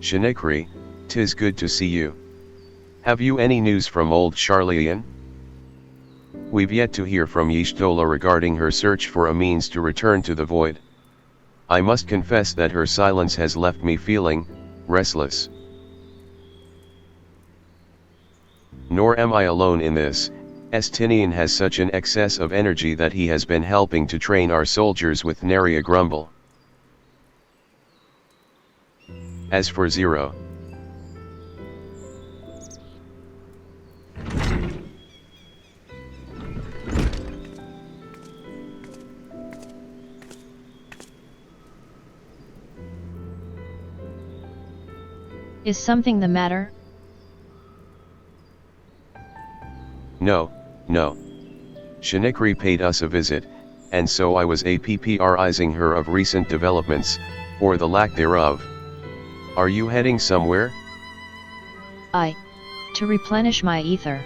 Shinikri, 'tis good to see you. Have you any news from old Charlian? We've yet to hear from Y'shtola regarding her search for a means to return to the void. I must confess that her silence has left me feeling restless. Nor am I alone in this. Estinian has such an excess of energy that he has been helping to train our soldiers with nary a grumble. As for Zero, Is something the matter? no. Shinikri paid us a visit, and so I was apprizing her of recent developments, or the lack thereof. Are you heading somewhere? To replenish my ether.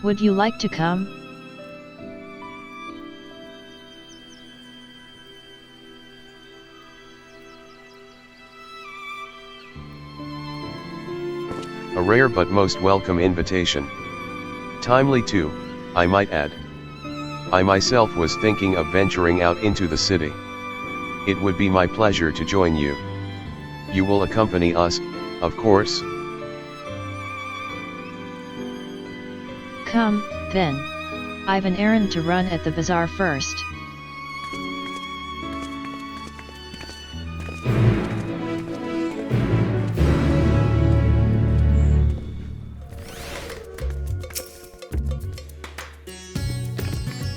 Would you like to come? A rare but most welcome invitation. Timely too, I might add. I myself was thinking of venturing out into the city. It would be my pleasure to join you. You will accompany us, of course? Come, then. I've an errand to run at the bazaar first.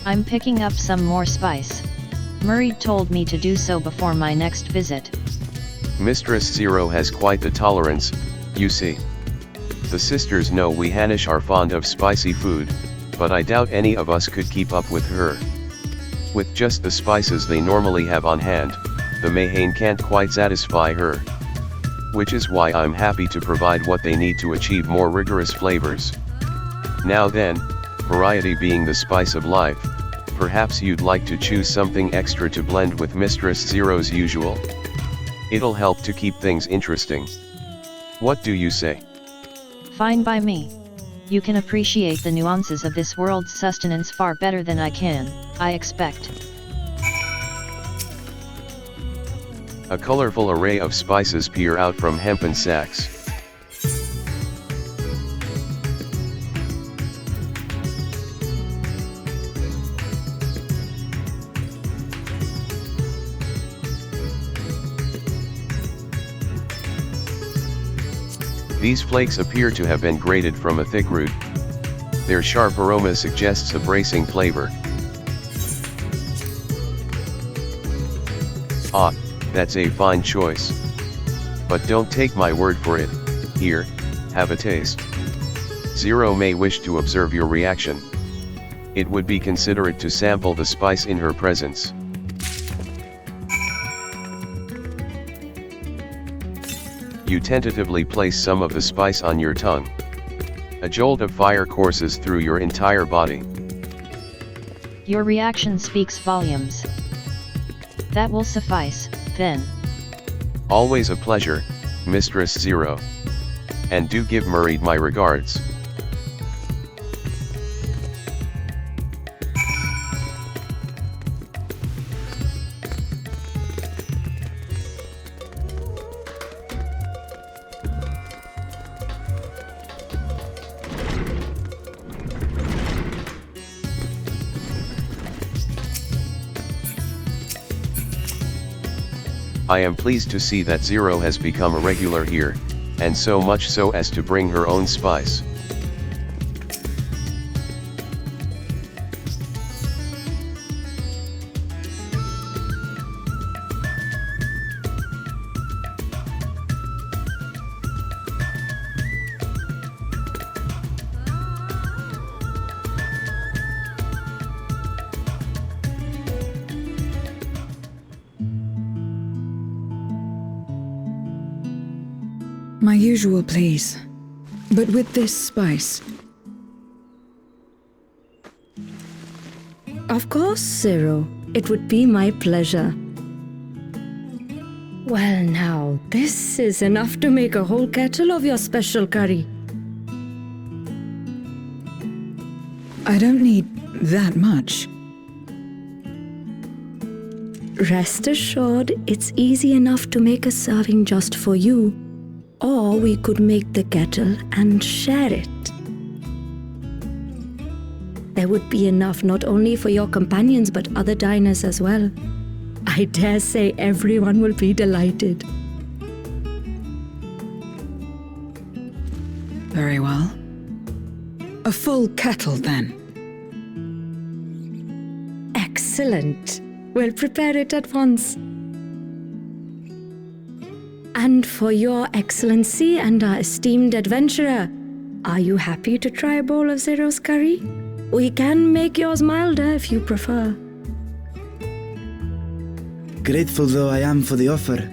I'm picking up some more spice. Murray told me to do so before my next visit. Mistress Zero has quite the tolerance, you see. The sisters know we Hanish are fond of spicy food, but I doubt any of us could keep up with her. With just the spices they normally have on hand, the Mahane can't quite satisfy her. Which is why I'm happy to provide what they need to achieve more rigorous flavors. Now then, variety being the spice of life, perhaps you'd like to choose something extra to blend with Mistress Zero's usual? It'll help to keep things interesting. What do you say? Fine by me. You can appreciate the nuances of this world's sustenance far better than I can, I expect. A colorful array of spices peer out from hempen sacks. These flakes appear to have been grated from a thick root. Their sharp aroma suggests a bracing flavor. Ah, that's a fine choice. But don't take my word for it. Here, have a taste. Zero may wish to observe your reaction. It would be considerate to sample the spice in her presence. You tentatively place some of the spice on your tongue. A jolt of fire courses through your entire body. Your reaction speaks volumes. That will suffice, then. Always a pleasure, Mistress Zero. And do give Murray my regards. I am pleased to see that Zero has become a regular here, and so much so as to bring her own spice. My usual, please. But with this spice... Of course, Zero. It would be my pleasure. Well now, this is enough to make a whole kettle of your special curry. I don't need that much. Rest assured, it's easy enough to make a serving just for you. Or we could make the kettle and share it. There would be enough not only for your companions but other diners as well. I dare say everyone will be delighted. Very well. A full kettle, then. Excellent. We'll prepare it at once. And for your excellency and our esteemed adventurer, are you happy to try a bowl of Zero's curry? We can make yours milder if you prefer. Grateful though I am for the offer,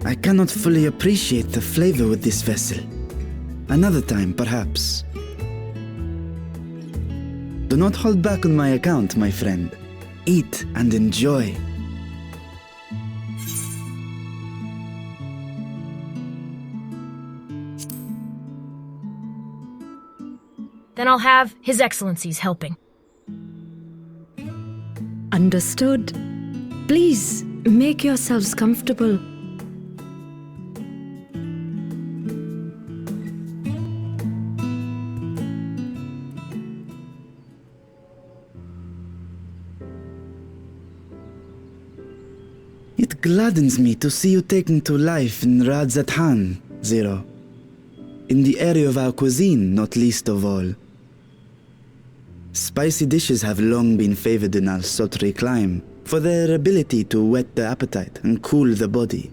I cannot fully appreciate the flavor with this vessel. Another time, perhaps. Do not hold back on my account, my friend. Eat and enjoy. Then I'll have His Excellency's helping. Understood. Please, make yourselves comfortable. It gladdens me to see you taking to life in Radzatan, Zero. In the area of our cuisine, not least of all. Spicy dishes have long been favored in our sultry clime for their ability to whet the appetite and cool the body.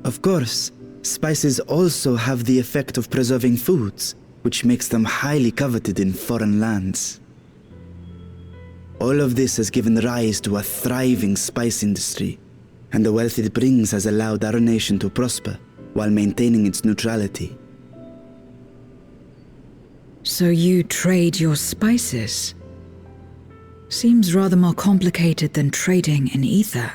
Of course, spices also have the effect of preserving foods, which makes them highly coveted in foreign lands. All of this has given rise to a thriving spice industry, and the wealth it brings has allowed our nation to prosper while maintaining its neutrality. So you trade your spices? Seems rather more complicated than trading in ether.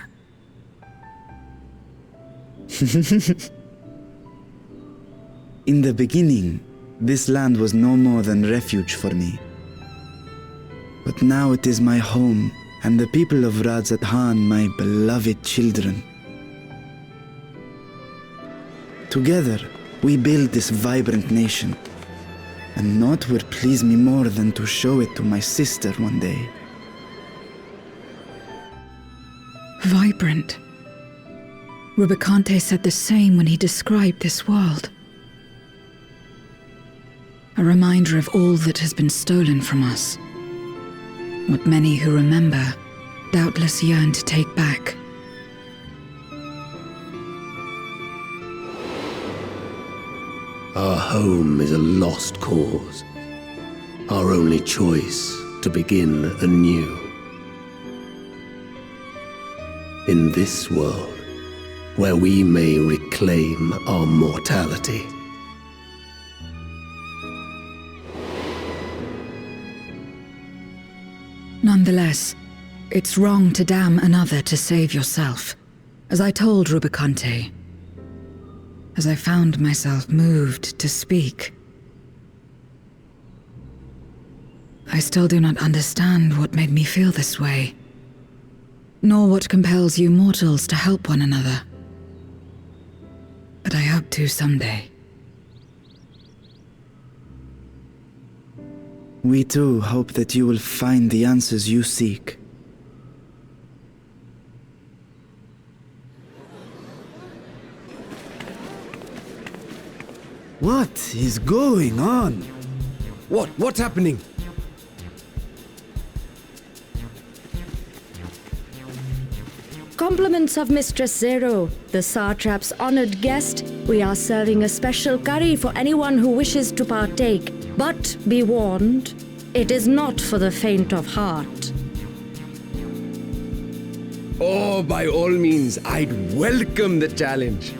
In the beginning, this land was no more than refuge for me. But now it is my home, and the people of Radzatan my beloved children. Together, we build this vibrant nation, and naught would please me more than to show it to my sister one day. Vibrant. Rubicante said the same when he described this world. A reminder of all that has been stolen from us. What many who remember doubtless yearn to take back. Our home is a lost cause. Our only choice to begin anew. In this world, where we may reclaim our mortality. Nonetheless, it's wrong to damn another to save yourself, as I told Rubicante. As I found myself moved to speak. I still do not understand what made me feel this way, nor what compels you mortals to help one another. But I hope to someday. We too hope that you will find the answers you seek. What is going on? What's happening? Compliments of Mistress Zero, the Satrap's honored guest. We are serving a special curry for anyone who wishes to partake. But be warned, it is not for the faint of heart. Oh, by all means, I'd welcome the challenge.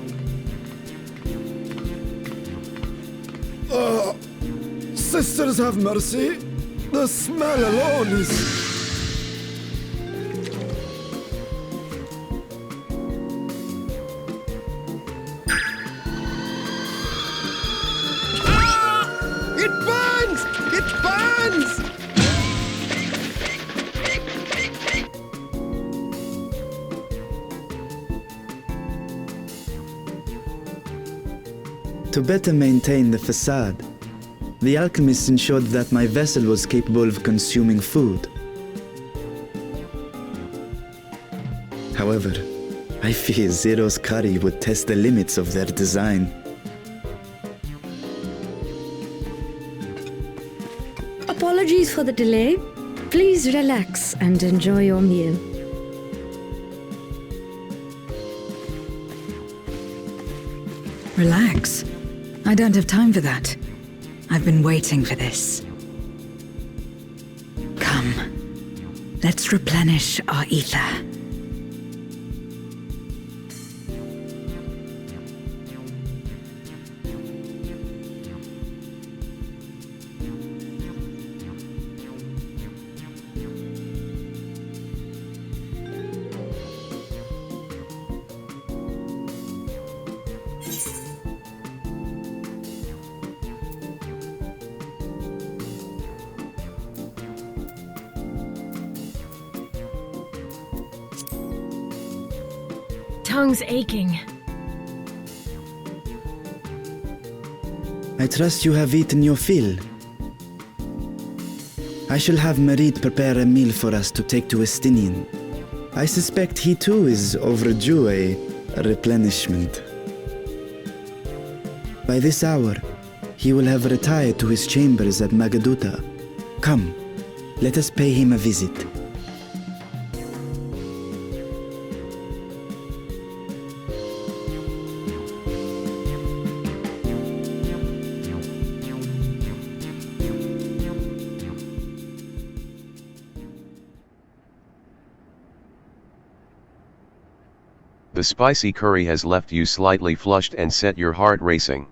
Sisters have mercy. The smell alone is... It burns! It burns! To better maintain the facade, the alchemist ensured that my vessel was capable of consuming food. However, I fear Zero's curry would test the limits of their design. Apologies for the delay. Please relax and enjoy your meal. Relax. I don't have time for that. I've been waiting for this. Come. Let's replenish our ether. Tongue's aching. I trust you have eaten your fill. I shall have Merid prepare a meal for us to take to Estinian. I suspect he too is overdue a replenishment. By this hour, he will have retired to his chambers at Magaduta. Come, let us pay him a visit. The spicy curry has left you slightly flushed and set your heart racing.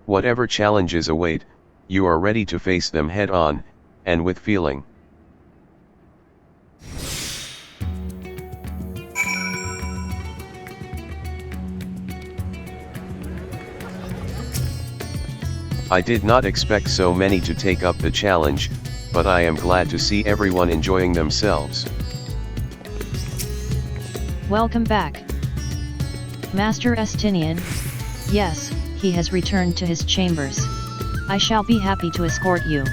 Whatever challenges await, you are ready to face them head on, and with feeling. I did not expect so many to take up the challenge, but I am glad to see everyone enjoying themselves. Welcome back. Master Estinian. Yes, he has returned to his chambers. I shall be happy to escort you.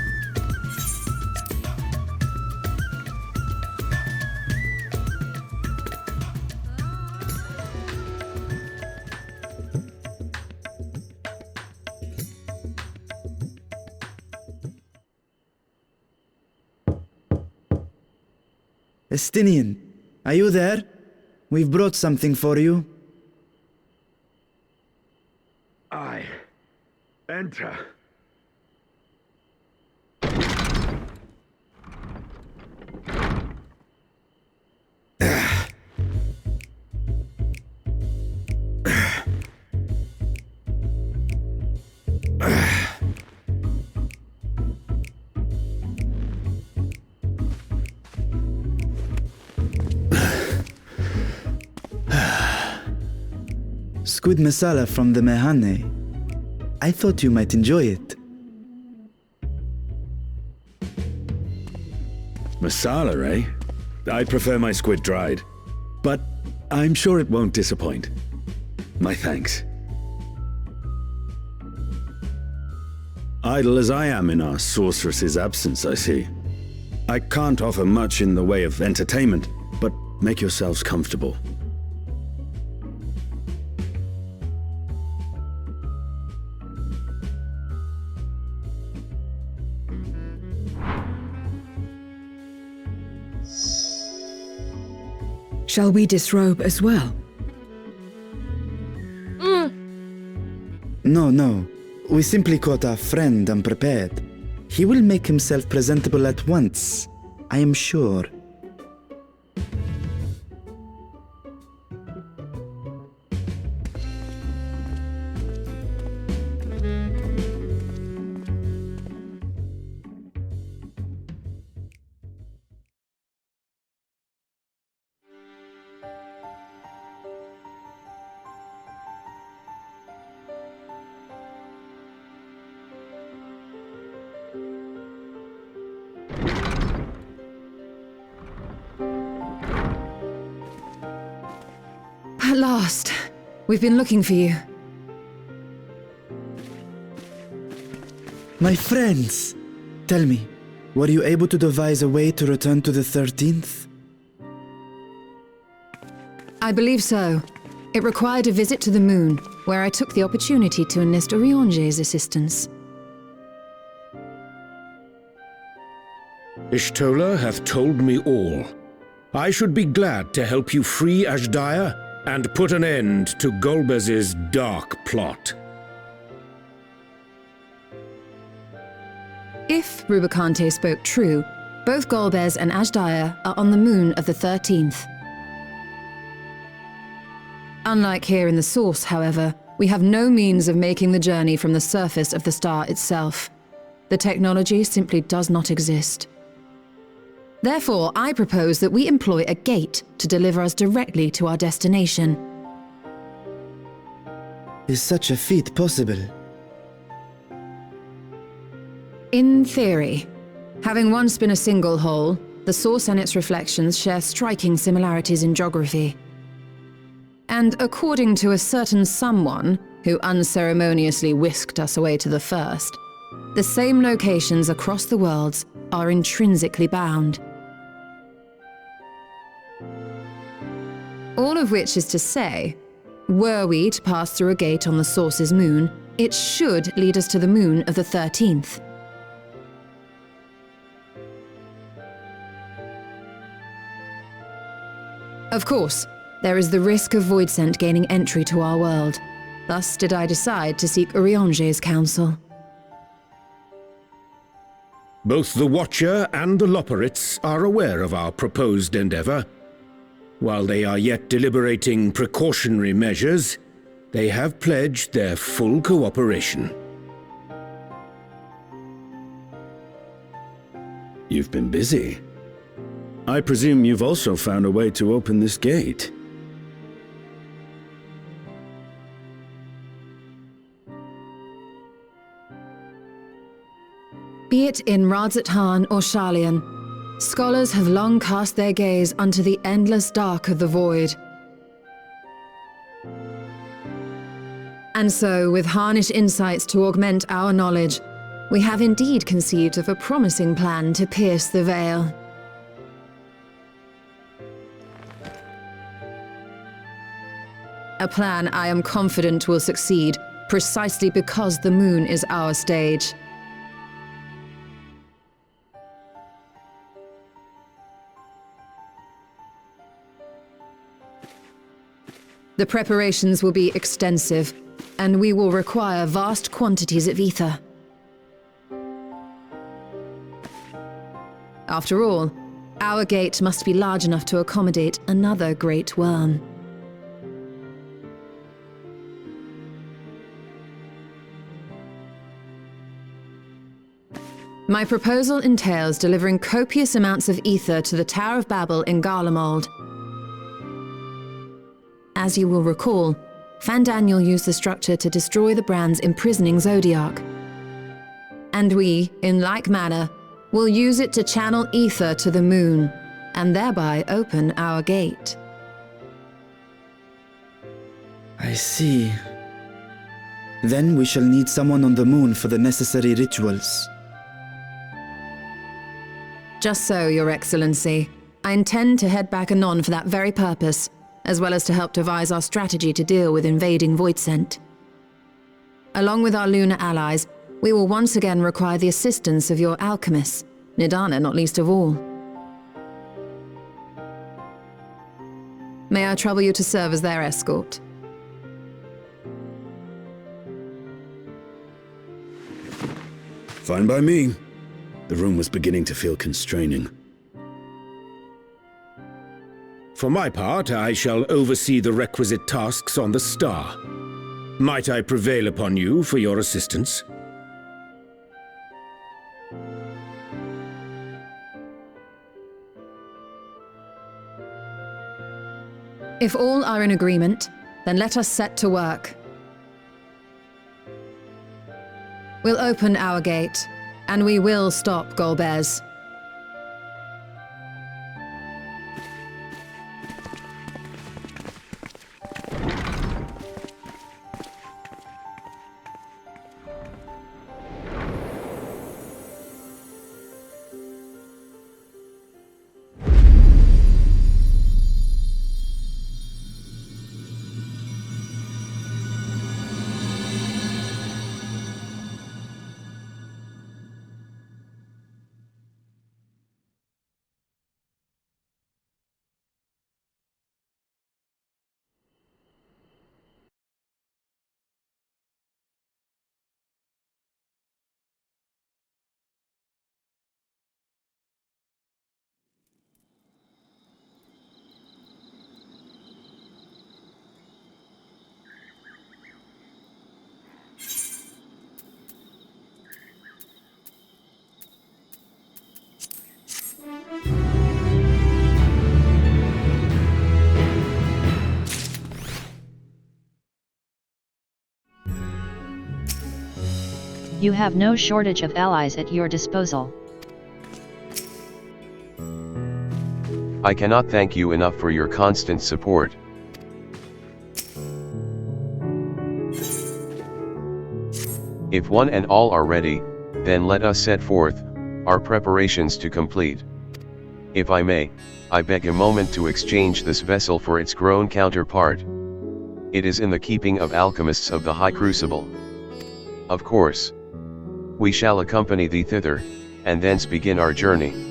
Estinian, are you there? We've brought something for you. Enter. Squid masala from the Mehane. I thought you might enjoy it. Masala, eh? I prefer my squid dried. But I'm sure it won't disappoint. My thanks. Idle as I am in our sorceress's absence, I see. I can't offer much in the way of entertainment, but make yourselves comfortable. Shall we disrobe as well? No. We simply caught our friend unprepared. He will make himself presentable at once, I am sure. We've been looking for you. My friends! Tell me, were you able to devise a way to return to the 13th? I believe so. It required a visit to the moon, where I took the opportunity to enlist Oriange's assistance. Ishtola hath told me all. I should be glad to help you free Azdaja and put an end to Golbez's dark plot. If Rubicante spoke true, both Golbez and Azdaja are on the moon of the 13th. Unlike here in the Source, however, we have no means of making the journey from the surface of the star itself. The technology simply does not exist. Therefore, I propose that we employ a gate to deliver us directly to our destination. Is such a feat possible? In theory. Having once been a single hole, the Source and its reflections share striking similarities in geography. And according to a certain someone who unceremoniously whisked us away to the first, the same locations across the worlds are intrinsically bound. All of which is to say, were we to pass through a gate on the Source's moon, it should lead us to the moon of the 13th. Of course, there is the risk of Voidsent gaining entry to our world. Thus did I decide to seek Oriange's counsel. Both the Watcher and the Loporrits are aware of our proposed endeavor. While they are yet deliberating precautionary measures, they have pledged their full cooperation. You've been busy. I presume you've also found a way to open this gate. Be it in Radzat-Han or Sharlayan, scholars have long cast their gaze unto the endless dark of the void. And so, with harnish insights to augment our knowledge, we have indeed conceived of a promising plan to pierce the veil. A plan I am confident will succeed, precisely because the moon is our stage. The preparations will be extensive, and we will require vast quantities of ether. After all, our gate must be large enough to accommodate another great worm. My proposal entails delivering copious amounts of ether to the Tower of Babel in Garlemald. As you will recall, Fandaniel used the structure to destroy the Brand's imprisoning Zodiac. And we, in like manner, will use it to channel ether to the moon, and thereby open our gate. I see. Then we shall need someone on the moon for the necessary rituals. Just so, Your Excellency. I intend to head back anon for that very purpose, as well as to help devise our strategy to deal with invading Voidsent. Along with our lunar allies, we will once again require the assistance of your alchemists, Nidana not least of all. May I trouble you to serve as their escort? Fine by me. The room was beginning to feel constraining. For my part, I shall oversee the requisite tasks on the star. Might I prevail upon you for your assistance? If all are in agreement, then let us set to work. We'll open our gate, and we will stop Golbez. You have no shortage of allies at your disposal. I cannot thank you enough for your constant support. If one and all are ready, then let us set forth our preparations to complete. If I may, I beg a moment to exchange this vessel for its grown counterpart. It is in the keeping of alchemists of the High Crucible. Of course, we shall accompany thee thither, and thence begin our journey.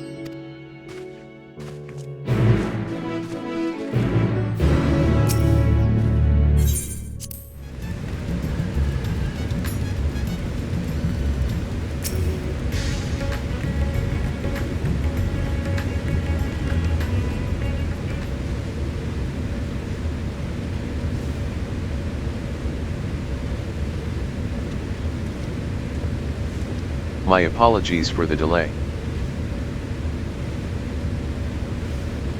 My apologies for the delay.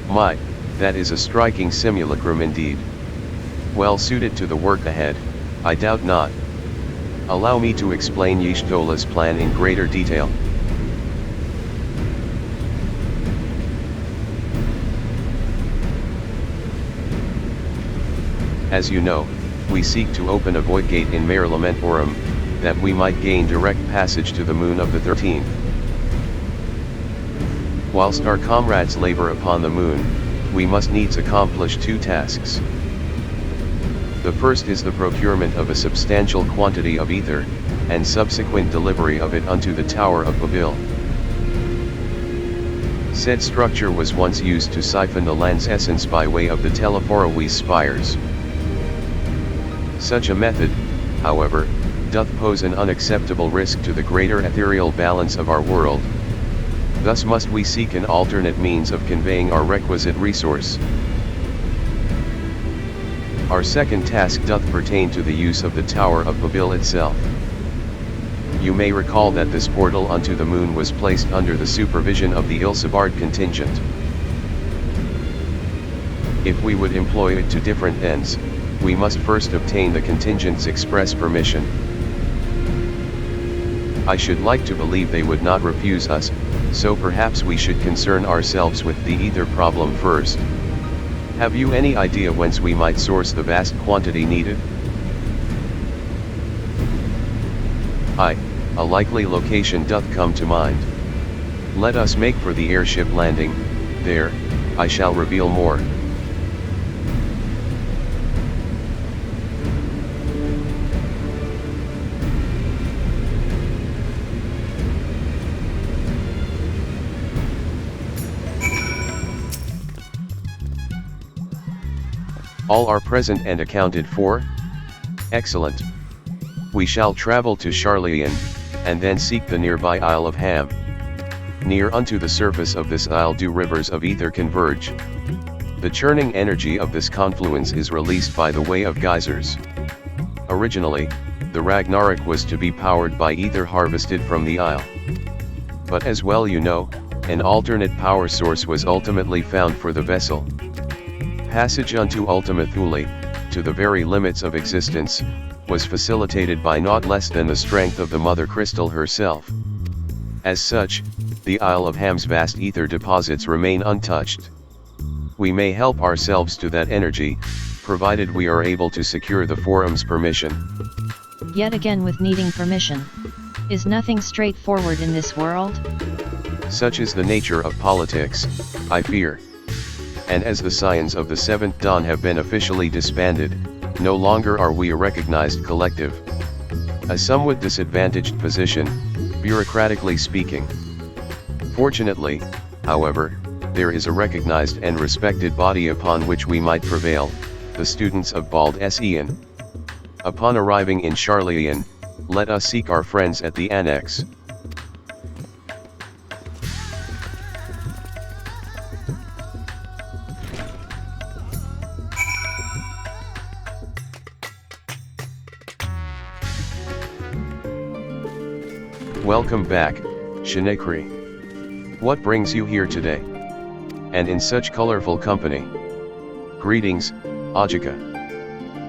My, that is a striking simulacrum indeed. Well suited to the work ahead, I doubt not. Allow me to explain Y'shtola's plan in greater detail. As you know, we seek to open a void gate in Mare Lamentorum, that we might gain direct passage to the moon of the 13th. Whilst our comrades labor upon the moon, we must needs accomplish two tasks. The first is the procurement of a substantial quantity of ether, and subsequent delivery of it unto the Tower of Babil. Said structure was once used to siphon the land's essence by way of the Telephoroes spires. Such a method, however, doth pose an unacceptable risk to the greater ethereal balance of our world. Thus must we seek an alternate means of conveying our requisite resource. Our second task doth pertain to the use of the Tower of Babil itself. You may recall that this portal unto the moon was placed under the supervision of the Ilsabard contingent. If we would employ it to different ends, we must first obtain the contingent's express permission. I should like to believe they would not refuse us, so perhaps we should concern ourselves with the ether problem first. Have you any idea whence we might source the vast quantity needed? A likely location doth come to mind. Let us make for the airship landing. There, I shall reveal more. All are present and accounted for? Excellent. We shall travel to Charlian, and then seek the nearby Isle of Ham. Near unto the surface of this isle do rivers of ether converge. The churning energy of this confluence is released by the way of geysers. Originally, the Ragnarok was to be powered by ether harvested from the isle. But as well you know, an alternate power source was ultimately found for the vessel. Passage unto Ultima Thule, to the very limits of existence, was facilitated by naught less than the strength of the Mother Crystal herself. As such, the Isle of Ham's vast ether deposits remain untouched. We may help ourselves to that energy, provided we are able to secure the Forum's permission. Yet again with needing permission. Is nothing straightforward in this world? Such is the nature of politics, I fear. And as the Scions of the Seventh Dawn have been officially disbanded, no longer are we a recognized collective. A somewhat disadvantaged position, bureaucratically speaking. Fortunately, however, there is a recognized and respected body upon which we might prevail, the students of Bald Ean. Upon arriving in Charlian, let us seek our friends at the Annex. Welcome back, Shinekri. What brings you here today? And in such colorful company? Greetings, Ajika.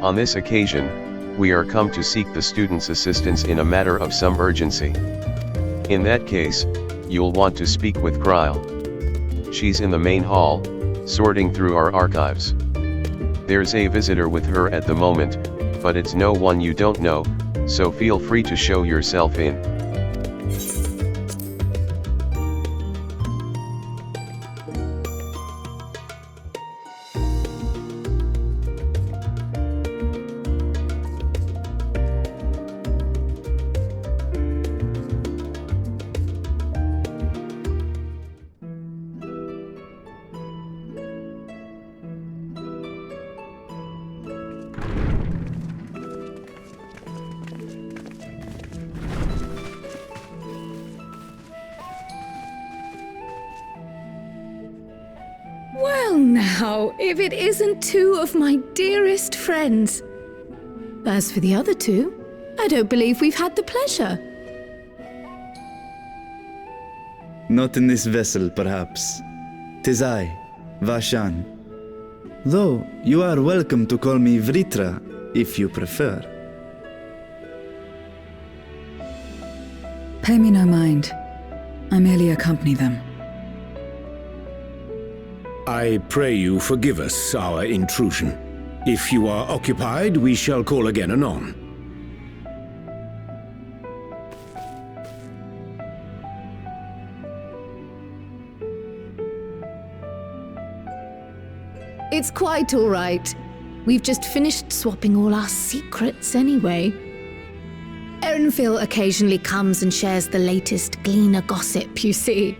On this occasion, We are come to seek the student's assistance in a matter of some urgency. In that case, you'll want to speak with Kryle. She's in the main hall, sorting through our archives. There's a visitor with her at the moment, but it's no one you don't know, so feel free to show yourself in. Well now, if it isn't two of my dearest friends. As for the other two, I don't believe we've had the pleasure. Not in this vessel, perhaps. 'Tis I, Vashan. Though, you are welcome to call me Vritra, if you prefer. Pay me no mind. I merely accompany them. I pray you forgive us our intrusion. If you are occupied, we shall call again anon. It's quite all right. We've just finished swapping all our secrets anyway. Erenfil occasionally comes and shares the latest Gleaner gossip, you see.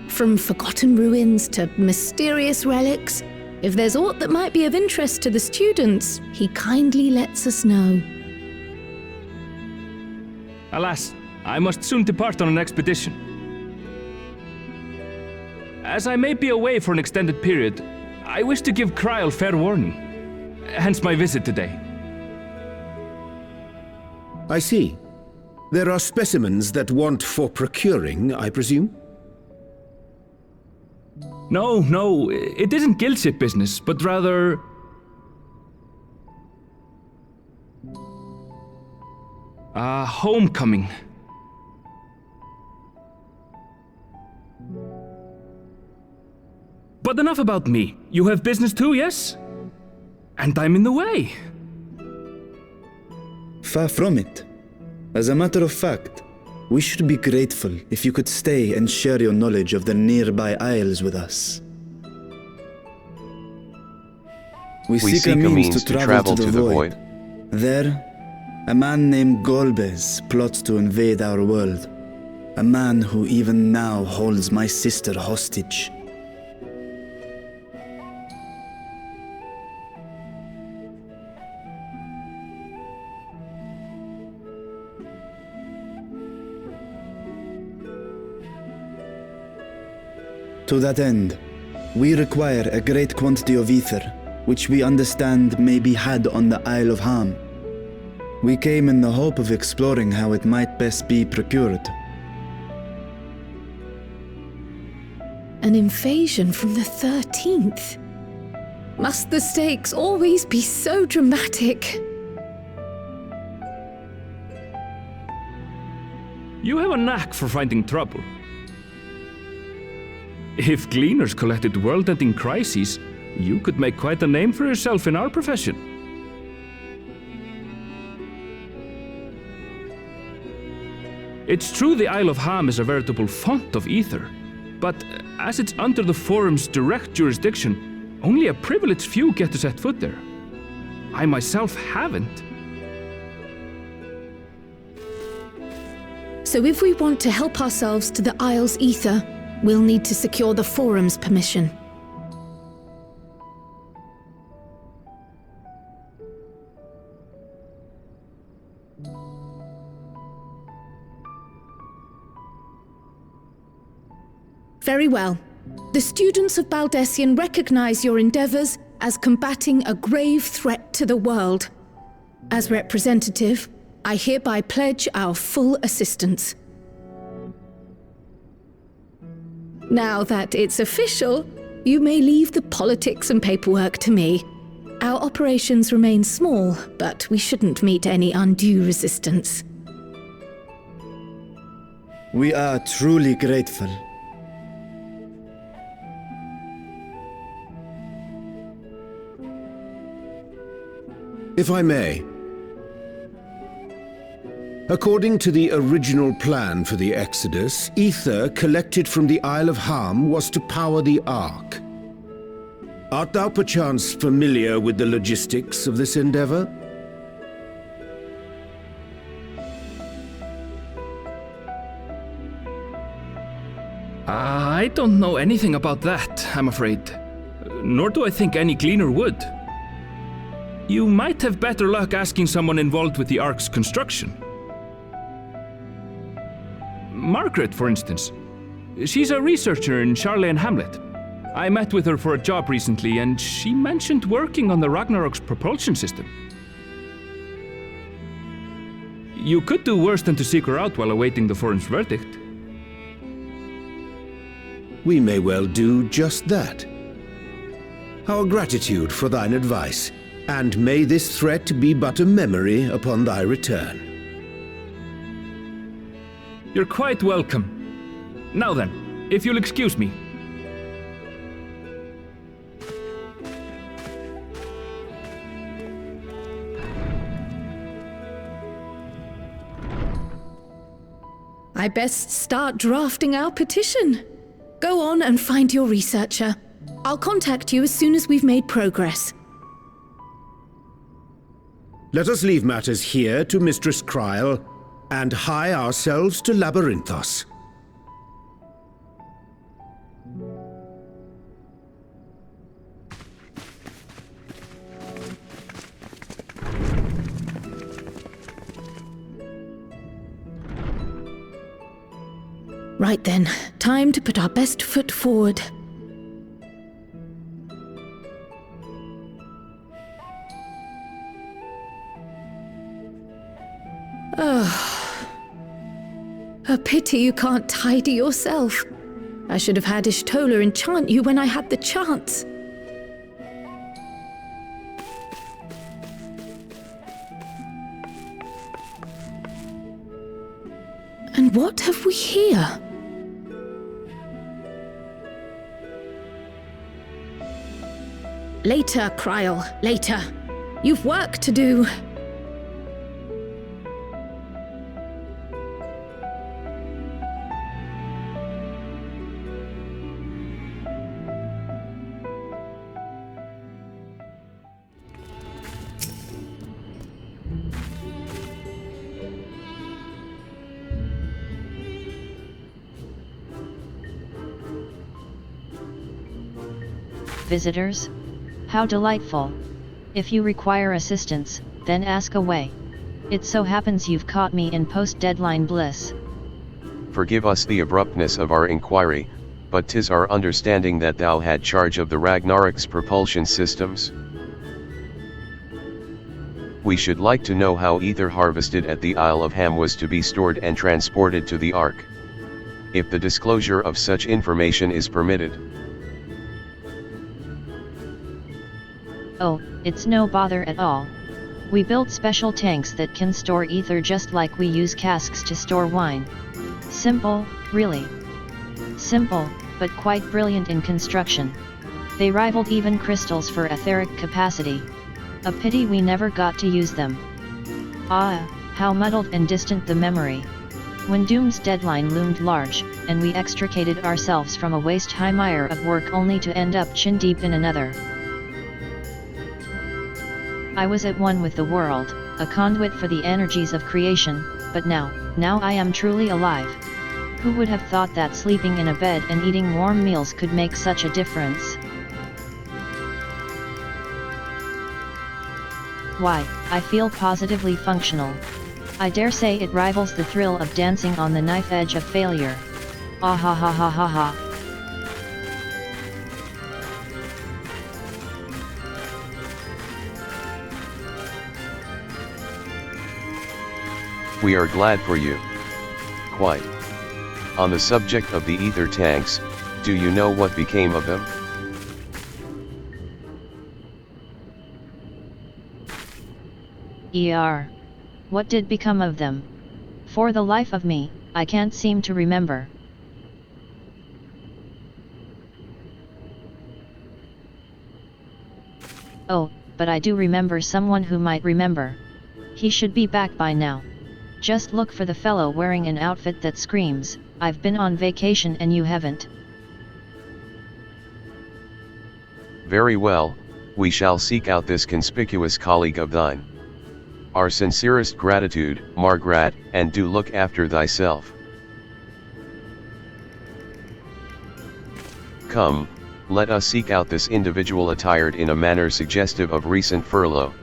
From forgotten ruins to mysterious relics, if there's aught that might be of interest to the students, he kindly lets us know. Alas, I must soon depart on an expedition. As I may be away for an extended period, I wish to give Kryle fair warning. Hence my visit today. I see. There are specimens that want for procuring, I presume? No, it isn't guildship business, but rather... homecoming. But enough about me. You have business too, yes? And I'm in the way. Far from it. As a matter of fact, we should be grateful if you could stay and share your knowledge of the nearby isles with us. We seek a means to travel to the void. There, a man named Golbez plots to invade our world. A man who even now holds my sister hostage. To that end, we require a great quantity of ether, which we understand may be had on the Isle of Ham. We came in the hope of exploring how it might best be procured. An invasion from the 13th? Must the stakes always be so dramatic? You have a knack for finding trouble. If Gleaners collected world-ending crises, you could make quite a name for yourself in our profession. It's true the Isle of Ham is a veritable font of ether, but as it's under the Forum's direct jurisdiction, only a privileged few get to set foot there. I myself haven't. So if we want to help ourselves to the Isle's ether, we'll need to secure the Forum's permission. Very well. The students of Baldessian recognize your endeavors as combating a grave threat to the world. As representative, I hereby pledge our full assistance. Now that it's official, you may leave the politics and paperwork to me. Our operations remain small, but we shouldn't meet any undue resistance. We are truly grateful. If I may. According to the original plan for the Exodus, ether collected from the Isle of Ham was to power the Ark. Art thou perchance familiar with the logistics of this endeavor? I don't know anything about that, I'm afraid. Nor do I think any cleaner would. You might have better luck asking someone involved with the Ark's construction. Margaret, for instance. She's a researcher in Charley and Hamlet. I met with her for a job recently, and she mentioned working on the Ragnarok's propulsion system. You could do worse than to seek her out while awaiting the forum's verdict. We may well do just that. Our gratitude for thine advice, and may this threat be but a memory upon thy return. You're quite welcome. Now then, if you'll excuse me. I best start drafting our petition. Go on and find your researcher. I'll contact you as soon as we've made progress. Let us leave matters here to Mistress Kryl, and hie ourselves to Labyrinthos. Right then, time to put our best foot forward. A pity you can't tidy yourself. I should have had Ishtola enchant you when I had the chance. And what have we here? Later, Kryl, later. You've work to do. Visitors? How delightful. If you require assistance, then ask away. It so happens you've caught me in post-deadline bliss. Forgive us the abruptness of our inquiry, but 'tis our understanding that thou had charge of the Ragnarok's propulsion systems. We should like to know how ether harvested at the Isle of Ham was to be stored and transported to the Ark. If the disclosure of such information is permitted. Oh, it's no bother at all. We built special tanks that can store ether just like we use casks to store wine. Simple, really. Simple, but quite brilliant in construction. They rivaled even crystals for etheric capacity. A pity we never got to use them. Ah, how muddled and distant the memory. When Doom's deadline loomed large, and we extricated ourselves from a waist-high mire of work only to end up chin-deep in another. I was at one with the world, a conduit for the energies of creation, but now I am truly alive. Who would have thought that sleeping in a bed and eating warm meals could make such a difference? Why, I feel positively functional. I dare say it rivals the thrill of dancing on the knife edge of failure. Ah ha ha ha ha ha. We are glad for you. Quite. On the subject of the ether tanks, do you know what became of them? What did become of them? For the life of me, I can't seem to remember. Oh, but I do remember someone who might remember. He should be back by now. Just look for the fellow wearing an outfit that screams, "I've been on vacation and you haven't." Very well, we shall seek out this conspicuous colleague of thine. Our sincerest gratitude, Margaret, and do look after thyself. Come, let us seek out this individual attired in a manner suggestive of recent furlough.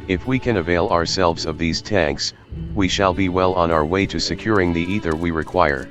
If we can avail ourselves of these tanks, we shall be well on our way to securing the ether we require.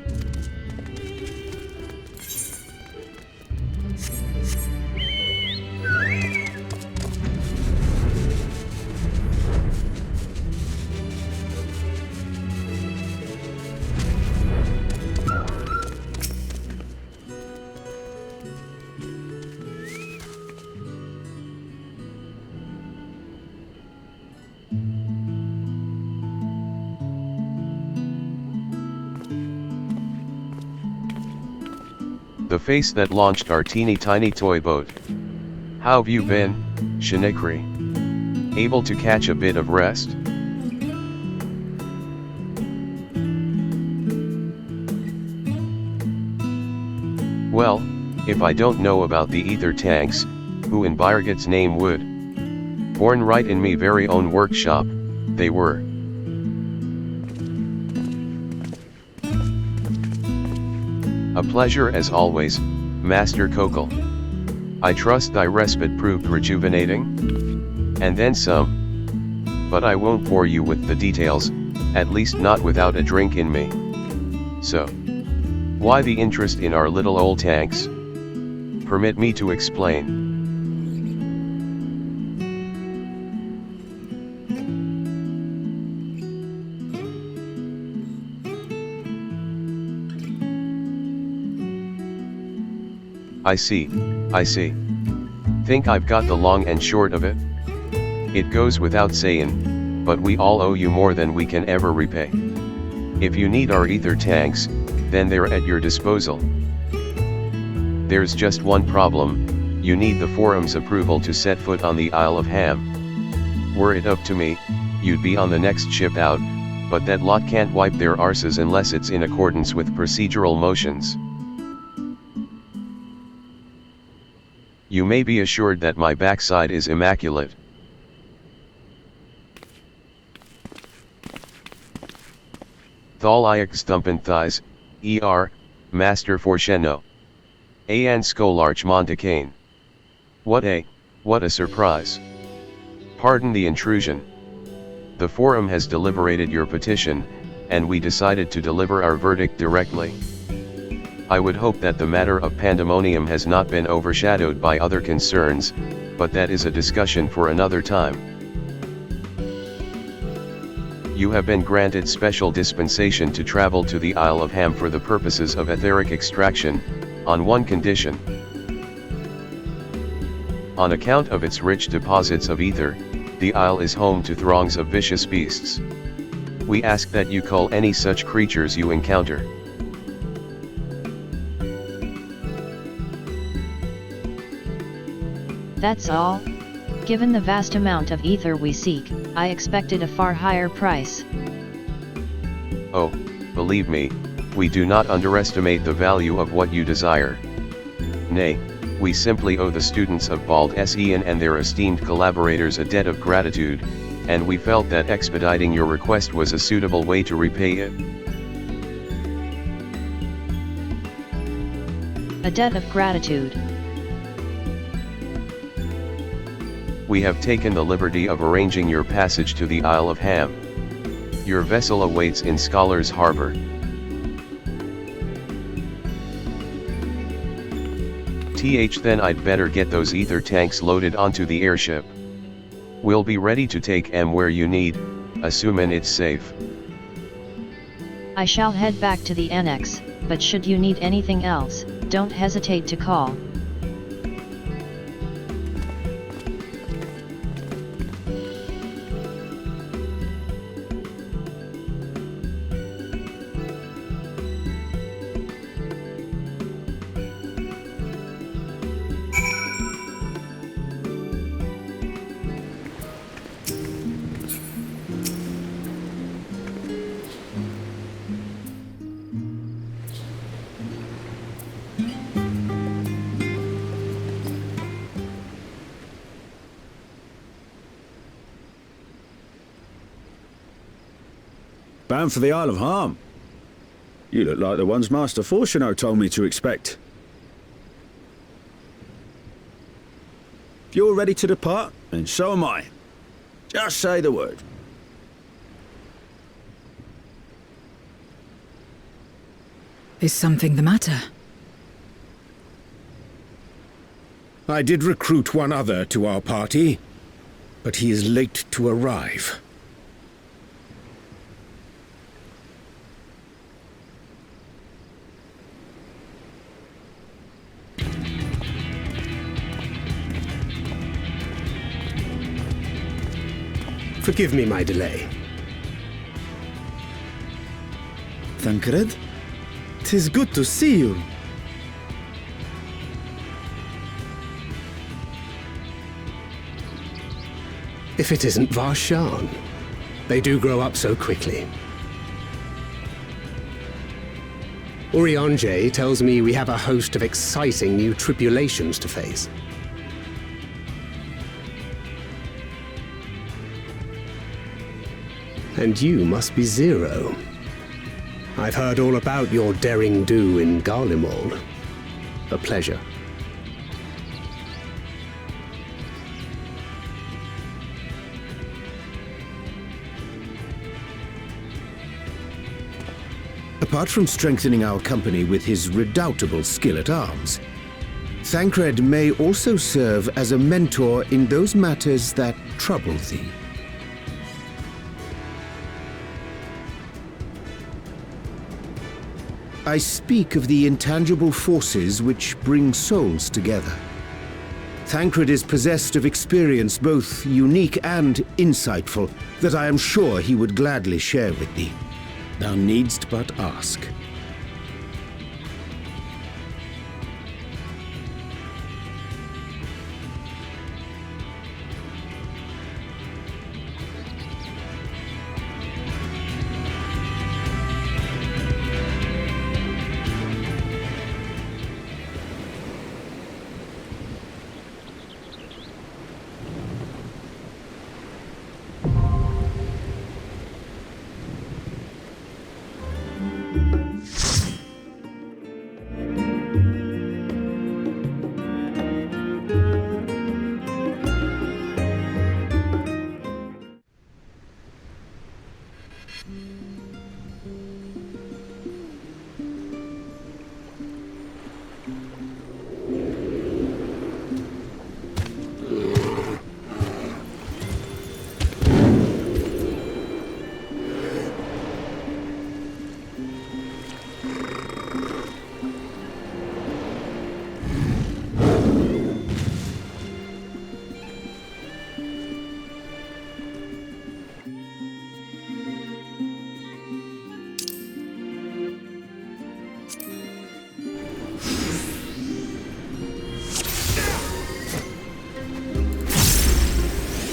The face that launched our teeny tiny toy boat. How've you been, Shinekri? Able to catch a bit of rest? Well, if I don't know about the ether tanks, who in Birgit's name would? Born right in me very own workshop, they were. A pleasure as always, Master Kokol. I trust thy respite proved rejuvenating? And then some. But I won't bore you with the details, at least not without a drink in me. So, why the interest in our little old tanks? Permit me to explain. I see. Think I've got the long and short of it? It goes without saying, but we all owe you more than we can ever repay. If you need our ether tanks, then they're at your disposal. There's just one problem, you need the forum's approval to set foot on the Isle of Ham. Were it up to me, you'd be on the next ship out, but that lot can't wipe their arses unless it's in accordance with procedural motions. You may be assured that my backside is immaculate. Thal Iak Stumpin Thighs, Master Forsheno. An Skolarch Montacane. What a surprise. Pardon the intrusion. The forum has deliberated your petition, and we decided to deliver our verdict directly. I would hope that the matter of pandemonium has not been overshadowed by other concerns, but that is a discussion for another time. You have been granted special dispensation to travel to the Isle of Ham for the purposes of etheric extraction, on one condition. On account of its rich deposits of ether, the isle is home to throngs of vicious beasts. We ask that you cull any such creatures you encounter. That's all? Given the vast amount of ether we seek, I expected a far higher price. Oh, believe me, we do not underestimate the value of what you desire. Nay, we simply owe the students of Bald Sen and their esteemed collaborators a debt of gratitude, and we felt that expediting your request was a suitable way to repay it. A debt of gratitude. We have taken the liberty of arranging your passage to the Isle of Ham. Your vessel awaits in Scholars Harbor. Then I'd better get those ether tanks loaded onto the airship. We'll be ready to take M where you need, assuming it's safe. I shall head back to the annex, but should you need anything else, don't hesitate to call. Bound for the Isle of Harm. You look like the ones Master Fortuneau told me to expect. If you're ready to depart, then so am I. Just say the word. Is something the matter? I did recruit one other to our party, but he is late to arrive. Forgive me my delay. Thancred? 'Tis good to see you. If it isn't Varshan. They do grow up so quickly. Urianger tells me we have a host of exciting new tribulations to face. And you must be Zero. I've heard all about your daring do in Garlemald. A pleasure. Apart from strengthening our company with his redoubtable skill at arms, Thancred may also serve as a mentor in those matters that trouble thee. I speak of the intangible forces which bring souls together. Thancred is possessed of experience both unique and insightful that I am sure he would gladly share with thee. Thou needst but ask.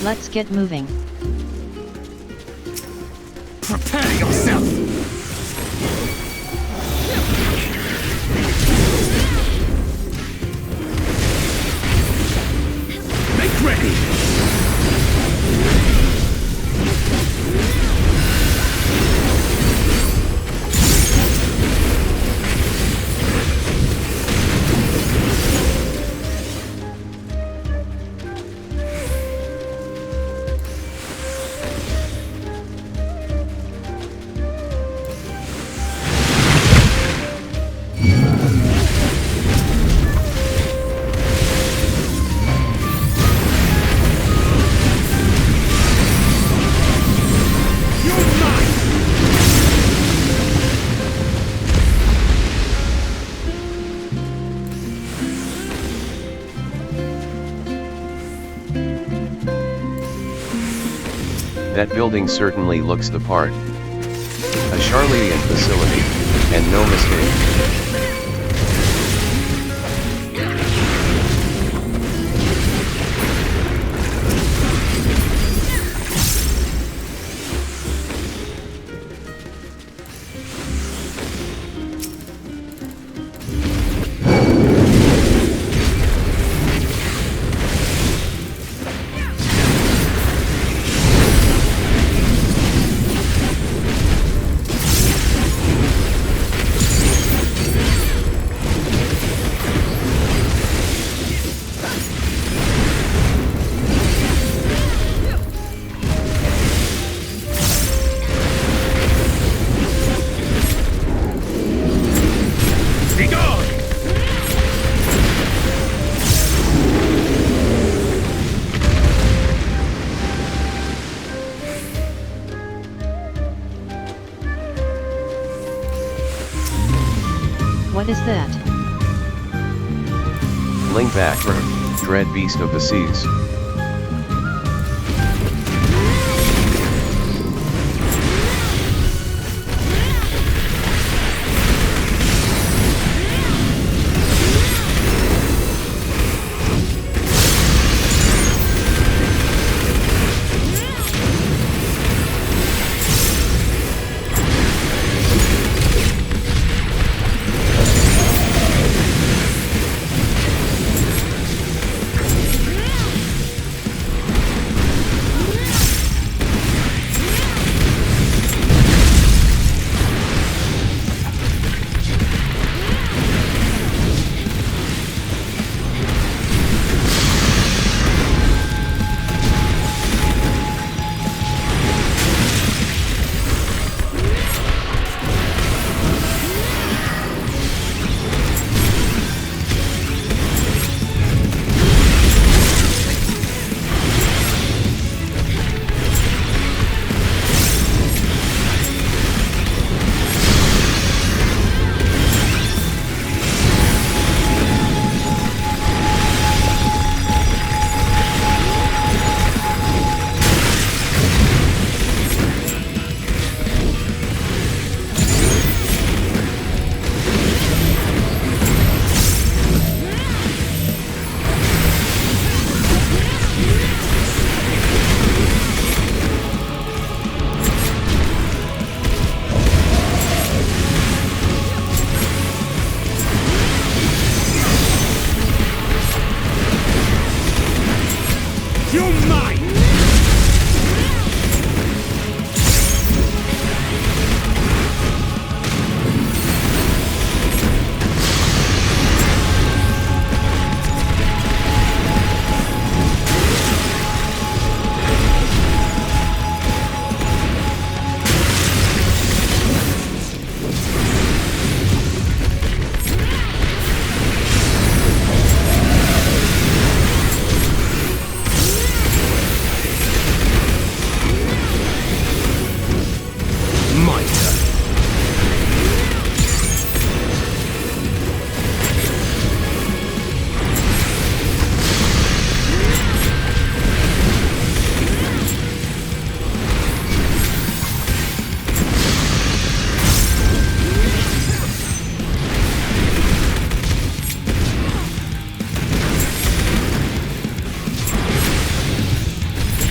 Let's get moving. Prepare yourself! Make ready! That building certainly looks the part. A Charlesian facility, and no mistake. What is that? Lingbacker, dread beast of the seas.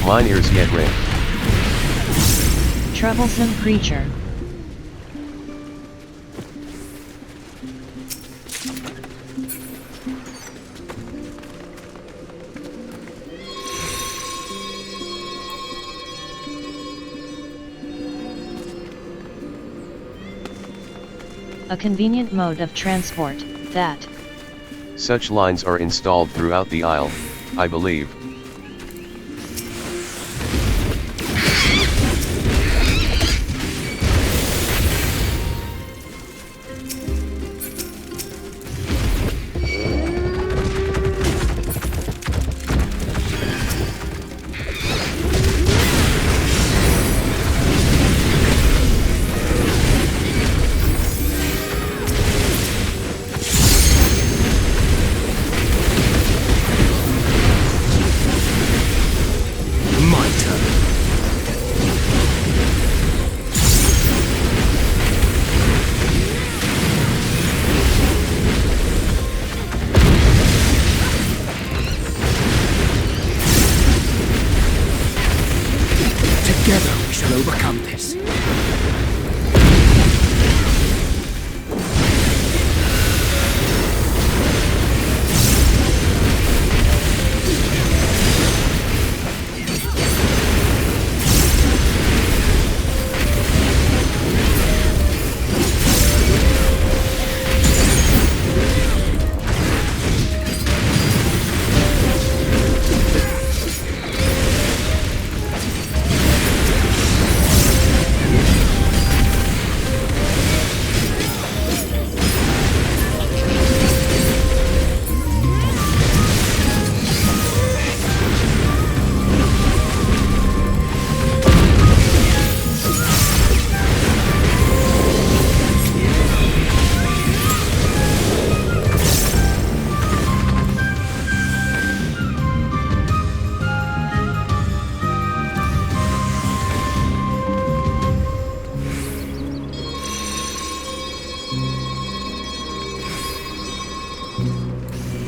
Mine ears get ring. Troublesome creature. A convenient mode of transport, that. Such lines are installed throughout the Isle, I believe.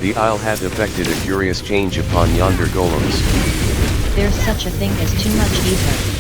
The isle hath effected a curious change upon yonder golems. There's such a thing as too much ether.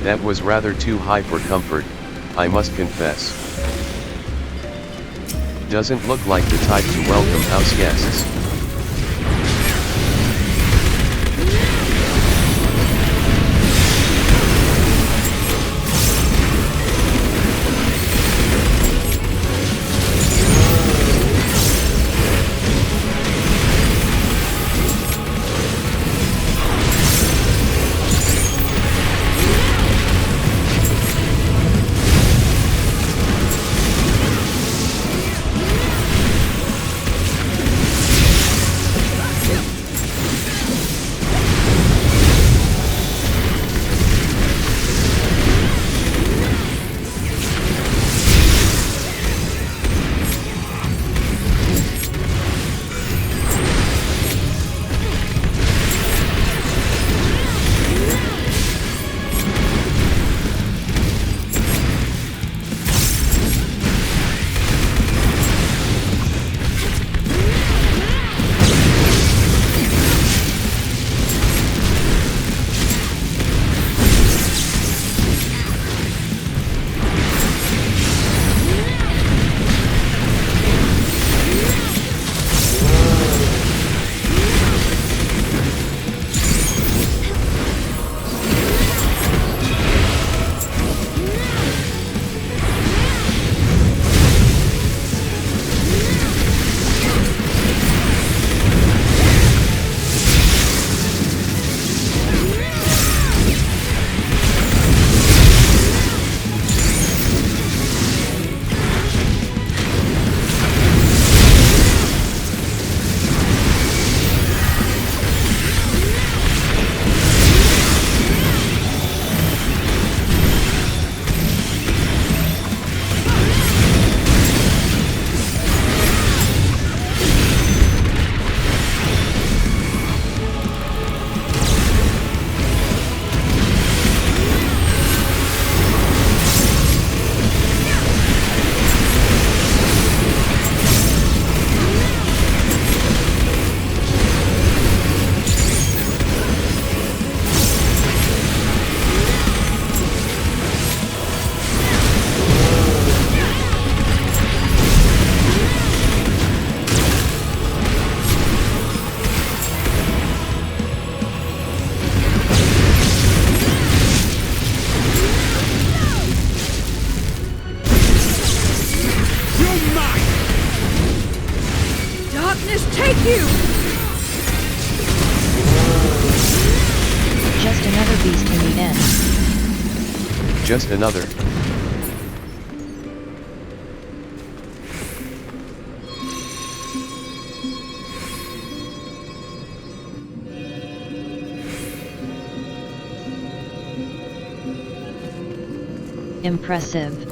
That was rather too high for comfort, I must confess. Doesn't look like the type to welcome house guests. Just another beast in the end. Just another. Impressive.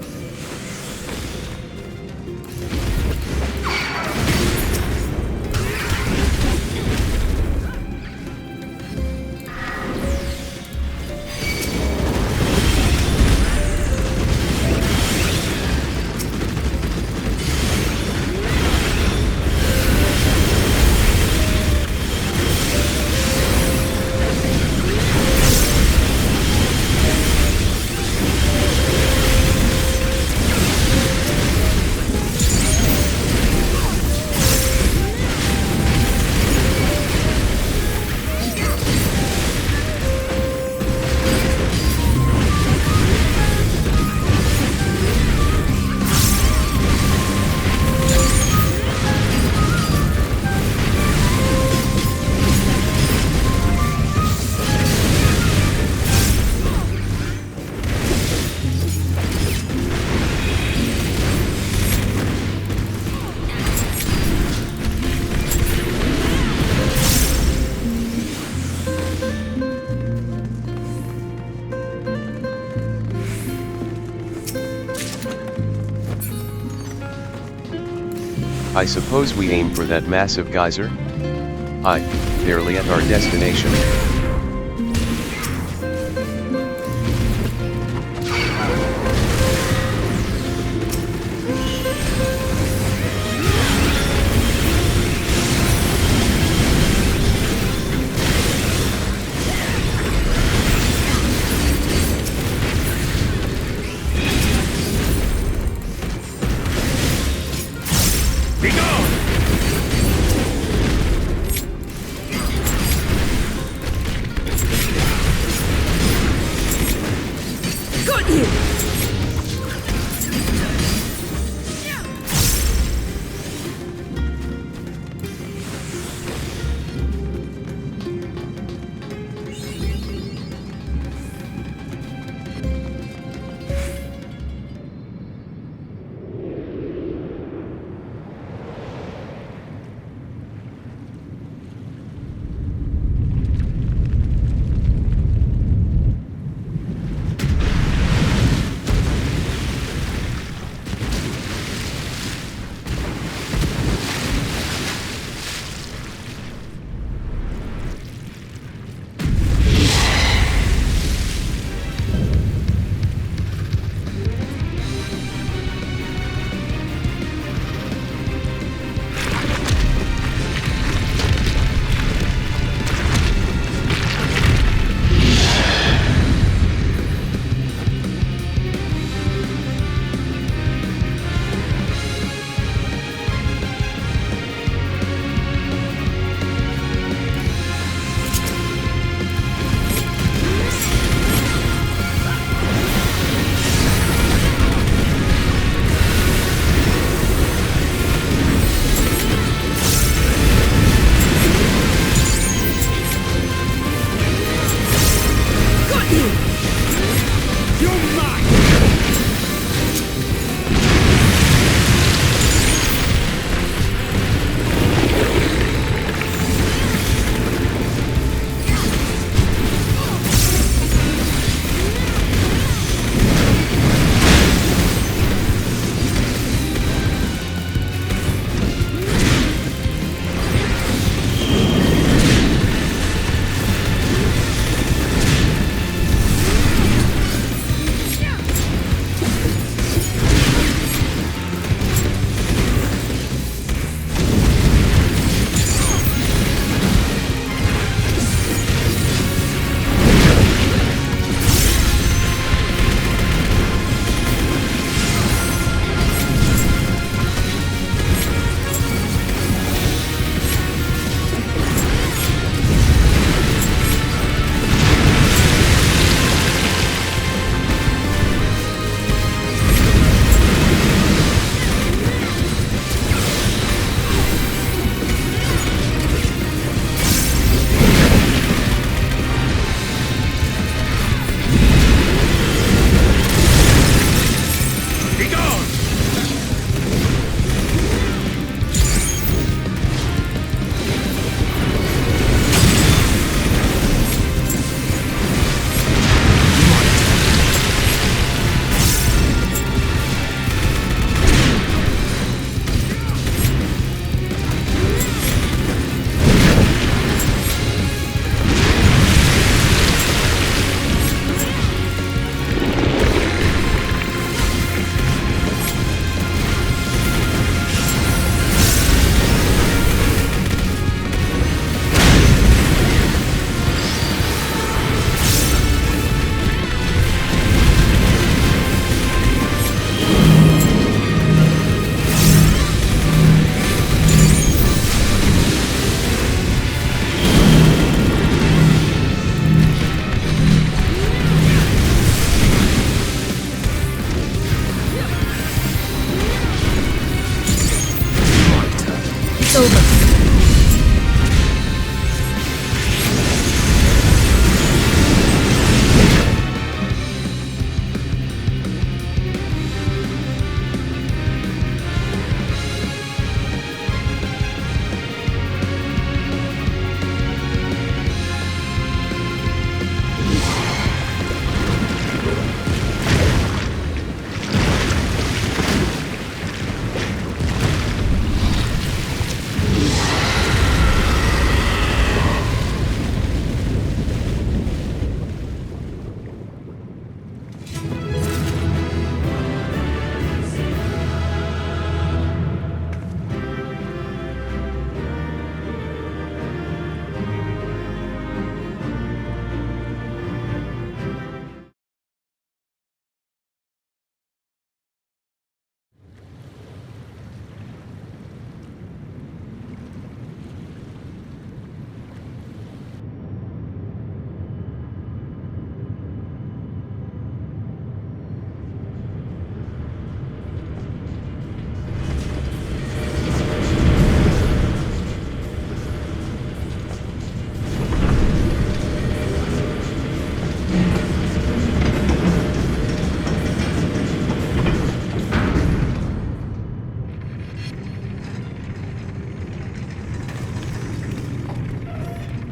I suppose we aim for that massive geyser? Aye, barely at our destination.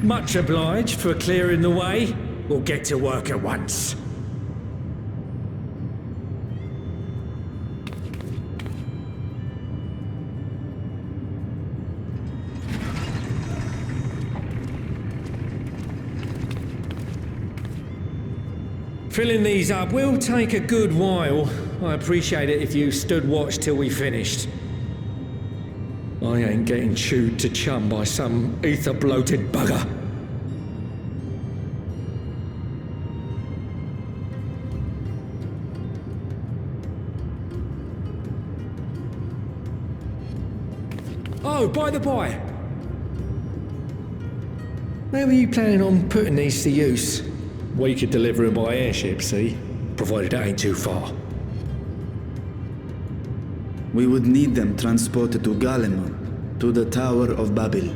Much obliged for clearing the way. We'll get to work at once. Filling these up will take a good while. I appreciate it if you stood watch till we finished. I ain't getting chewed to chum by some ether-bloated bugger. Oh, by the by. Where were you planning on putting these to use? We could deliver them by airship, see? Provided it ain't too far. We would need them transported to Galemon, to the Tower of Babel.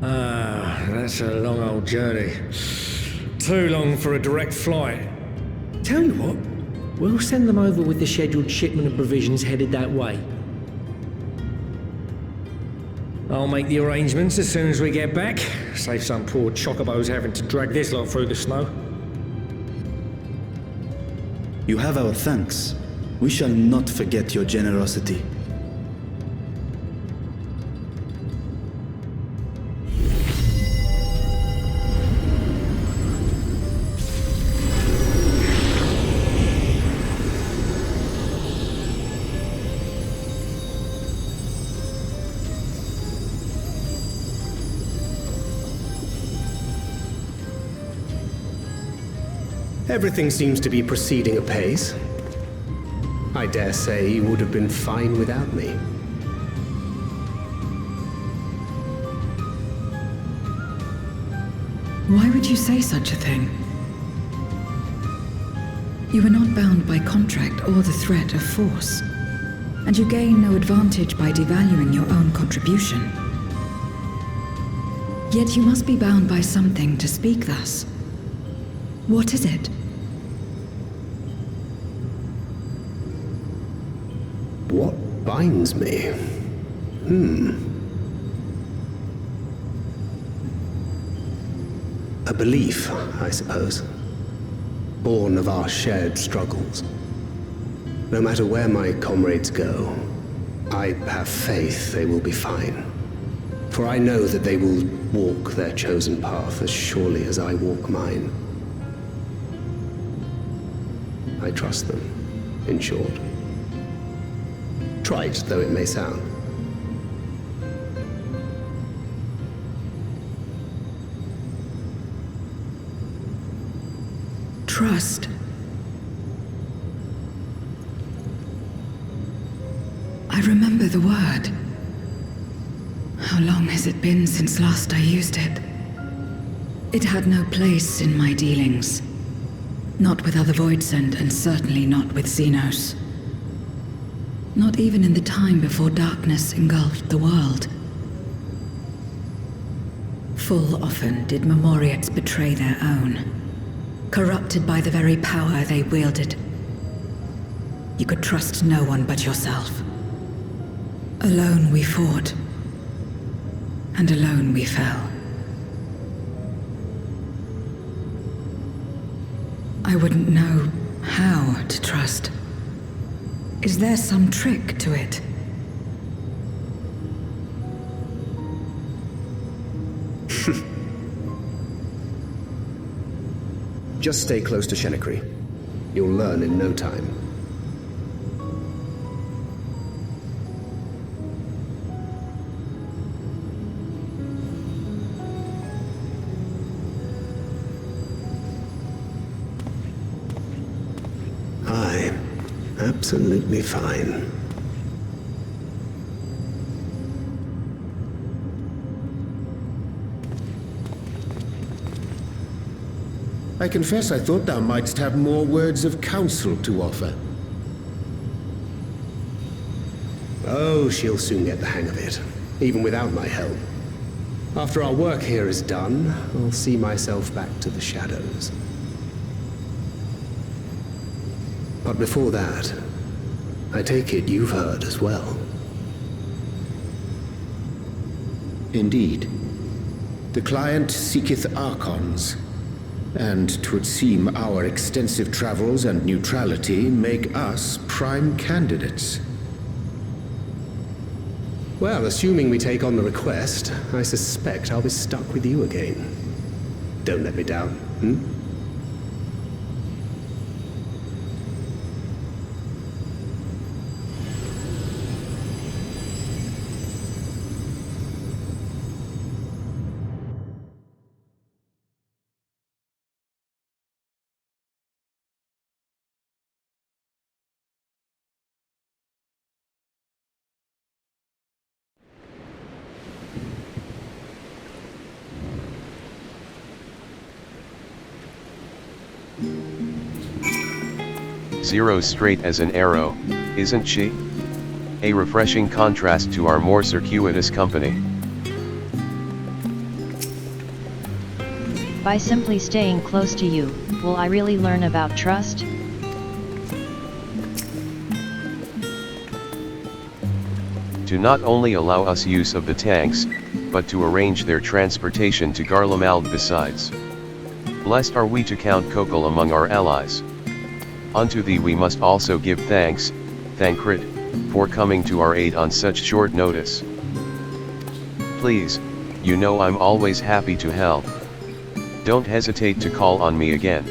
Ah, that's a long old journey. Too long for a direct flight. Tell you what, we'll send them over with the scheduled shipment of provisions headed that way. I'll make the arrangements as soon as we get back. Save some poor chocobos having to drag this lot through the snow. You have our thanks. We shall not forget your generosity. Everything seems to be proceeding apace. I dare say you would have been fine without me. Why would you say such a thing? You are not bound by contract or the threat of force, and you gain no advantage by devaluing your own contribution. Yet you must be bound by something to speak thus. What is it? What binds me? A belief, I suppose. Born of our shared struggles. No matter where my comrades go, I have faith they will be fine. For I know that they will walk their chosen path as surely as I walk mine. I trust them, in short. Trite though it may sound. Trust. I remember the word. How long has it been since last I used it? It had no place in my dealings. Not with other Voidsend, and certainly not with Xenos. Not even in the time before darkness engulfed the world. Full often did Memoriates betray their own, corrupted by the very power they wielded. You could trust no one but yourself. Alone we fought, and alone we fell. I wouldn't know how to trust. Is there some trick to it? Just stay close to Shenekry. You'll learn in no time. Absolutely fine. I confess I thought thou mightst have more words of counsel to offer. Oh, she'll soon get the hang of it, even without my help. After our work here is done, I'll see myself back to the shadows. But before that, I take it you've heard as well. Indeed. The client seeketh archons, and 'twould seem our extensive travels and neutrality make us prime candidates. Well, assuming we take on the request, I suspect I'll be stuck with you again. Don't let me down, hmm? Zero's straight as an arrow, isn't she? A refreshing contrast to our more circuitous company. By simply staying close to you, will I really learn about trust? To not only allow us use of the tanks, but to arrange their transportation to Garlemald besides. Blessed are we to count Kokol among our allies. Unto thee we must also give thanks, Thancred, for coming to our aid on such short notice. Please, you know I'm always happy to help. Don't hesitate to call on me again.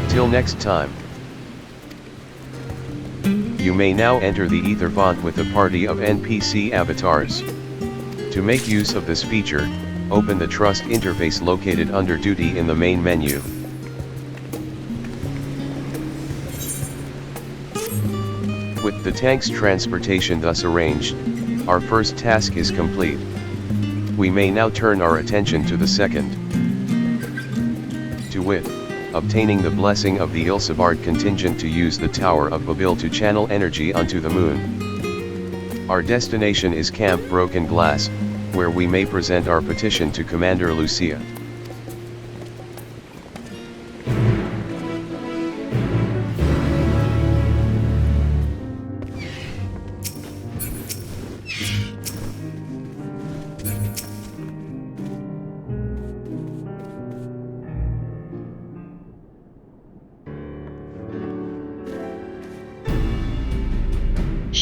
Till next time. You may now enter the Ether font with a party of NPC avatars. To make use of this feature, open the Trust interface located under Duty in the main menu. With the tank's transportation thus arranged, our first task is complete. We may now turn our attention to the second. To wit, obtaining the blessing of the Ilsevard contingent to use the Tower of Babil to channel energy unto the moon. Our destination is Camp Broken Glass, where we may present our petition to Commander Lucia.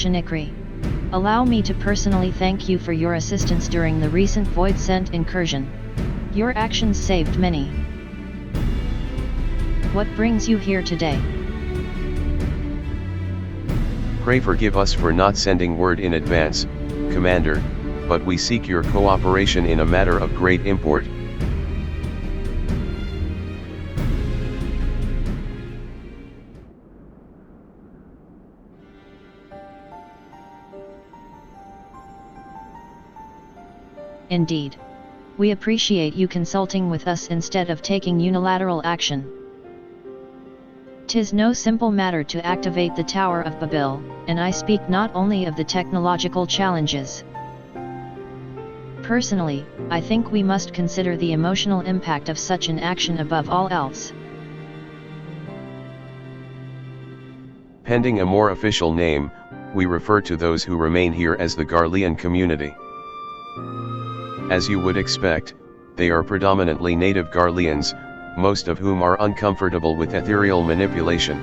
Shinikri. Allow me to personally thank you for your assistance during the recent Void Scent incursion. Your actions saved many. What brings you here today? Pray forgive us for not sending word in advance, Commander, but we seek your cooperation in a matter of great import. Indeed. We appreciate you consulting with us instead of taking unilateral action. 'Tis no simple matter to activate the Tower of Babil, and I speak not only of the technological challenges. Personally, I think we must consider the emotional impact of such an action above all else. Pending a more official name, we refer to those who remain here as the Garlean community. As you would expect, they are predominantly native Garleans, most of whom are uncomfortable with ethereal manipulation.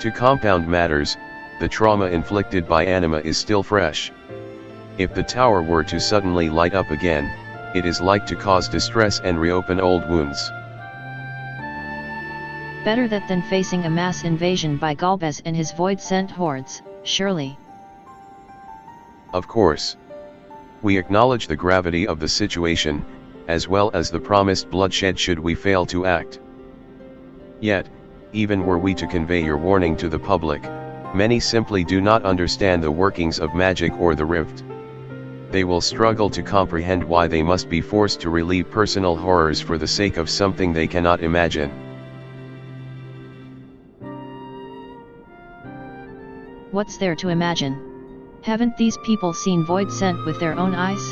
To compound matters, the trauma inflicted by anima is still fresh. If the tower were to suddenly light up again, it is like to cause distress and reopen old wounds. Better that than facing a mass invasion by Galbez and his void-sent hordes, surely. Of course. We acknowledge the gravity of the situation, as well as the promised bloodshed should we fail to act. Yet, even were we to convey your warning to the public, many simply do not understand the workings of magic or the rift. They will struggle to comprehend why they must be forced to relieve personal horrors for the sake of something they cannot imagine. What's there to imagine? Haven't these people seen Void Scent with their own eyes?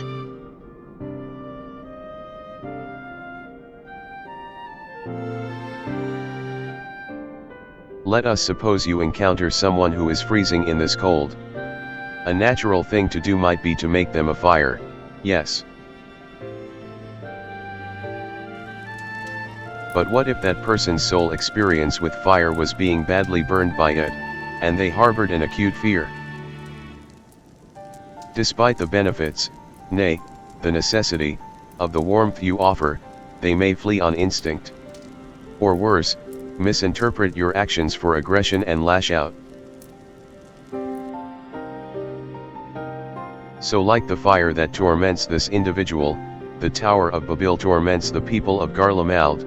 Let us suppose you encounter someone who is freezing in this cold. A natural thing to do might be to make them a fire, yes. But what if that person's sole experience with fire was being badly burned by it, and they harbored an acute fear? Despite the benefits, nay, the necessity, of the warmth you offer, they may flee on instinct. Or worse, misinterpret your actions for aggression and lash out. So like the fire that torments this individual, the Tower of Babel torments the people of Garlemald.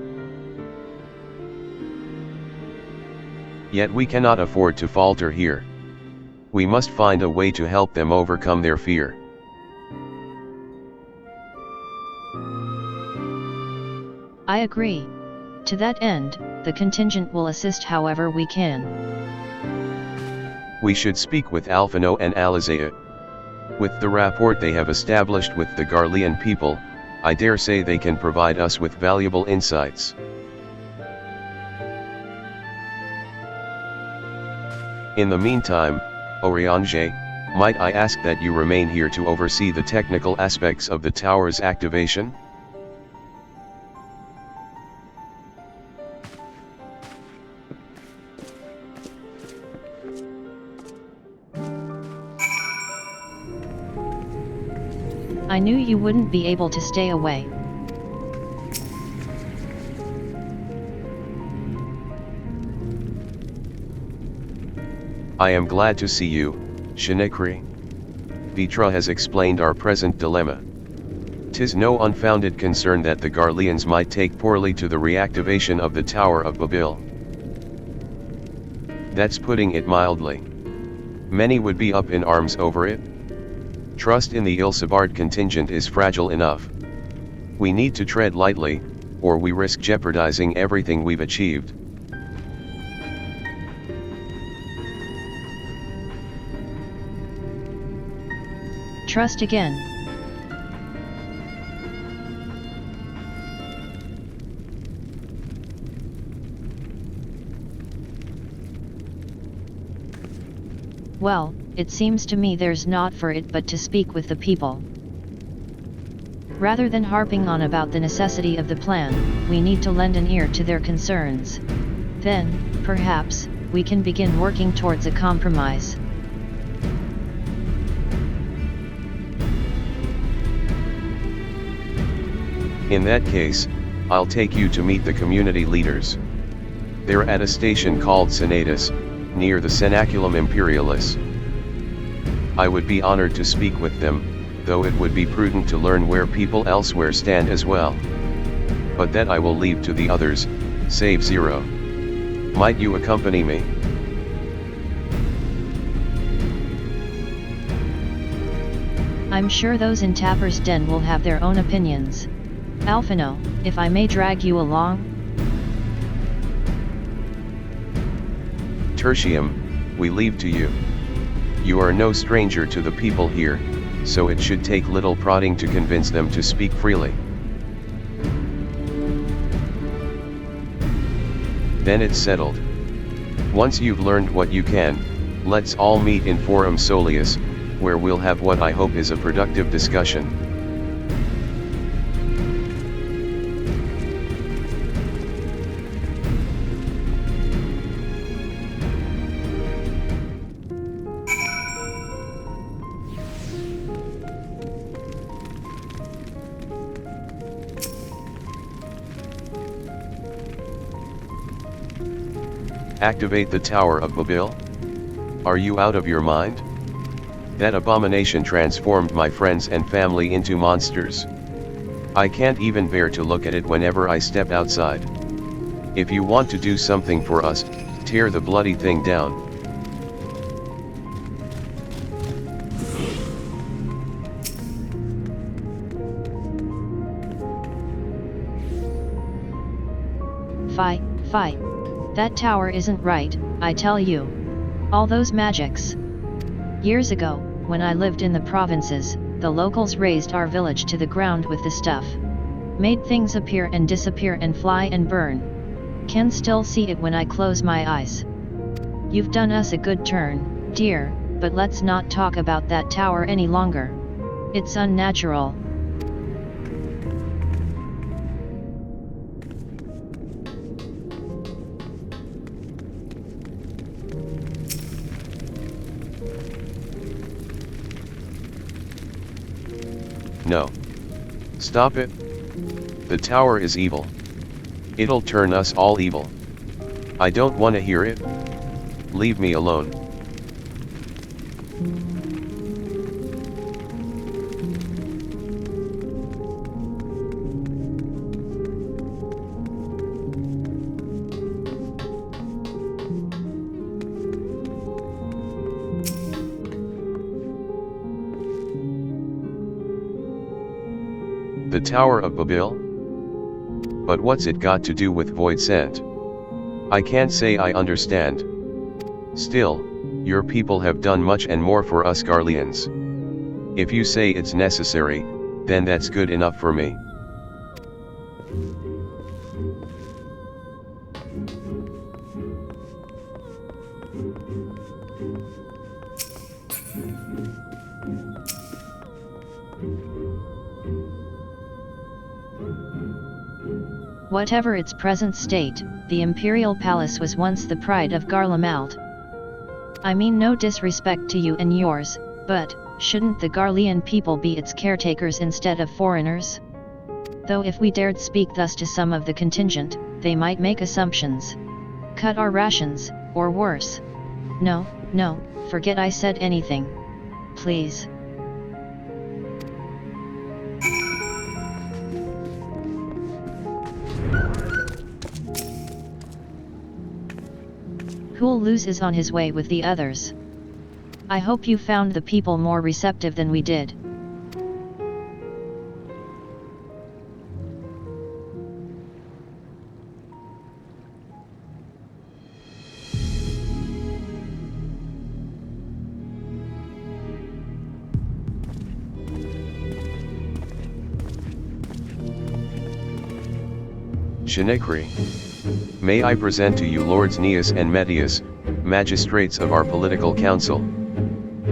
Yet we cannot afford to falter here. We must find a way to help them overcome their fear. I agree. To that end, the contingent will assist however we can. We should speak with Alphino and Alizea. With the rapport they have established with the Garlean people, I dare say they can provide us with valuable insights. In the meantime, Oriange, might I ask that you remain here to oversee the technical aspects of the tower's activation? I knew you wouldn't be able to stay away. I am glad to see you, Shinekri. Vitra has explained our present dilemma. 'Tis no unfounded concern that the Garleans might take poorly to the reactivation of the Tower of Babel. That's putting it mildly. Many would be up in arms over it. Trust in the Ilsabard contingent is fragile enough. We need to tread lightly, or we risk jeopardizing everything we've achieved. Trust again. Well, it seems to me there's naught for it but to speak with the people. Rather than harping on about the necessity of the plan, we need to lend an ear to their concerns. Then, perhaps, we can begin working towards a compromise. In that case, I'll take you to meet the community leaders. They're at a station called Senatus, near the Cenaculum Imperialis. I would be honored to speak with them, though it would be prudent to learn where people elsewhere stand as well. But that I will leave to the others, save Zero. Might you accompany me? I'm sure those in Tapper's Den will have their own opinions. Alphino, if I may drag you along? Tertium, we leave to you. You are no stranger to the people here, so it should take little prodding to convince them to speak freely. Then it's settled. Once you've learned what you can, let's all meet in Forum Solius, where we'll have what I hope is a productive discussion. Activate the Tower of Babel? Are you out of your mind? That abomination transformed my friends and family into monsters. I can't even bear to look at it whenever I step outside. If you want to do something for us, tear the bloody thing down. Fi. That tower isn't right, I tell you. All those magics. Years ago, when I lived in the provinces, the locals razed our village to the ground with the stuff. Made things appear and disappear and fly and burn. Can still see it when I close my eyes. You've done us a good turn, dear, but let's not talk about that tower any longer. It's unnatural. No. Stop it. The tower is evil. It'll turn us all evil. I don't want to hear it. Leave me alone. The Tower of Babel? But what's it got to do with Void Scent? I can't say I understand. Still, your people have done much and more for us Garleans. If you say it's necessary, then that's good enough for me. Whatever its present state, the Imperial Palace was once the pride of Garlemald. I mean no disrespect to you and yours, but, shouldn't the Garlean people be its caretakers instead of foreigners? Though if we dared speak thus to some of the contingent, they might make assumptions. Cut our rations, or worse. No, forget I said anything. Please. Cool Luz is on his way with the others. I hope you found the people more receptive than we did. Shinekri. May I present to you Lords Neas and Metius, magistrates of our political council.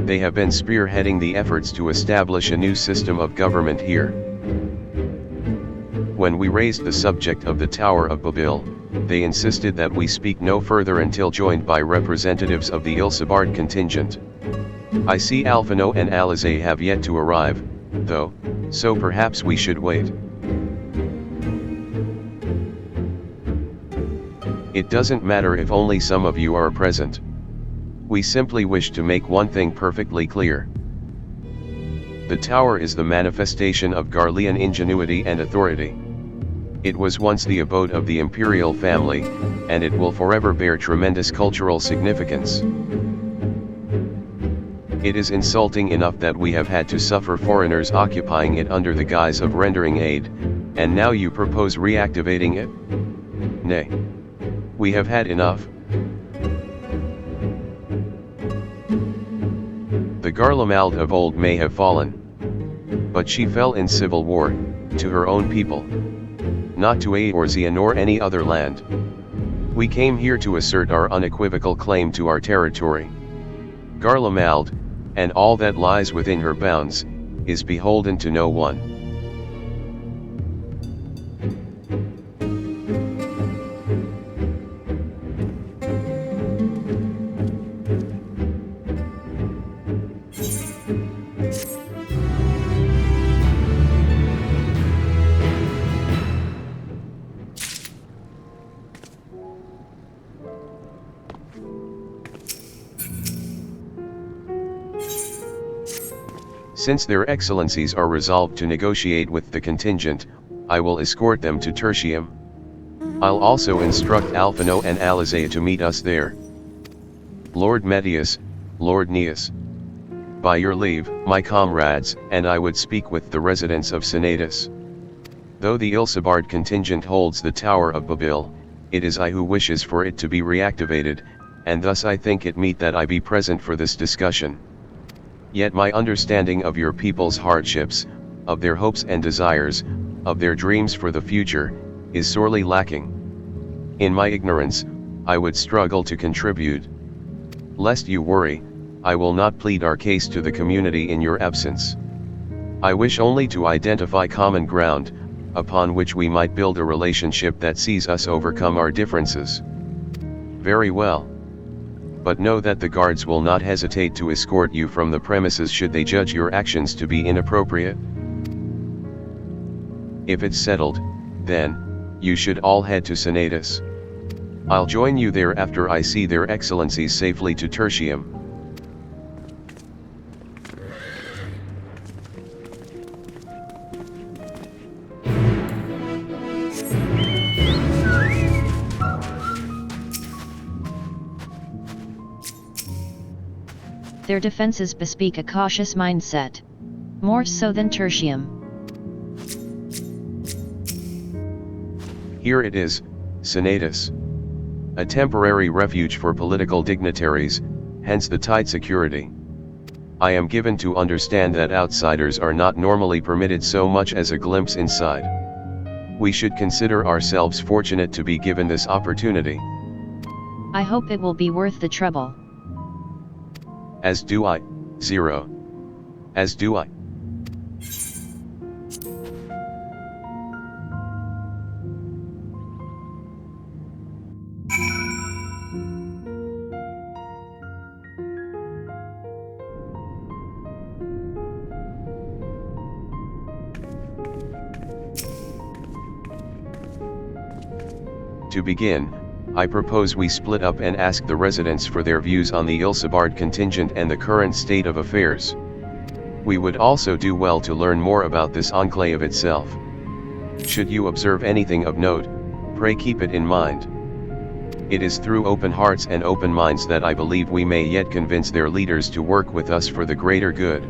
They have been spearheading the efforts to establish a new system of government here. When we raised the subject of the Tower of Babel, they insisted that we speak no further until joined by representatives of the Ilsabard contingent. I see Alphino and Alizé have yet to arrive, though, so perhaps we should wait. It doesn't matter if only some of you are present. We simply wish to make one thing perfectly clear. The tower is the manifestation of Garlean ingenuity and authority. It was once the abode of the imperial family, and it will forever bear tremendous cultural significance. It is insulting enough that we have had to suffer foreigners occupying it under the guise of rendering aid, and now you propose reactivating it? Nay. We have had enough. The Garlemald of old may have fallen. But she fell in civil war, to her own people. Not to Eorzea nor any other land. We came here to assert our unequivocal claim to our territory. Garlemald, and all that lies within her bounds, is beholden to no one. Since their excellencies are resolved to negotiate with the contingent, I will escort them to Tertium. I'll also instruct Alphino and Alizé to meet us there. Lord Metius, Lord Neas. By your leave, my comrades, and I would speak with the residents of Senatus. Though the Ilsabard contingent holds the Tower of Babel, it is I who wishes for it to be reactivated, and thus I think it meet that I be present for this discussion. Yet my understanding of your people's hardships, of their hopes and desires, of their dreams for the future, is sorely lacking. In my ignorance, I would struggle to contribute. Lest you worry, I will not plead our case to the community in your absence. I wish only to identify common ground, upon which we might build a relationship that sees us overcome our differences. Very well. But know that the guards will not hesitate to escort you from the premises should they judge your actions to be inappropriate. If it's settled, then, you should all head to Senatus. I'll join you there after I see their excellencies safely to Tertium. Their defenses bespeak a cautious mindset. More so than Tertium. Here it is, Senatus. A temporary refuge for political dignitaries, hence the tight security. I am given to understand that outsiders are not normally permitted so much as a glimpse inside. We should consider ourselves fortunate to be given this opportunity. I hope it will be worth the trouble. As do I, Zero. As do I. To begin, I propose we split up and ask the residents for their views on the Ilsabard contingent and the current state of affairs. We would also do well to learn more about this enclave itself. Should you observe anything of note, pray keep it in mind. It is through open hearts and open minds that I believe we may yet convince their leaders to work with us for the greater good.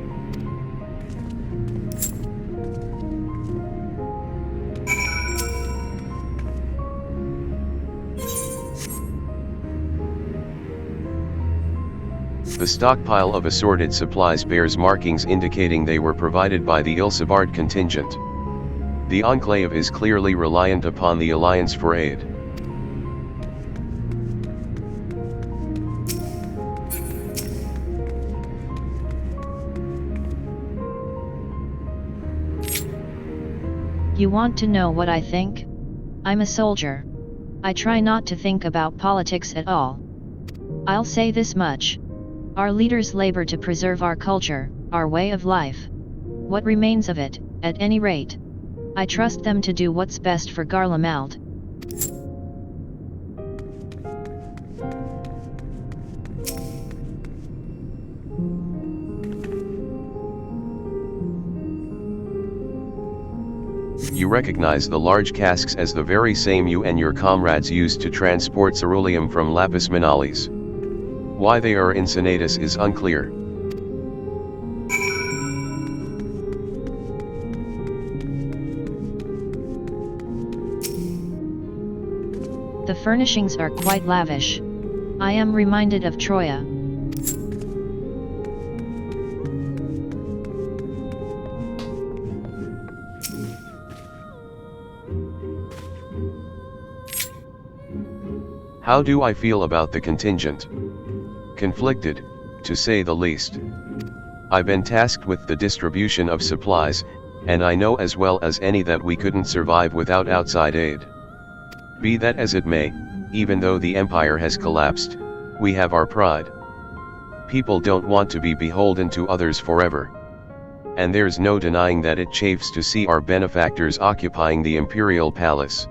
The stockpile of assorted supplies bears markings indicating they were provided by the Ilsabard contingent. The Enclave is clearly reliant upon the Alliance for aid. You want to know what I think? I'm a soldier. I try not to think about politics at all. I'll say this much. Our leaders labor to preserve our culture, our way of life. What remains of it, at any rate. I trust them to do what's best for Garlemald. You recognize the large casks as the very same you and your comrades used to transport ceruleum from Lapis Manalis. Why they are in Senatus is unclear. The furnishings are quite lavish. I am reminded of Troya. How do I feel about the contingent? Conflicted, to say the least. I've been tasked with the distribution of supplies, and I know as well as any that we couldn't survive without outside aid. Be that as it may, even though the Empire has collapsed, we have our pride. People don't want to be beholden to others forever. And there's no denying that it chafes to see our benefactors occupying the Imperial Palace.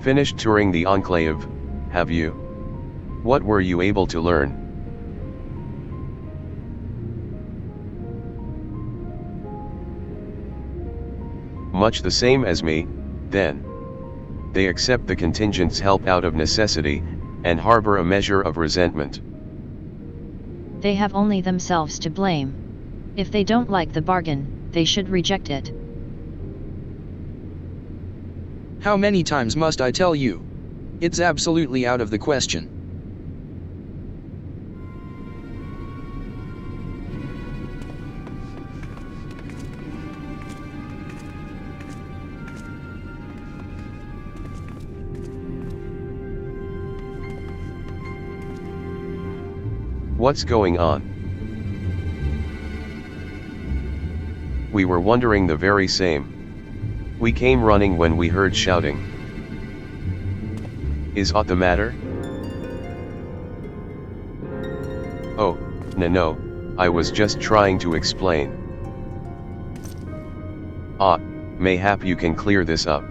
Finished touring the Enclave, have you? What were you able to learn? Much the same as me, then. They accept the contingent's help out of necessity, and harbor a measure of resentment. They have only themselves to blame. If they don't like the bargain, they should reject it. How many times must I tell you? It's absolutely out of the question. What's going on? We were wondering the very same. We came running when we heard shouting. Is aught the matter? Oh, no, I was just trying to explain. Mayhap you can clear this up.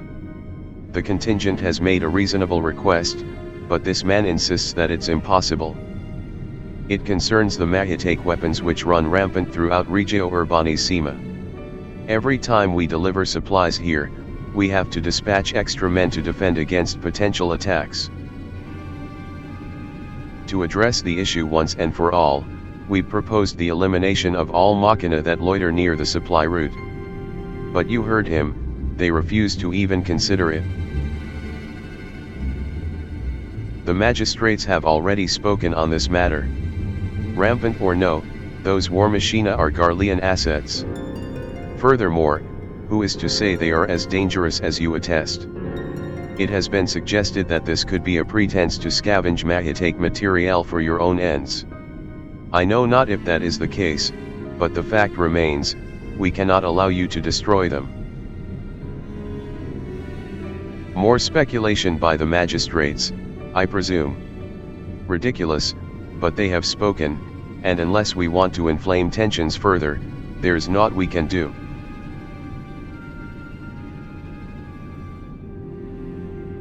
The contingent has made a reasonable request, but this man insists that it's impossible. It concerns the Mahitake weapons which run rampant throughout Regio Urbanissima. Every time we deliver supplies here, we have to dispatch extra men to defend against potential attacks. To address the issue once and for all, we proposed the elimination of all machina that loiter near the supply route. But you heard him, they refused to even consider it. The magistrates have already spoken on this matter. Rampant or no, those war machina are Garlean assets. Furthermore, who is to say they are as dangerous as you attest? It has been suggested that this could be a pretense to scavenge Mahitake materiel for your own ends. I know not if that is the case, but the fact remains, we cannot allow you to destroy them. More speculation by the magistrates, I presume. Ridiculous, but they have spoken, and unless we want to inflame tensions further, there's naught we can do.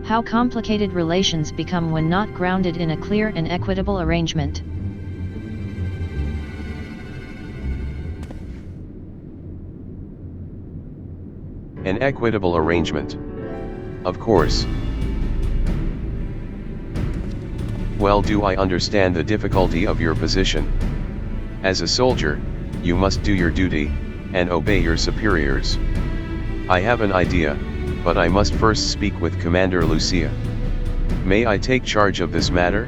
How complicated relations become when not grounded in a clear and equitable arrangement. An equitable arrangement. Of course. Well, do I understand the difficulty of your position? As a soldier, you must do your duty, and obey your superiors. I have an idea, but I must first speak with Commander Lucia. May I take charge of this matter?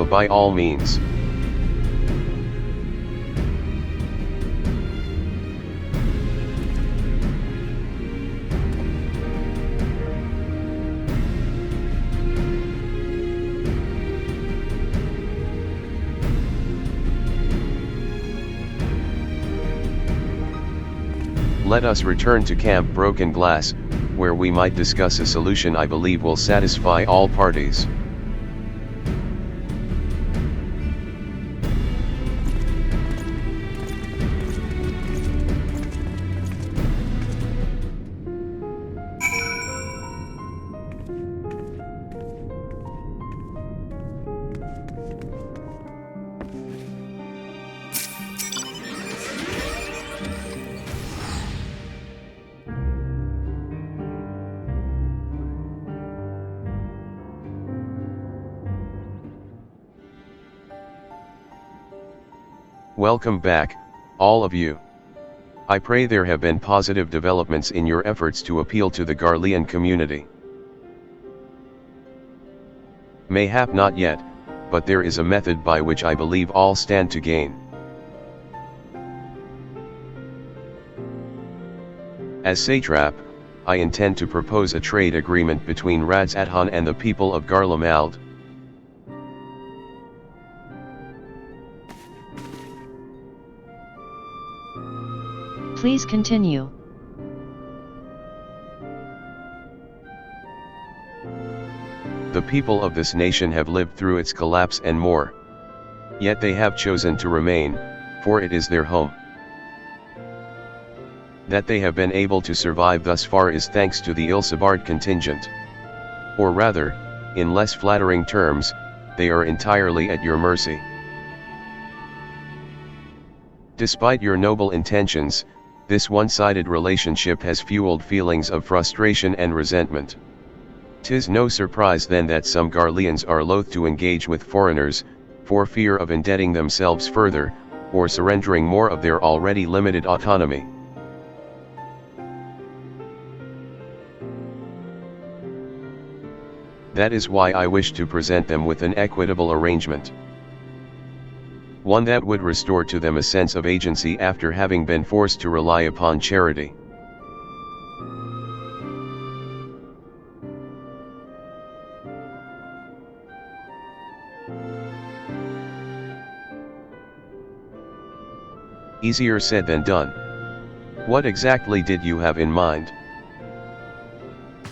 By all means. Let us return to Camp Broken Glass, where we might discuss a solution I believe will satisfy all parties. Welcome back, all of you. I pray there have been positive developments in your efforts to appeal to the Garlean community. Mayhap not yet, but there is a method by which I believe all stand to gain. As satrap, I intend to propose a trade agreement between Rads Adhan and the people of Garlemald. Please continue. The people of this nation have lived through its collapse and more. Yet they have chosen to remain, for it is their home. That they have been able to survive thus far is thanks to the Ilsabard contingent. Or rather, in less flattering terms, they are entirely at your mercy. Despite your noble intentions, This one-sided relationship has fueled feelings of frustration and resentment. 'Tis no surprise then that some Garleans are loath to engage with foreigners, for fear of indebting themselves further, or surrendering more of their already limited autonomy. That is why I wish to present them with an equitable arrangement. One that would restore to them a sense of agency after having been forced to rely upon charity. Easier said than done. What exactly did you have in mind?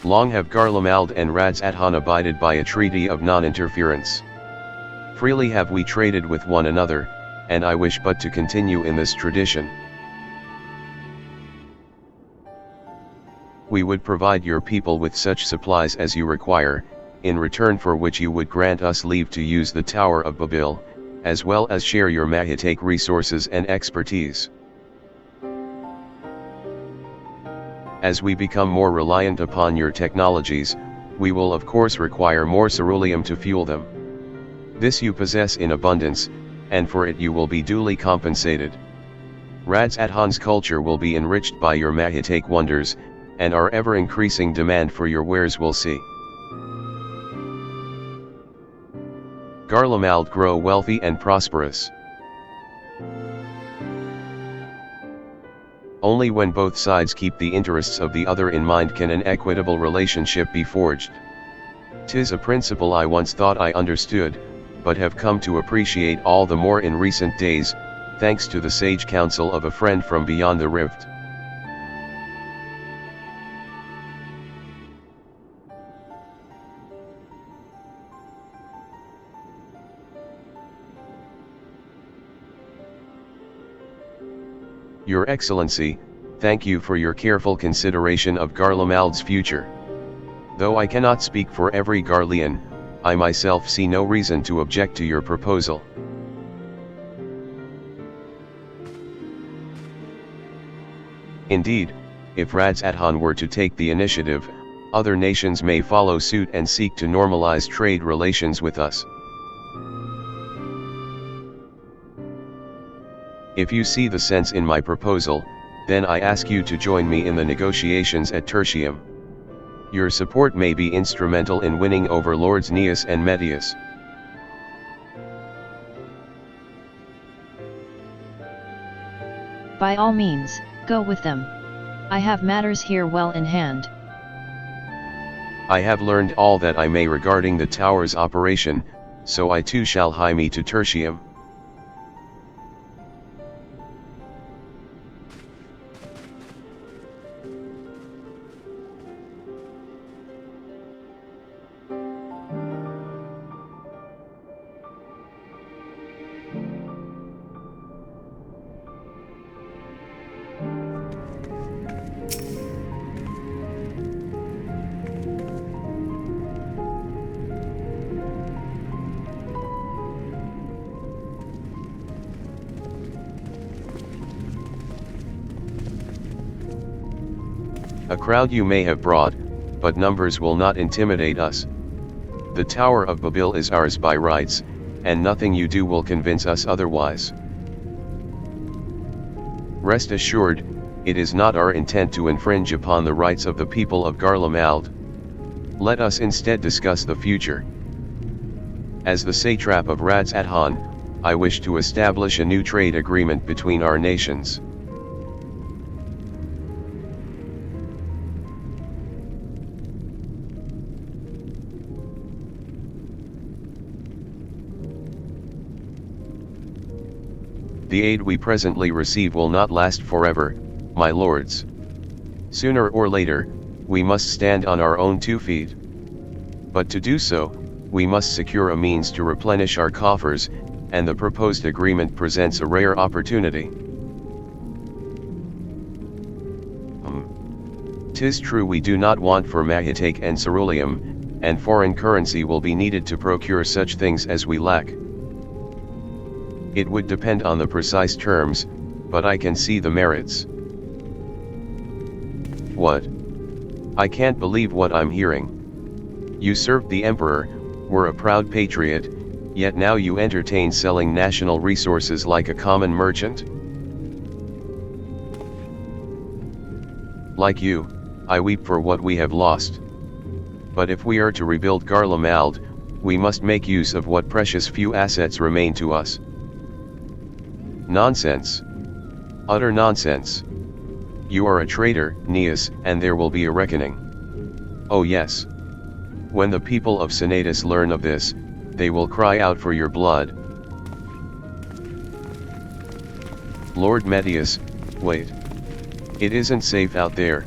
Long have Garlemald and Radz-at-Han abided by a treaty of non-interference. Freely have we traded with one another, and I wish but to continue in this tradition. We would provide your people with such supplies as you require, in return for which you would grant us leave to use the Tower of Babil, as well as share your Mahitake resources and expertise. As we become more reliant upon your technologies, we will of course require more ceruleum to fuel them. This you possess in abundance, and for it you will be duly compensated. Radz-at-Han's culture will be enriched by your Mahitake wonders, and our ever-increasing demand for your wares will see Garlemald grow wealthy and prosperous. Only when both sides keep the interests of the other in mind can an equitable relationship be forged. 'Tis a principle I once thought I understood, but have come to appreciate all the more in recent days, thanks to the sage counsel of a friend from beyond the rift. Your Excellency, thank you for your careful consideration of Garlemald's future. Though I cannot speak for every Garlean, I myself see no reason to object to your proposal. Indeed, if Radz-at-Han were to take the initiative, other nations may follow suit and seek to normalize trade relations with us. If you see the sense in my proposal, then I ask you to join me in the negotiations at Tertium. Your support may be instrumental in winning over Lords Neus and Medius. By all means, go with them. I have matters here well in hand. I have learned all that I may regarding the tower's operation, so I too shall hie me to Tertium. A crowd you may have brought, but numbers will not intimidate us. The Tower of Babil is ours by rights, and nothing you do will convince us otherwise. Rest assured, it is not our intent to infringe upon the rights of the people of Garlemald. Let us instead discuss the future. As the satrap of Radz-at-Han, I wish to establish a new trade agreement between our nations. The aid we presently receive will not last forever, my lords. Sooner or later, we must stand on our own 2 feet. But to do so, we must secure a means to replenish our coffers, and the proposed agreement presents a rare opportunity. 'Tis true we do not want for Mahitake and ceruleum, and foreign currency will be needed to procure such things as we lack. It would depend on the precise terms, but I can see the merits. What? I can't believe what I'm hearing. You served the Emperor, were a proud patriot, yet now you entertain selling national resources like a common merchant? Like you, I weep for what we have lost. But if we are to rebuild Garlemald, we must make use of what precious few assets remain to us. Nonsense. Utter nonsense. You are a traitor, Neas, and there will be a reckoning. Oh yes. When the people of Senatus learn of this, they will cry out for your blood. Lord Metius, wait. It isn't safe out there.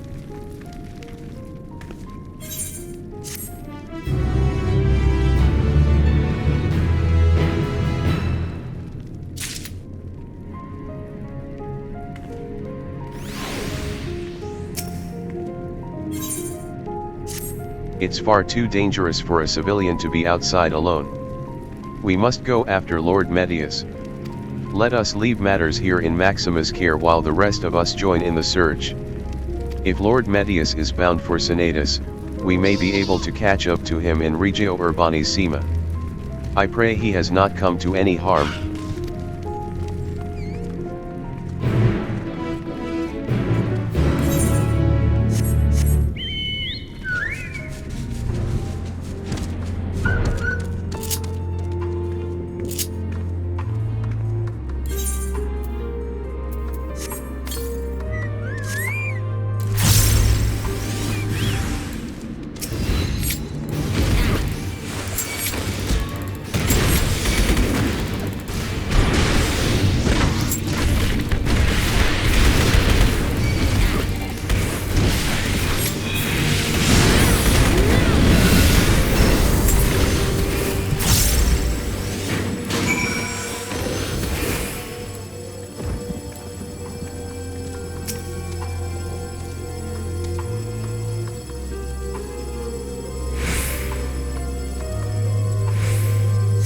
It's far too dangerous for a civilian to be outside alone. We must go after Lord Metius. Let us leave matters here in Maxima's care while the rest of us join in the search. If Lord Metius is bound for Senatus, we may be able to catch up to him in Regio Urbanissima. I pray he has not come to any harm.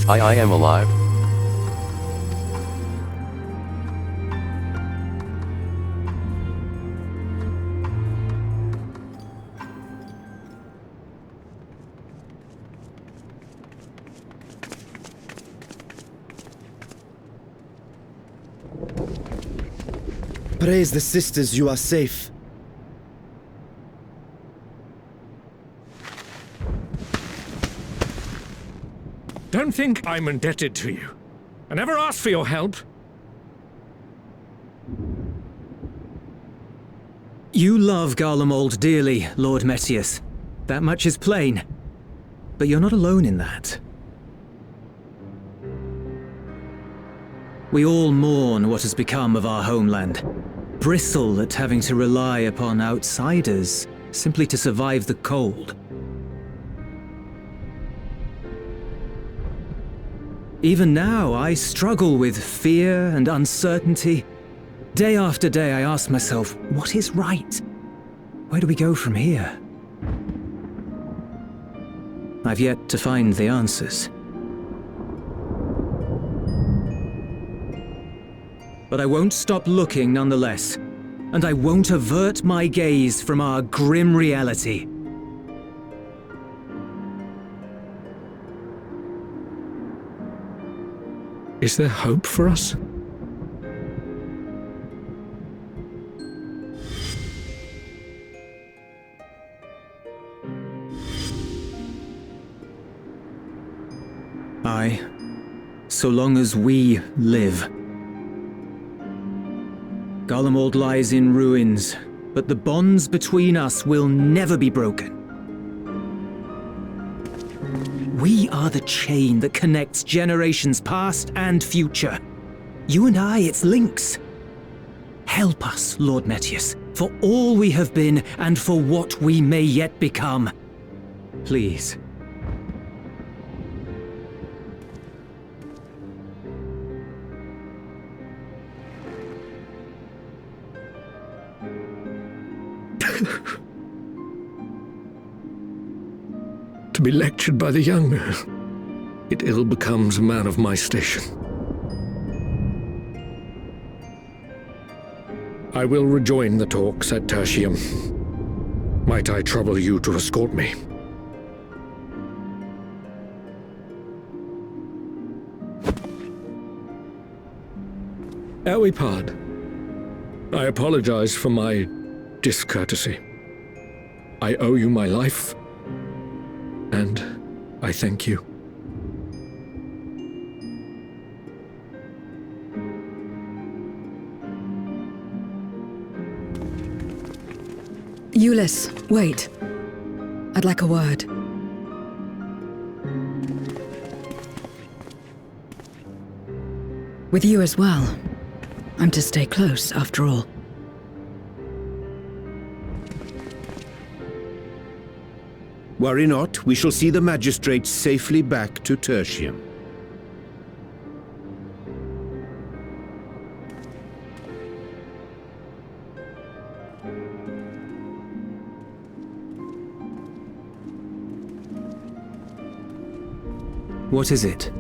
I am alive. Praise the sisters, you are safe. Don't think I'm indebted to you. I never asked for your help. You love Garlemald dearly, Lord Metius. That much is plain. But you're not alone in that. We all mourn what has become of our homeland, bristle at having to rely upon outsiders simply to survive the cold. Even now, I struggle with fear and uncertainty. Day after day, I ask myself, what is right? Where do we go from here? I've yet to find the answers. But I won't stop looking nonetheless, and I won't avert my gaze from our grim reality. Is there hope for us? Aye, so long as we live. Garlemald lies in ruins, but the bonds between us will never be broken. We are the chain that connects generations past and future. You and I, it's links. Help us, Lord Metius, for all we have been and for what we may yet become. Please. To be lectured by the young man, it ill becomes a man of my station. I will rejoin the talks at Tertium. Might I trouble you to escort me? Ere we part, I apologize for my discourtesy. I owe you my life, and I thank you. Euless, wait. I'd like a word. With you as well. I'm to stay close, after all. Worry not, we shall see the magistrate safely back to Tertium. What is it?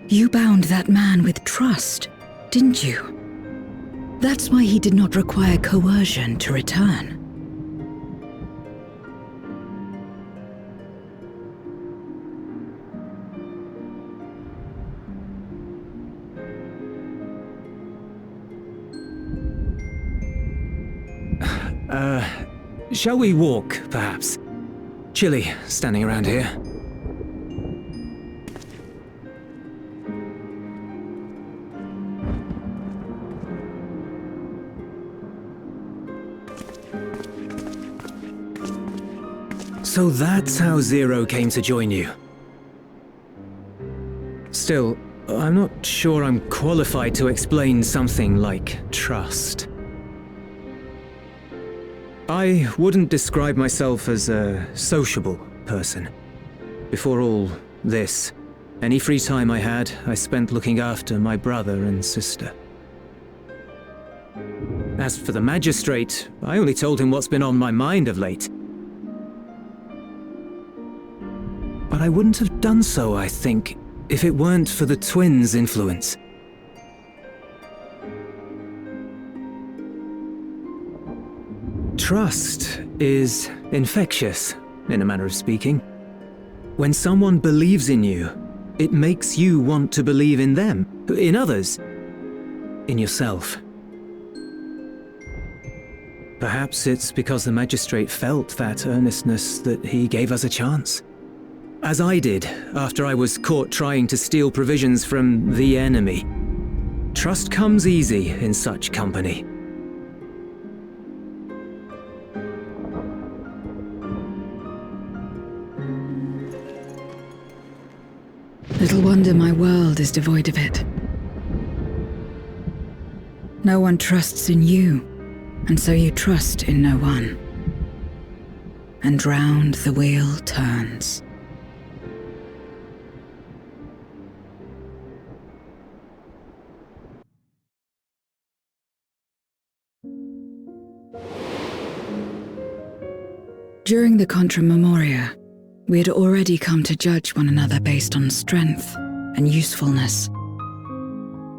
You bound that man with trust, didn't you? That's why he did not require coercion to return. Shall we walk, perhaps? Chilly, standing around here. So that's how Zero came to join you. Still, I'm not sure I'm qualified to explain something like trust. I wouldn't describe myself as a sociable person. Before all this, any free time I had, I spent looking after my brother and sister. As for the magistrate, I only told him what's been on my mind of late. But I wouldn't have done so, I think, if it weren't for the twins' influence. Trust is infectious, in a manner of speaking. When someone believes in you, it makes you want to believe in them, in others, in yourself. Perhaps it's because the magistrate felt that earnestness that he gave us a chance. As I did, after I was caught trying to steal provisions from the enemy. Trust comes easy in such company. Little wonder my world is devoid of it. No one trusts in you, and so you trust in no one. And round the wheel turns. During the Contra Memoria, we had already come to judge one another based on strength and usefulness.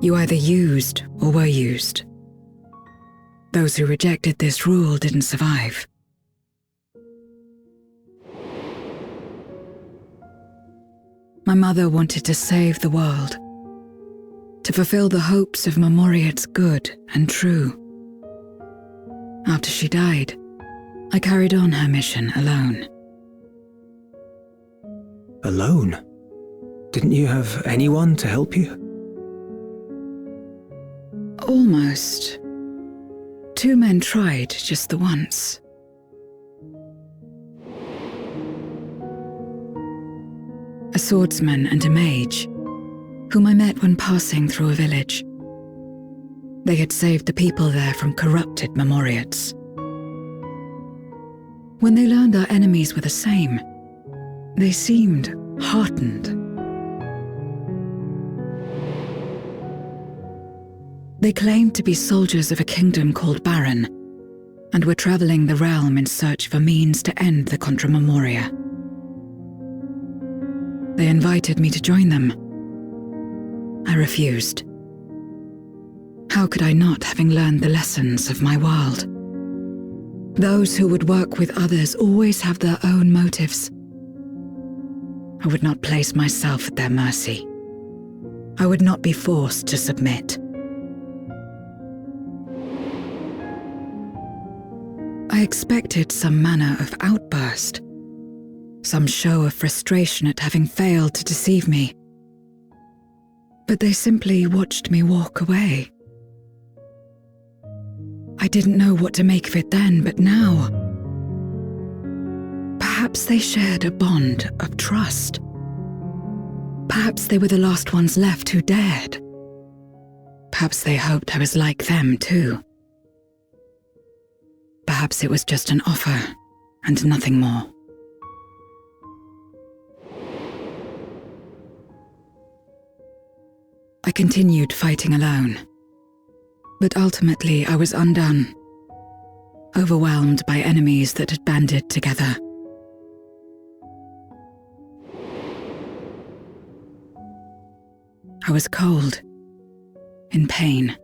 You either used or were used. Those who rejected this rule didn't survive. My mother wanted to save the world, to fulfill the hopes of Memoria's good and true. After she died, I carried on her mission alone. Alone? Didn't you have anyone to help you? Almost. 2 men tried just the once. A swordsman and a mage, whom I met when passing through a village. They had saved the people there from corrupted Memoriates. When they learned our enemies were the same, they seemed heartened. They claimed to be soldiers of a kingdom called Baron, and were traveling the realm in search of a means to end the Contra Memoria. They invited me to join them. I refused. How could I not, having learned the lessons of my world? Those who would work with others always have their own motives. I would not place myself at their mercy. I would not be forced to submit. I expected some manner of outburst, some show of frustration at having failed to deceive me. But they simply watched me walk away. I didn't know what to make of it then, but now, perhaps they shared a bond of trust. Perhaps they were the last ones left who dared. Perhaps they hoped I was like them too. Perhaps it was just an offer and nothing more. I continued fighting alone, but ultimately I was undone, overwhelmed by enemies that had banded together. I was cold, in pain,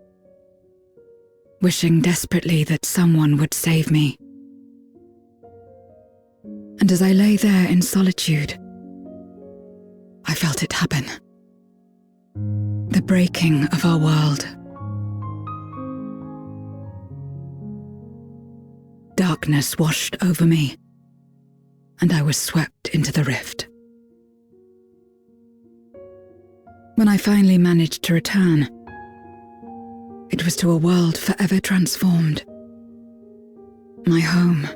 wishing desperately that someone would save me. And as I lay there in solitude, I felt it happen. The breaking of our world. Darkness washed over me, and I was swept into the rift. When I finally managed to return, it was to a world forever transformed. My home,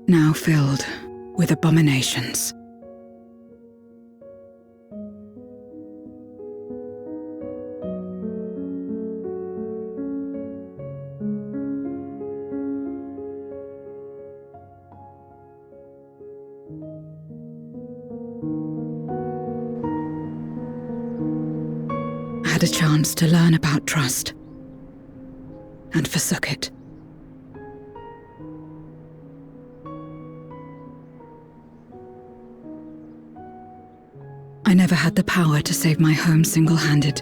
now filled with abominations. I had a chance to learn about trust, and forsook it. I never had the power to save my home single-handed.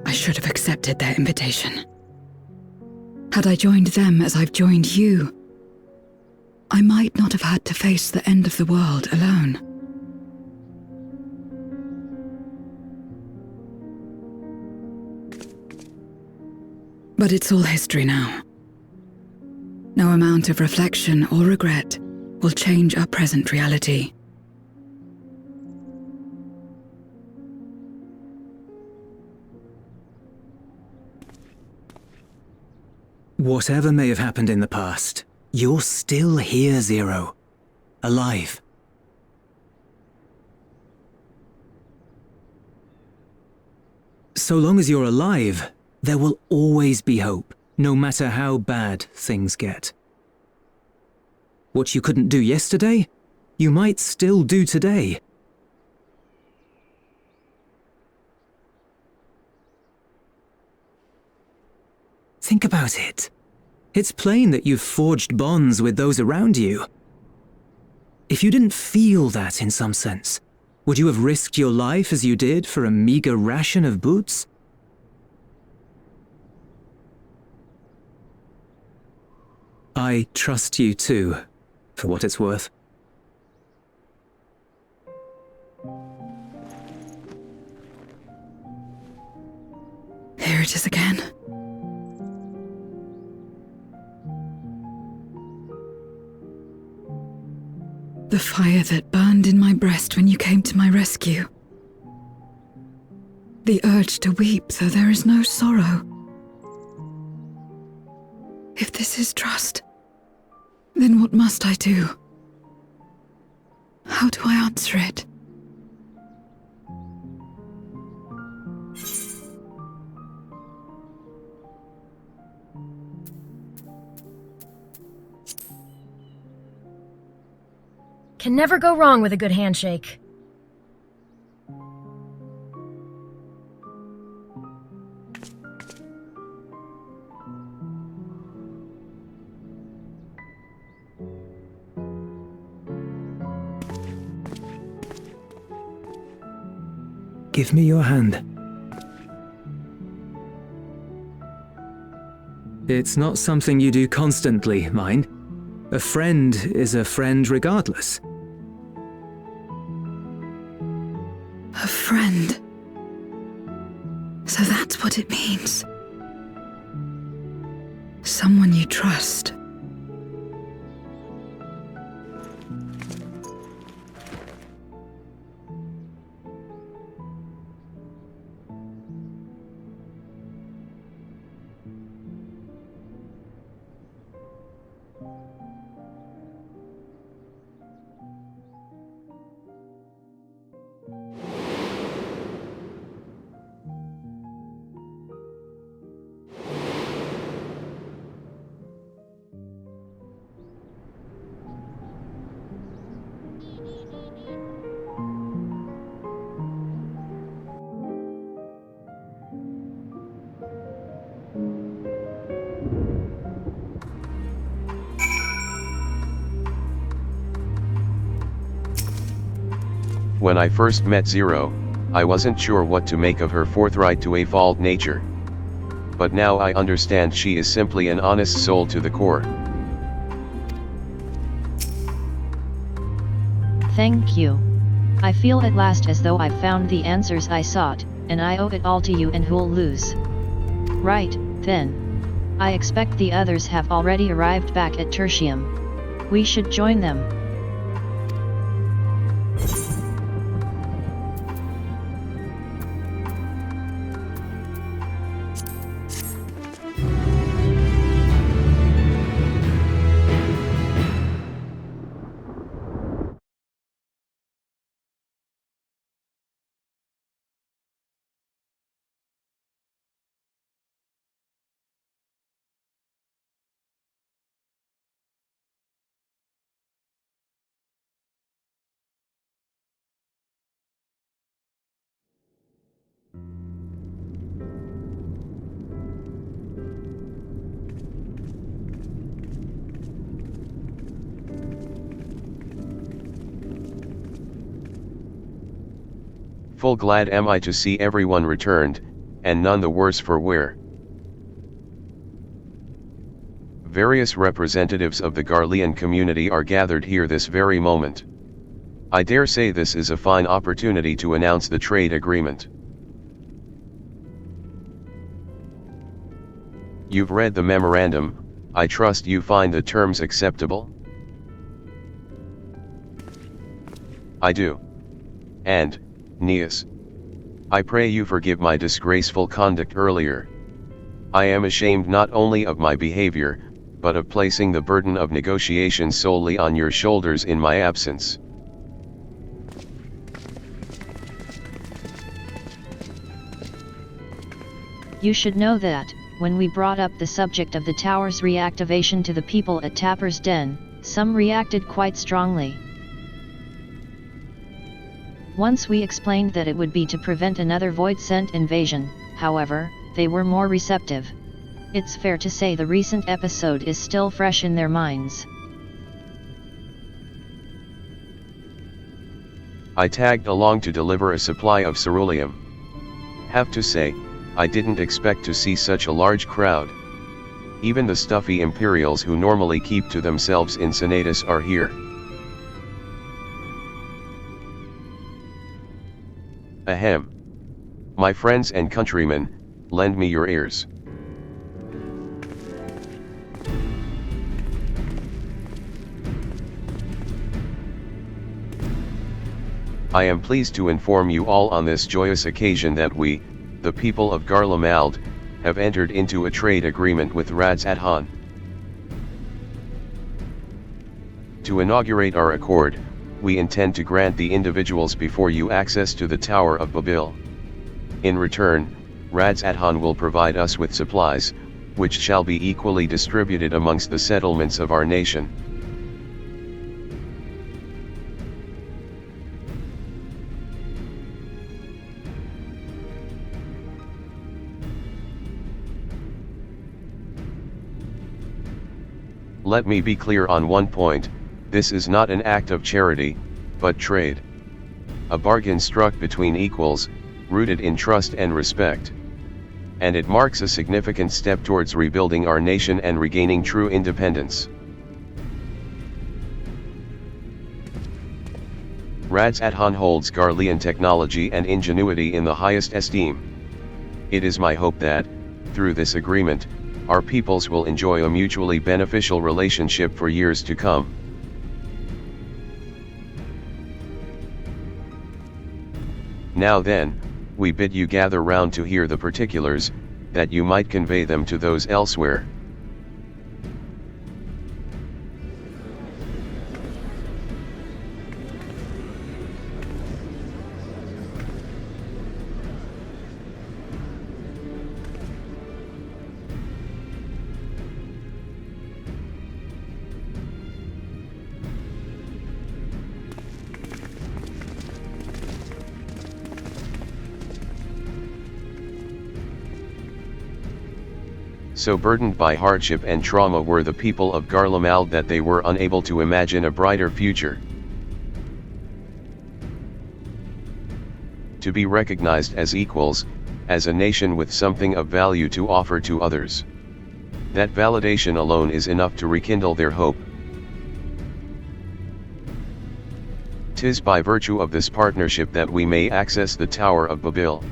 I should have accepted their invitation. Had I joined them as I've joined you, I might not have had to face the end of the world alone. But it's all history now. No amount of reflection or regret will change our present reality. Whatever may have happened in the past, you're still here, Zero. Alive. So long as you're alive, there will always be hope, no matter how bad things get. What you couldn't do yesterday, you might still do today. Think about it. It's plain that you've forged bonds with those around you. If you didn't feel that in some sense, would you have risked your life as you did for a meager ration of boots? I trust you too, for what it's worth. Here it is again. The fire that burned in my breast when you came to my rescue. The urge to weep, though there is no sorrow. If this is trust, then what must I do? How do I answer it? Can never go wrong with a good handshake. Give me your hand. It's not something you do constantly, mind. A friend is a friend regardless. A friend. So that's what it means. Someone you trust. When I first met Zero, I wasn't sure what to make of her forthright to a fault nature. But now I understand she is simply an honest soul to the core. Thank you. I feel at last as though I've found the answers I sought, and I owe it all to you and who'll lose. Right, then. I expect the others have already arrived back at Tertium. We should join them. Full glad am I to see everyone returned, and none the worse for wear. Various representatives of the Garlean community are gathered here this very moment. I dare say this is a fine opportunity to announce the trade agreement. You've read the memorandum, I trust you find the terms acceptable? I do. And, Neas, I pray you forgive my disgraceful conduct earlier. I am ashamed not only of my behavior, but of placing the burden of negotiation solely on your shoulders in my absence. You should know that, when we brought up the subject of the tower's reactivation to the people at Tapper's Den, some reacted quite strongly. Once we explained that it would be to prevent another Void-sent invasion, however, they were more receptive. It's fair to say the recent episode is still fresh in their minds. I tagged along to deliver a supply of ceruleum. Have to say, I didn't expect to see such a large crowd. Even the stuffy Imperials who normally keep to themselves in Senatus are here. Ahem. My friends and countrymen, lend me your ears. I am pleased to inform you all on this joyous occasion that we, the people of Garlemald, have entered into a trade agreement with Radz-at-Han. To inaugurate our accord, we intend to grant the individuals before you access to the Tower of Babil. In return, Radz-at-Han will provide us with supplies, which shall be equally distributed amongst the settlements of our nation. Let me be clear on one point, this is not an act of charity, but trade. A bargain struck between equals, rooted in trust and respect. and it marks a significant step towards rebuilding our nation and regaining true independence. Radz-at-Han holds Garlean technology and ingenuity in the highest esteem. It is my hope that, through this agreement, our peoples will enjoy a mutually beneficial relationship for years to come. Now then, we bid you gather round to hear the particulars, that you might convey them to those elsewhere. So burdened by hardship and trauma were the people of Garlemald that they were unable to imagine a brighter future. To be recognized as equals, as a nation with something of value to offer to others. That validation alone is enough to rekindle their hope. 'Tis by virtue of this partnership that we may access the Tower of Babil.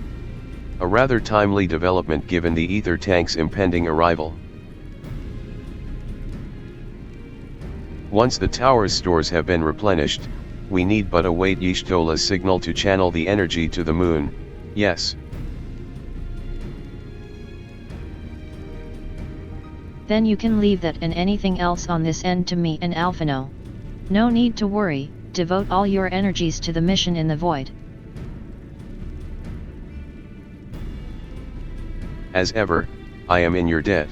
A rather timely development given the ether tank's impending arrival. Once the tower's stores have been replenished, we need but await Y'shtola's signal to channel the energy to the moon, yes. Then you can leave that and anything else on this end to me and Alphino. No need to worry, devote all your energies to the mission in the void. As ever, I am in your debt.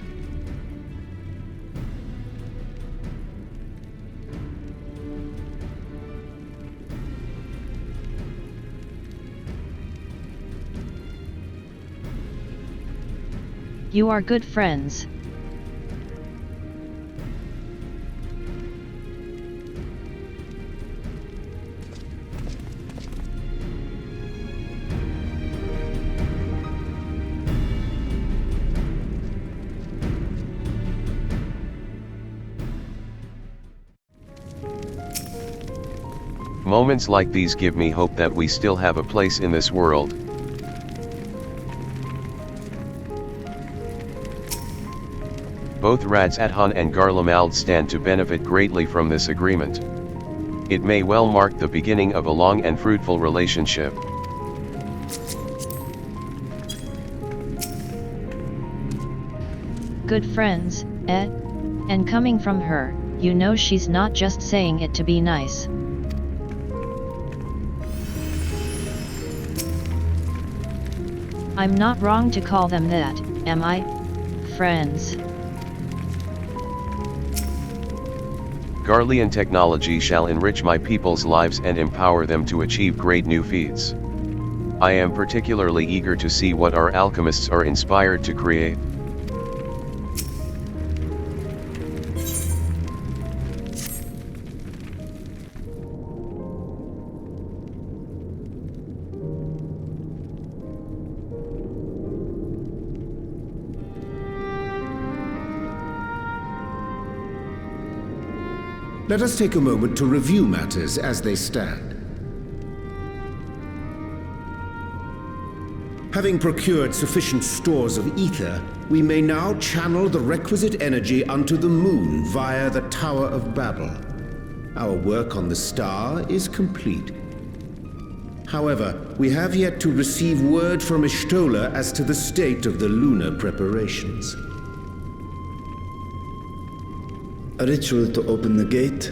You are good friends. Moments like these give me hope that we still have a place in this world. Both Radz-at-Han and Garlemald stand to benefit greatly from this agreement. It may well mark the beginning of a long and fruitful relationship. Good friends, eh? And coming from her, you know she's not just saying it to be nice. I'm not wrong to call them that, am I? Friends. Garlean technology shall enrich my people's lives and empower them to achieve great new feats. I am particularly eager to see what our alchemists are inspired to create. Let us take a moment to review matters as they stand. Having procured sufficient stores of ether, we may now channel the requisite energy unto the moon via the Tower of Babel. Our work on the star is complete. However, we have yet to receive word from Y'shtola as to the state of the lunar preparations. A ritual to open the gate,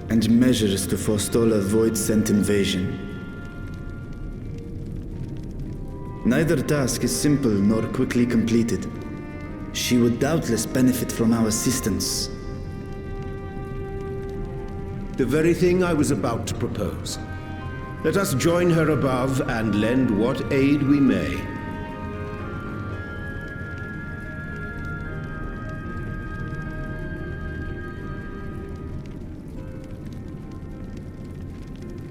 and measures to forestall a void-sent invasion. Neither task is simple nor quickly completed. She would doubtless benefit from our assistance. The very thing I was about to propose. Let us join her above and lend what aid we may.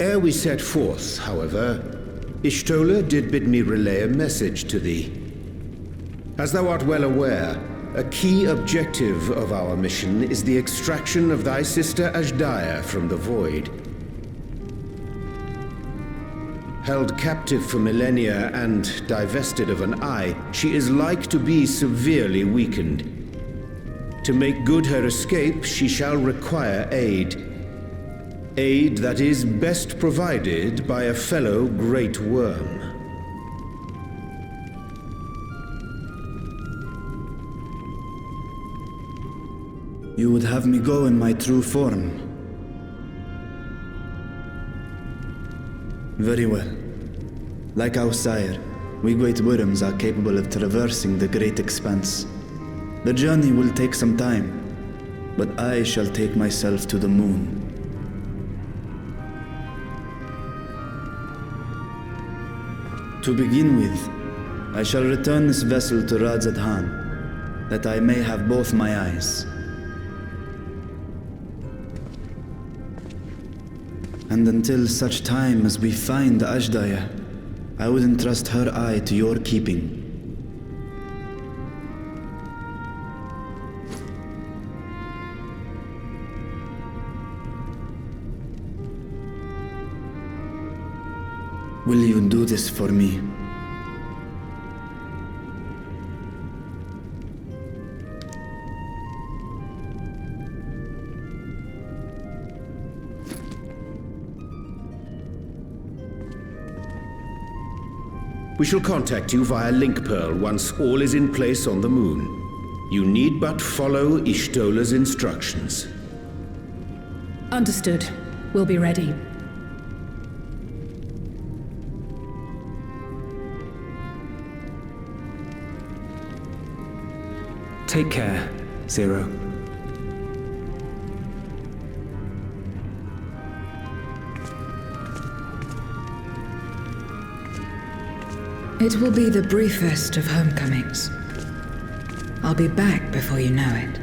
Ere we set forth, however, Y'shtola did bid me relay a message to thee. As thou art well aware, a key objective of our mission is the extraction of thy sister Azdaia from the Void. Held captive for millennia and divested of an eye, she is like to be severely weakened. To make good her escape, she shall require aid. Aid that is best provided by a fellow Great Worm. You would have me go in my true form. Very well. Like our sire, we Great Worms are capable of traversing the great expanse. The journey will take some time, but I shall take myself to the moon. To begin with, I shall return this vessel to Radzadhan, that I may have both my eyes. And until such time as we find Azdaia, I would entrust her eye to your keeping. Will you do this for me? We shall contact you via Link Pearl once all is in place on the moon. You need but follow Ishtola's instructions. Understood. We'll be ready. Take care, Zero. It will be the briefest of homecomings. I'll be back before you know it.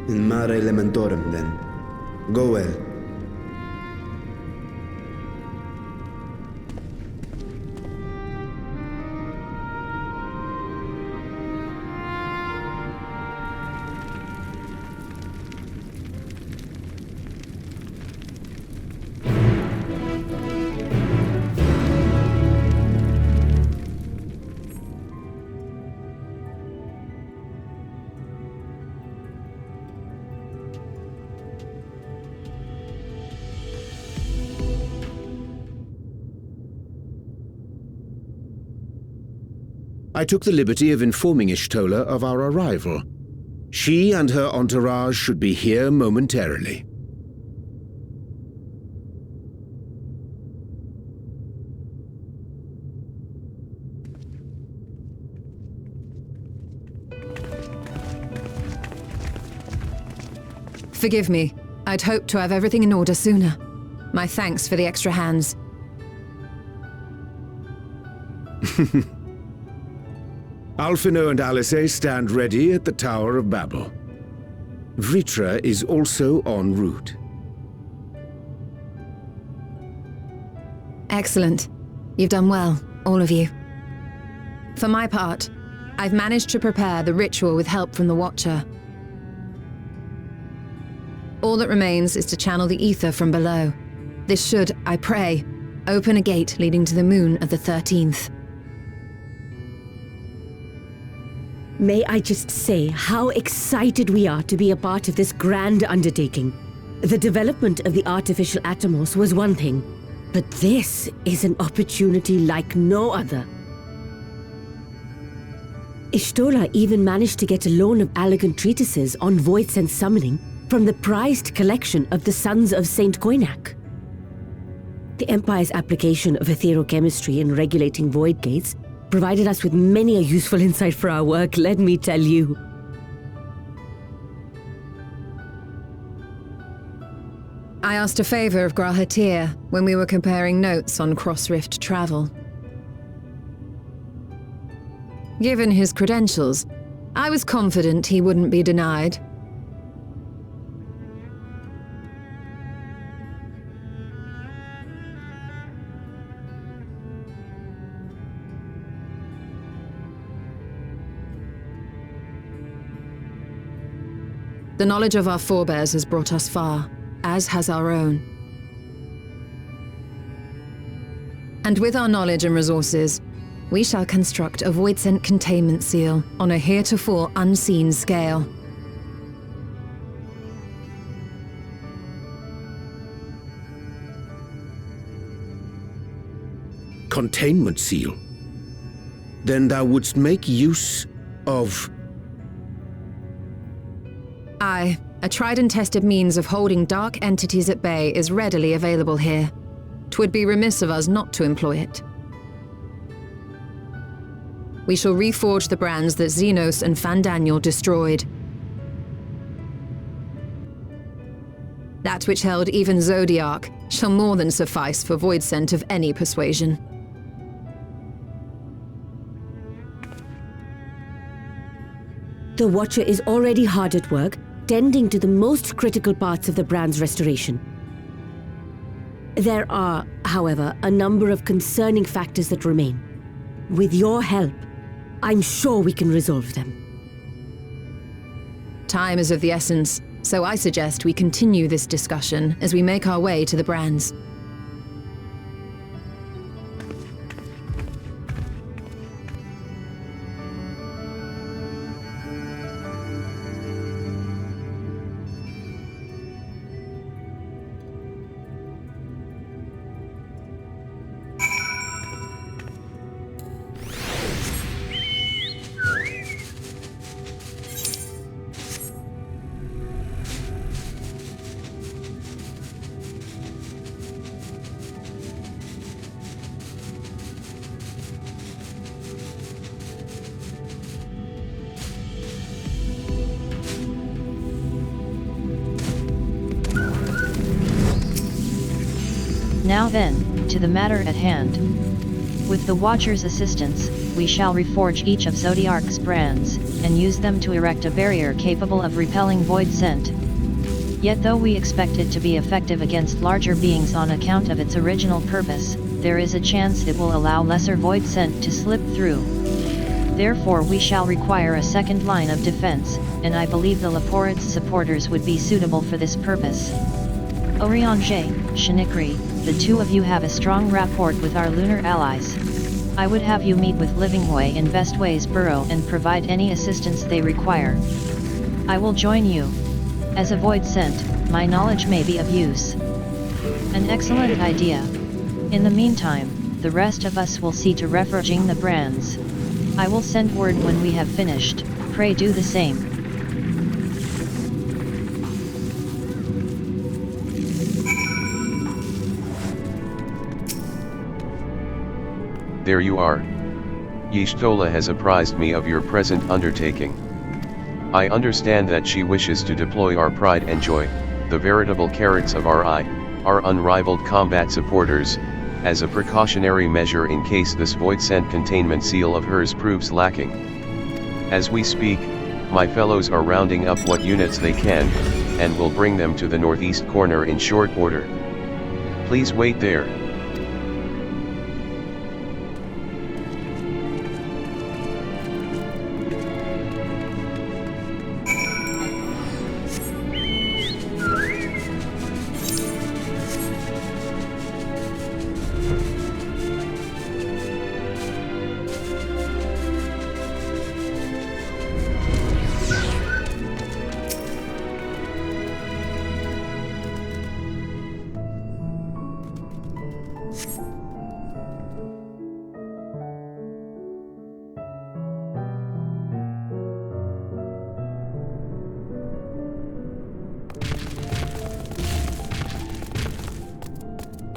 In mare elementorum, then. Go well. I took the liberty of informing Ishtola of our arrival. She and her entourage should be here momentarily. Forgive me. I'd hoped to have everything in order sooner. My thanks for the extra hands. Alphino and Alice stand ready at the Tower of Babel. Vritra is also en route. Excellent. You've done well, all of you. For my part, I've managed to prepare the ritual with help from the Watcher. All that remains is to channel the ether from below. This should, I pray, open a gate leading to the moon of the 13th. May I just say how excited we are to be a part of this grand undertaking. The development of the artificial Atomos was one thing, but this is an opportunity like no other. Ishtola even managed to get a loan of elegant treatises on voice and summoning from the prized collection of the Sons of Saint Koinak. The Empire's application of etherochemistry in regulating void gates provided us with many a useful insight for our work, let me tell you. I asked a favor of Grahatir when we were comparing notes on cross-rift travel. Given his credentials, I was confident he wouldn't be denied. The knowledge of our forebears has brought us far, as has our own. And with our knowledge and resources, we shall construct a void-sent containment seal on a heretofore unseen scale. Containment seal? Then thou wouldst make use of... Aye, a tried and tested means of holding dark entities at bay is readily available here. 'Twould be remiss of us not to employ it. We shall reforge the brands that Xenos and Fandaniel destroyed. That which held even Zodiac shall more than suffice for void scent of any persuasion. The Watcher is already hard at work, tending to the most critical parts of the brand's restoration. There are, however, a number of concerning factors that remain. With your help, I'm sure we can resolve them. Time is of the essence, so I suggest we continue this discussion as we make our way to the brands. Now then, to the matter at hand. With the Watcher's assistance, we shall reforge each of Zodiarc's brands, and use them to erect a barrier capable of repelling void scent. Yet though we expect it to be effective against larger beings on account of its original purpose, there is a chance it will allow lesser void scent to slip through. Therefore we shall require a second line of defense, and I believe the Laporit's supporters would be suitable for this purpose. Oriange, Shinikri, the two of you have a strong rapport with our lunar allies. I would have you meet with Livingway in Bestway's burrow and provide any assistance they require. I will join you. As a void scent, my knowledge may be of use. An excellent idea. In the meantime, the rest of us will see to reforging the brands. I will send word when we have finished, pray do the same. There you are. Y'shtola has apprised me of your present undertaking. I understand that she wishes to deploy our pride and joy, the veritable carrots of our eye, our unrivaled combat supporters, as a precautionary measure in case this void scent containment seal of hers proves lacking. As we speak, my fellows are rounding up what units they can, and will bring them to the northeast corner in short order. Please wait there.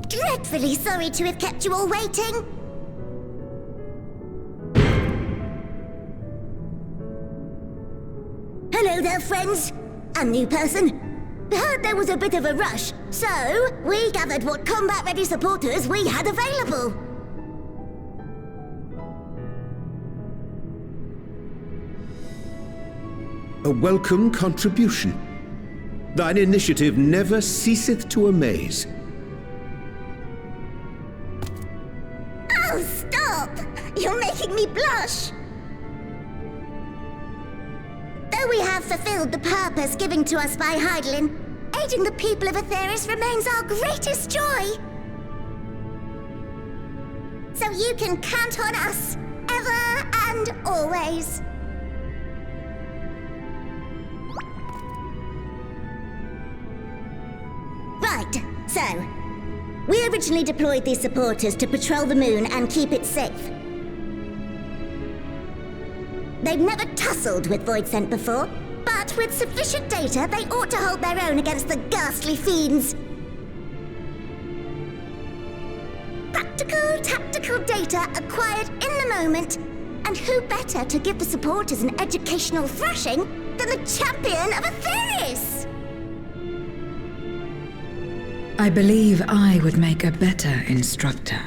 Dreadfully sorry to have kept you all waiting. Hello there, friends. A new person. Heard there was a bit of a rush, so we gathered what combat-ready supporters we had available. A welcome contribution. Thine initiative never ceaseth to amaze. Oh, stop! You're making me blush! Though we have fulfilled the purpose given to us by Heidelin, aiding the people of Aetheris remains our greatest joy. So you can count on us, ever and always. Right, so, we originally deployed these supporters to patrol the moon and keep it safe. They've never tussled with Voidsent before, but with sufficient data, they ought to hold their own against the ghastly fiends. Practical, tactical data acquired in the moment, and who better to give the supporters an educational thrashing than the champion of Aetheris? I believe I would make a better instructor.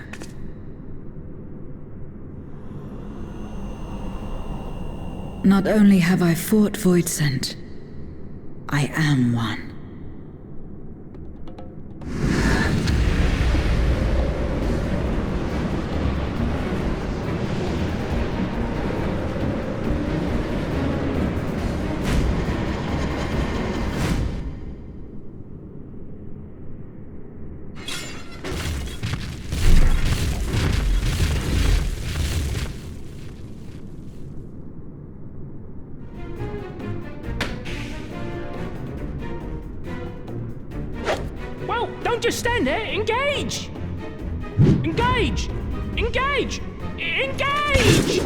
Not only have I fought Voidsent, I am one. Don't just stand there! Engage! Engage! Engage! Engage!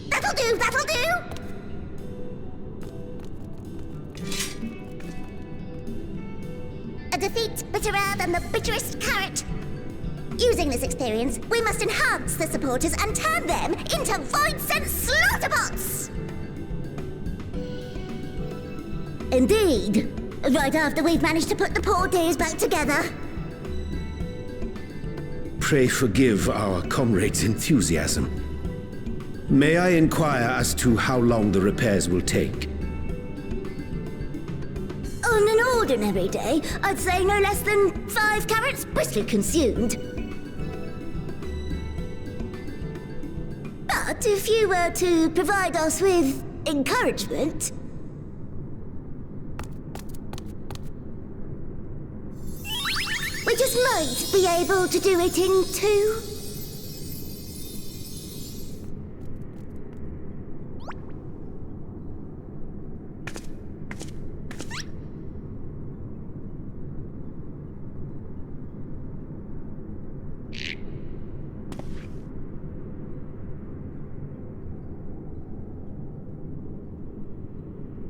That'll do, that'll do! A defeat bitterer than the bitterest carrot. Using this experience, we must enhance the supporters and turn them into Voidsent slaughterbots! Indeed. Right after we've managed to put the poor dears back together. Pray forgive our comrade's enthusiasm. May I inquire as to how long the repairs will take? On an ordinary day, I'd say no less than 5 carrots briskly consumed. But if you were to provide us with encouragement... we just might be able to do it in 2.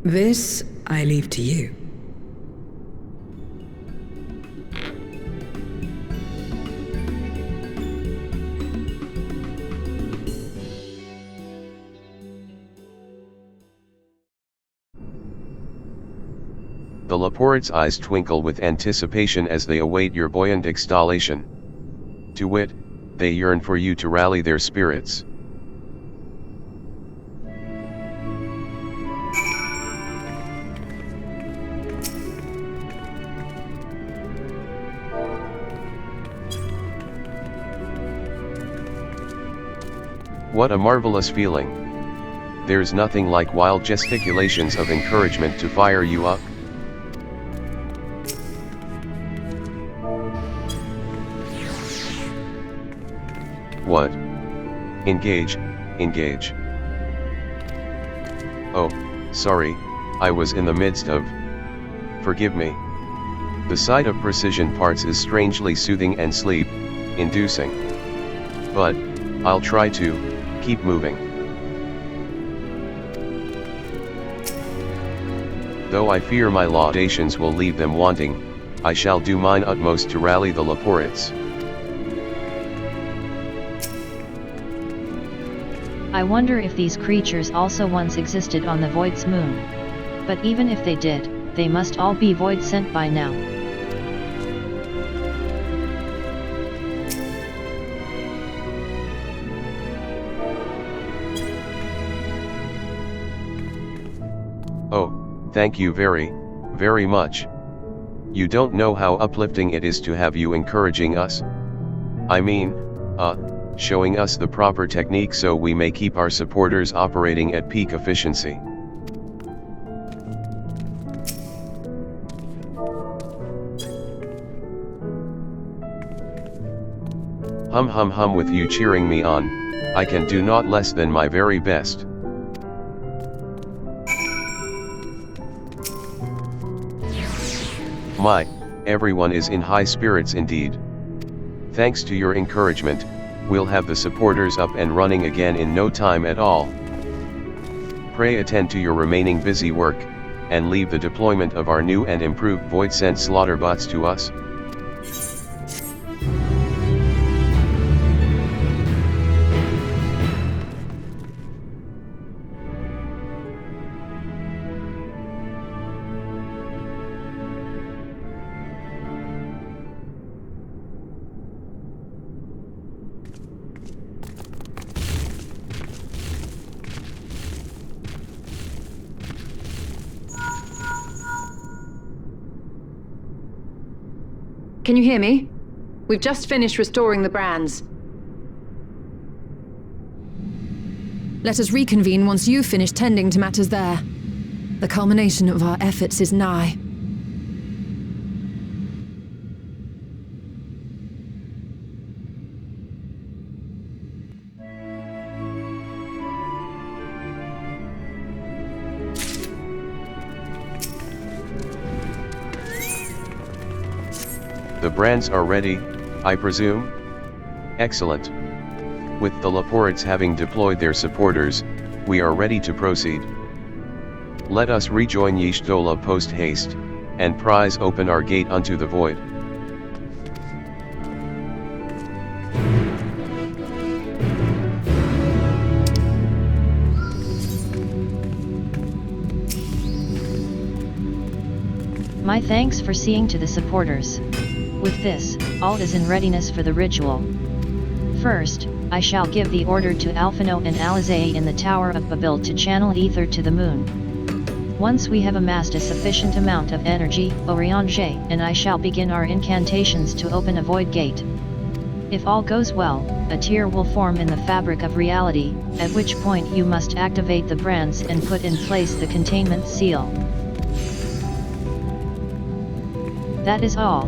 This I leave to you. The Laporte's eyes twinkle with anticipation as they await your buoyant exhalation. To wit, they yearn for you to rally their spirits. What a marvelous feeling. There's nothing like wild gesticulations of encouragement to fire you up. What? Engage, engage. Oh, sorry, I was in the midst of... Forgive me. The sight of precision parts is strangely soothing and sleep-inducing. But, I'll try to keep moving. Though I fear my laudations will leave them wanting, I shall do mine utmost to rally the Laportes. I wonder if these creatures also once existed on the Void's moon. But even if they did, they must all be Voidsent by now. Thank you very, very much. You don't know how uplifting it is to have you encouraging us. I mean, showing us the proper technique so we may keep our supporters operating at peak efficiency. Hum with you cheering me on, I can do not less than my very best. My, everyone is in high spirits indeed. Thanks to your encouragement, we'll have the supporters up and running again in no time at all. Pray attend to your remaining busy work, and leave the deployment of our new and improved Void-Sent Slaughterbots to us. Can you hear me? We've just finished restoring the brands. Let us reconvene once you've finished tending to matters there. The culmination of our efforts is nigh. The brands are ready, I presume? Excellent. With the Laporites having deployed their supporters, we are ready to proceed. Let us rejoin Y'shtola post-haste, and prise open our gate unto the void. My thanks for seeing to the supporters. With this, all is in readiness for the ritual. First, I shall give the order to Alphino and Alizé in the Tower of Babel to channel ether to the moon. Once we have amassed a sufficient amount of energy, Oriange and I shall begin our incantations to open a void gate. If all goes well, a tear will form in the fabric of reality, at which point you must activate the brands and put in place the containment seal. That is all.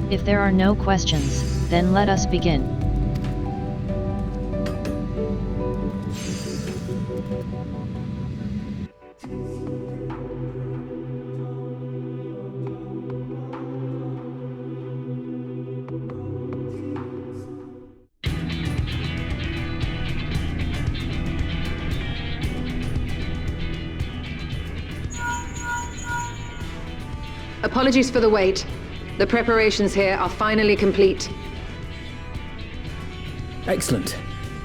If there are no questions, then let us begin. Apologies for the wait. The preparations here are finally complete. Excellent.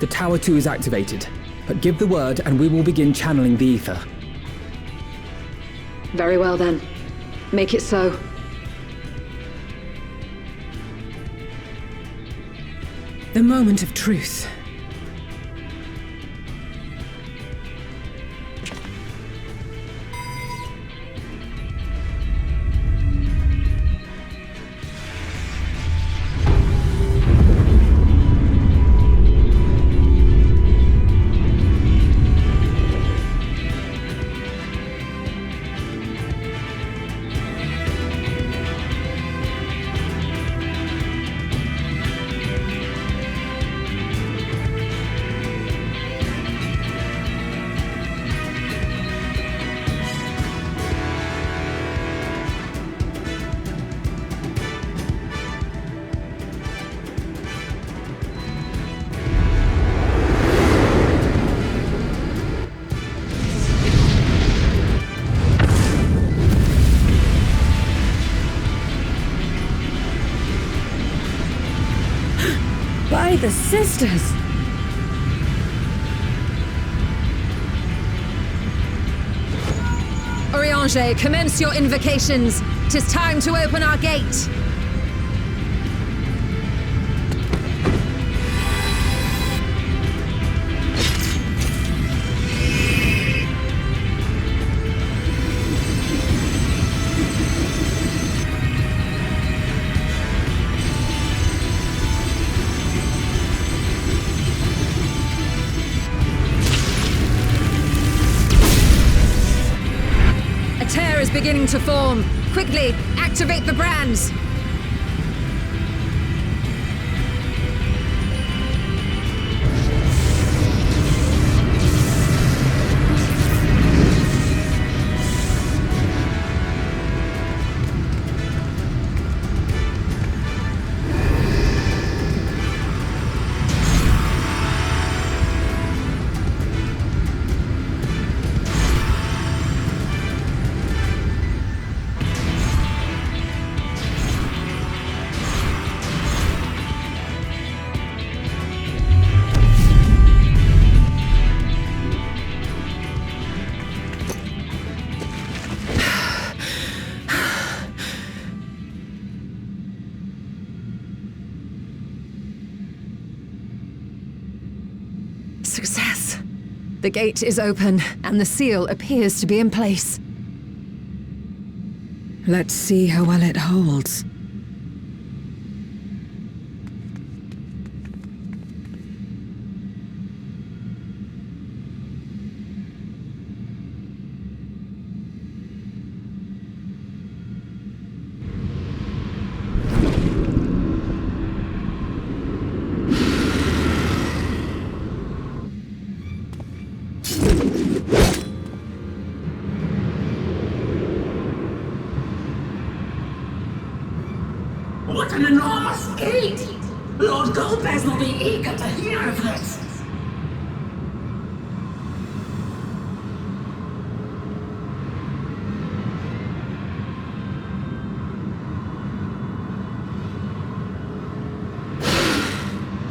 The Tower 2 is activated. But give the word and we will begin channeling the ether. Very well then. Make it so. The moment of truth. By the sisters! Oriange, commence your invocations. 'Tis time to open our gate. beginning to form. Quickly, activate the brands! Success. The gate is open, and the seal appears to be in place. Let's see how well it holds. What an enormous gate! Lord Gomez will be eager to hear of this.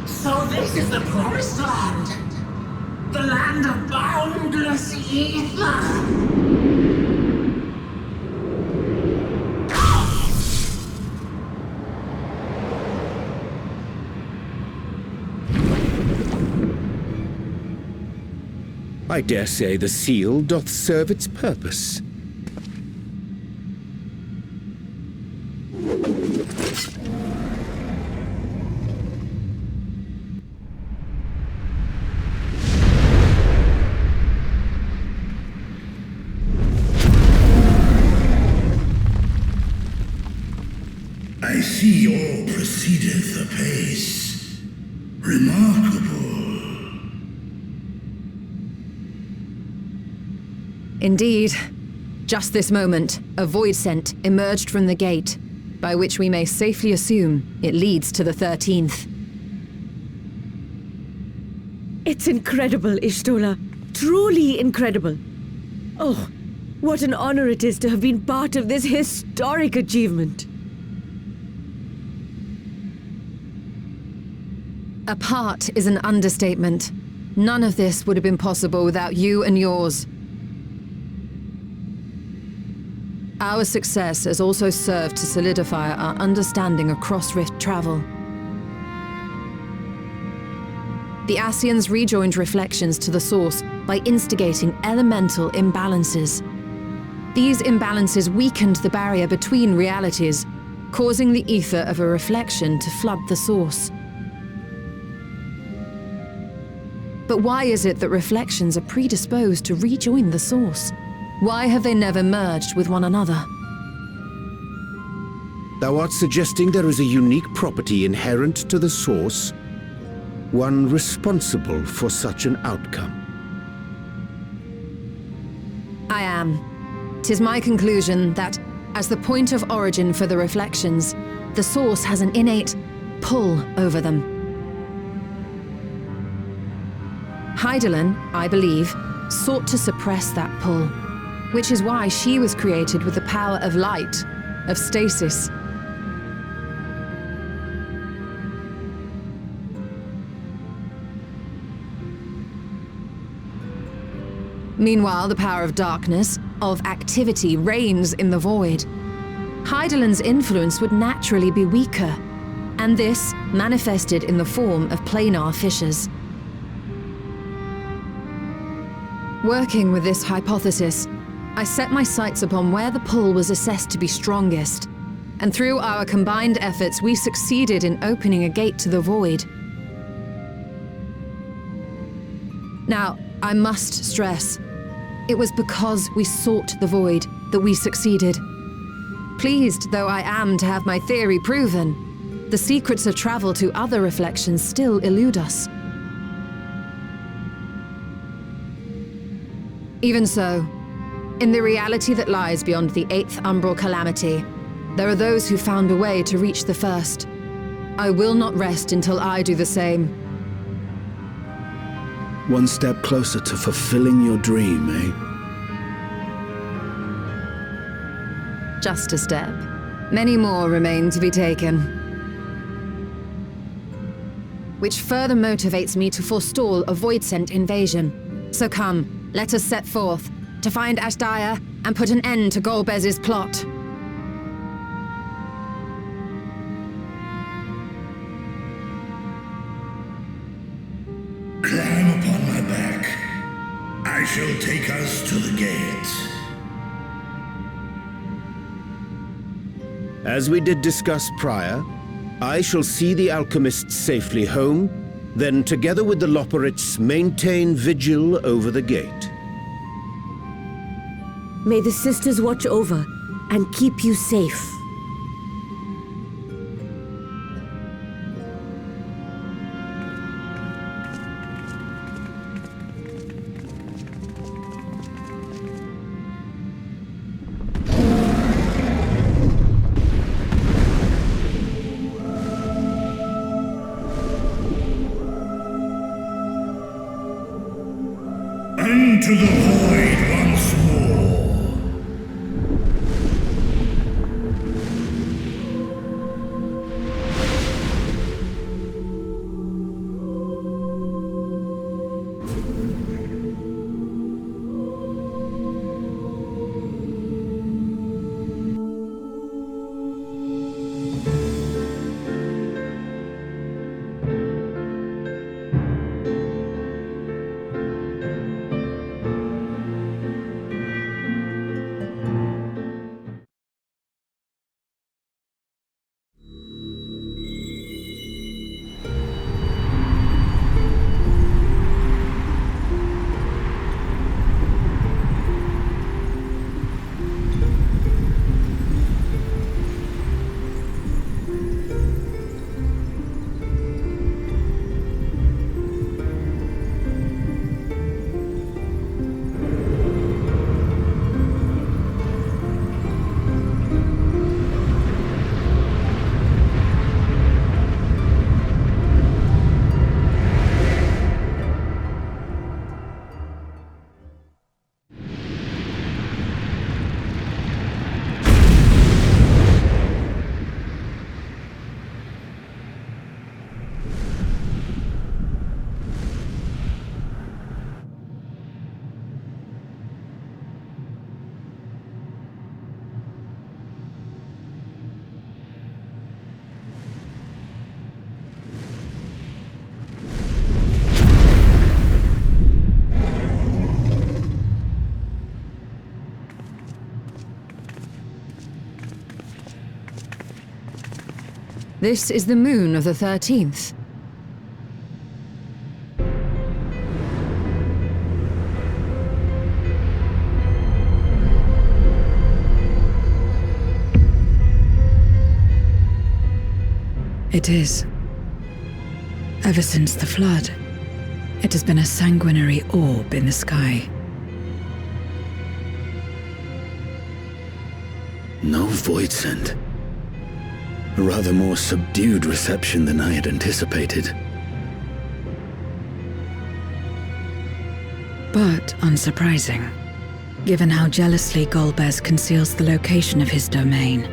So this is the promised land. The land of boundless ether. I dare say the seal doth serve its purpose. I see all proceedeth apace. Remarkable. Indeed. Just this moment, a void scent emerged from the gate, by which we may safely assume it leads to the 13th. It's incredible, Ishtola. Truly incredible. Oh, what an honor it is to have been part of this historic achievement. A part is an understatement. None of this would have been possible without you and yours. Our success has also served to solidify our understanding of cross-rift travel. The Ascians rejoined reflections to the source by instigating elemental imbalances. These imbalances weakened the barrier between realities, causing the ether of a reflection to flood the source. But why is it that reflections are predisposed to rejoin the source? Why have they never merged with one another? Thou art suggesting there is a unique property inherent to the source, one responsible for such an outcome. I am. 'Tis my conclusion that, as the point of origin for the reflections, the source has an innate pull over them. Hydaelyn, I believe, sought to suppress that pull, which is why she was created with the power of light, of stasis. Meanwhile, the power of darkness, of activity, reigns in the void. Hydaelyn's influence would naturally be weaker, and this manifested in the form of planar fissures. Working with this hypothesis, I set my sights upon where the pull was assessed to be strongest, and through our combined efforts we succeeded in opening a gate to the void. Now, I must stress, it was because we sought the void, that we succeeded. Pleased though I am to have my theory proven, the secrets of travel to other reflections still elude us. Even so, in the reality that lies beyond the 8th umbral calamity, there are those who found a way to reach the first. I will not rest until I do the same. One step closer to fulfilling your dream, eh? Just a step. Many more remain to be taken. Which further motivates me to forestall a void-sent invasion. So come, let us set forth, to find Ashdaya and put an end to Golbez's plot. Climb upon my back. I shall take us to the gate. As we did discuss prior, I shall see the alchemists safely home, then together with the Loporrits maintain vigil over the gate. May the sisters watch over and keep you safe. Into the void once more. This is the moon of the 13th. It is. Ever since the flood, it has been a sanguinary orb in the sky. No void scent. A rather more subdued reception than I had anticipated. But unsurprising, given how jealously Golbez conceals the location of his domain.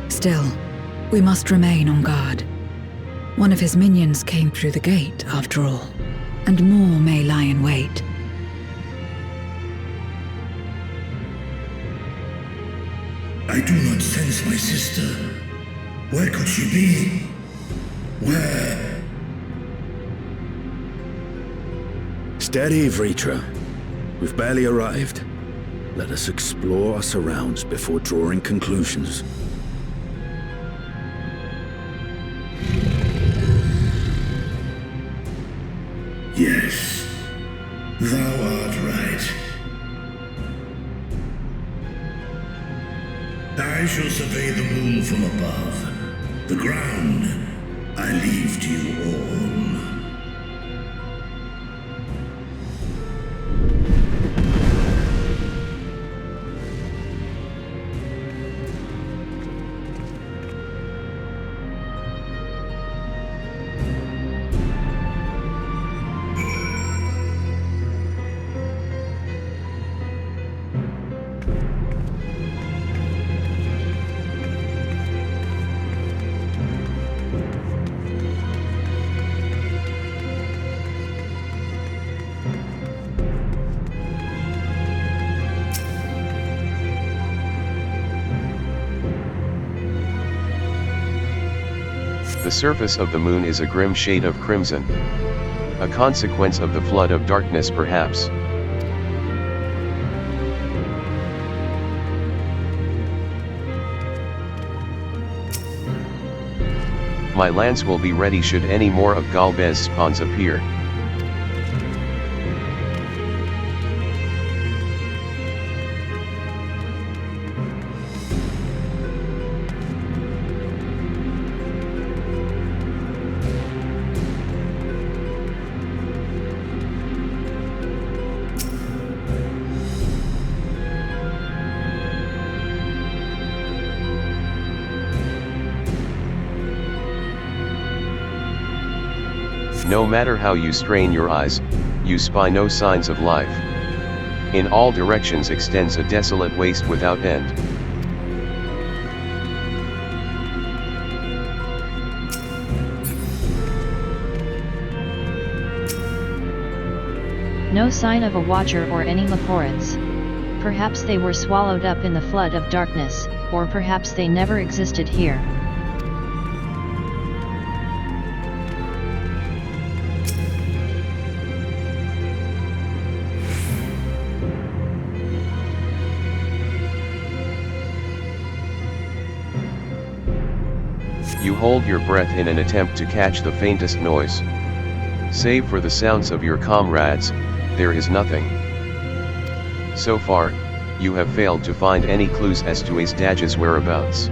Still, we must remain on guard. One of his minions came through the gate, after all, and more may lie in wait. I do not sense my sister. Where could she be? Where? Steady, Vritra. We've barely arrived. Let us explore our surrounds before drawing conclusions. Yes, thou art right. I shall survey the moon from above. The ground, I leave to you all. The surface of the moon is a grim shade of crimson. A consequence of the flood of darkness, perhaps. My lance will be ready should any more of Galbez's spawns appear. No matter how you strain your eyes, you spy no signs of life. In all directions extends a desolate waste without end. No sign of a watcher or any Leporids. Perhaps they were swallowed up in the flood of darkness, or perhaps they never existed here. You hold your breath in an attempt to catch the faintest noise. Save for the sounds of your comrades, there is nothing. So far, you have failed to find any clues as to Azdaj's whereabouts.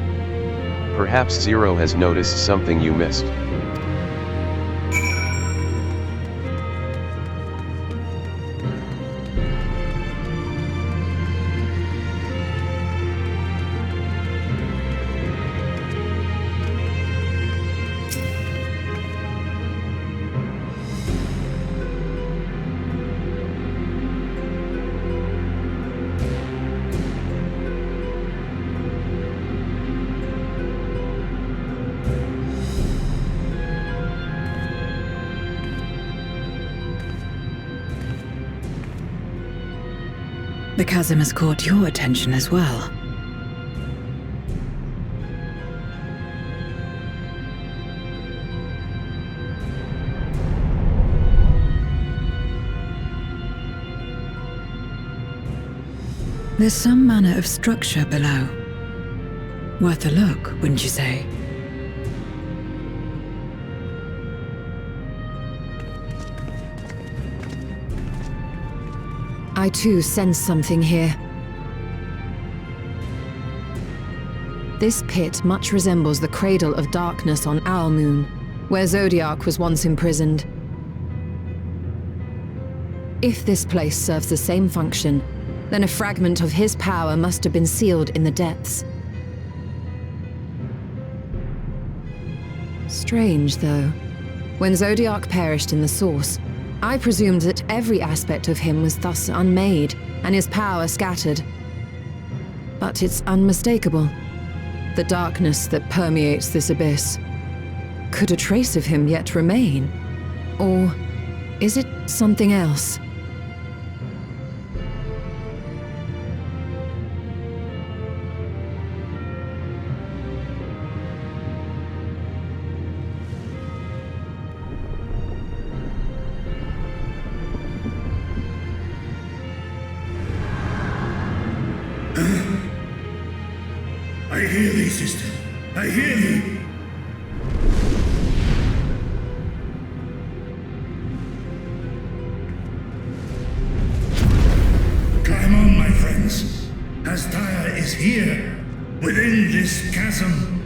Perhaps Zero has noticed something you missed. The chasm has caught your attention as well. There's some manner of structure below. Worth a look, wouldn't you say? I too sense something here. This pit much resembles the cradle of darkness on our moon, where Zodiac was once imprisoned. If this place serves the same function, then a fragment of his power must have been sealed in the depths. Strange, though. When Zodiac perished in the source, I presumed that every aspect of him was thus unmade, and his power scattered. But it's unmistakable. The darkness that permeates this abyss. Could a trace of him yet remain? Or is it something else? I hear thee, sister. I hear thee. Climb on, my friends. Aztaya is here. within this chasm.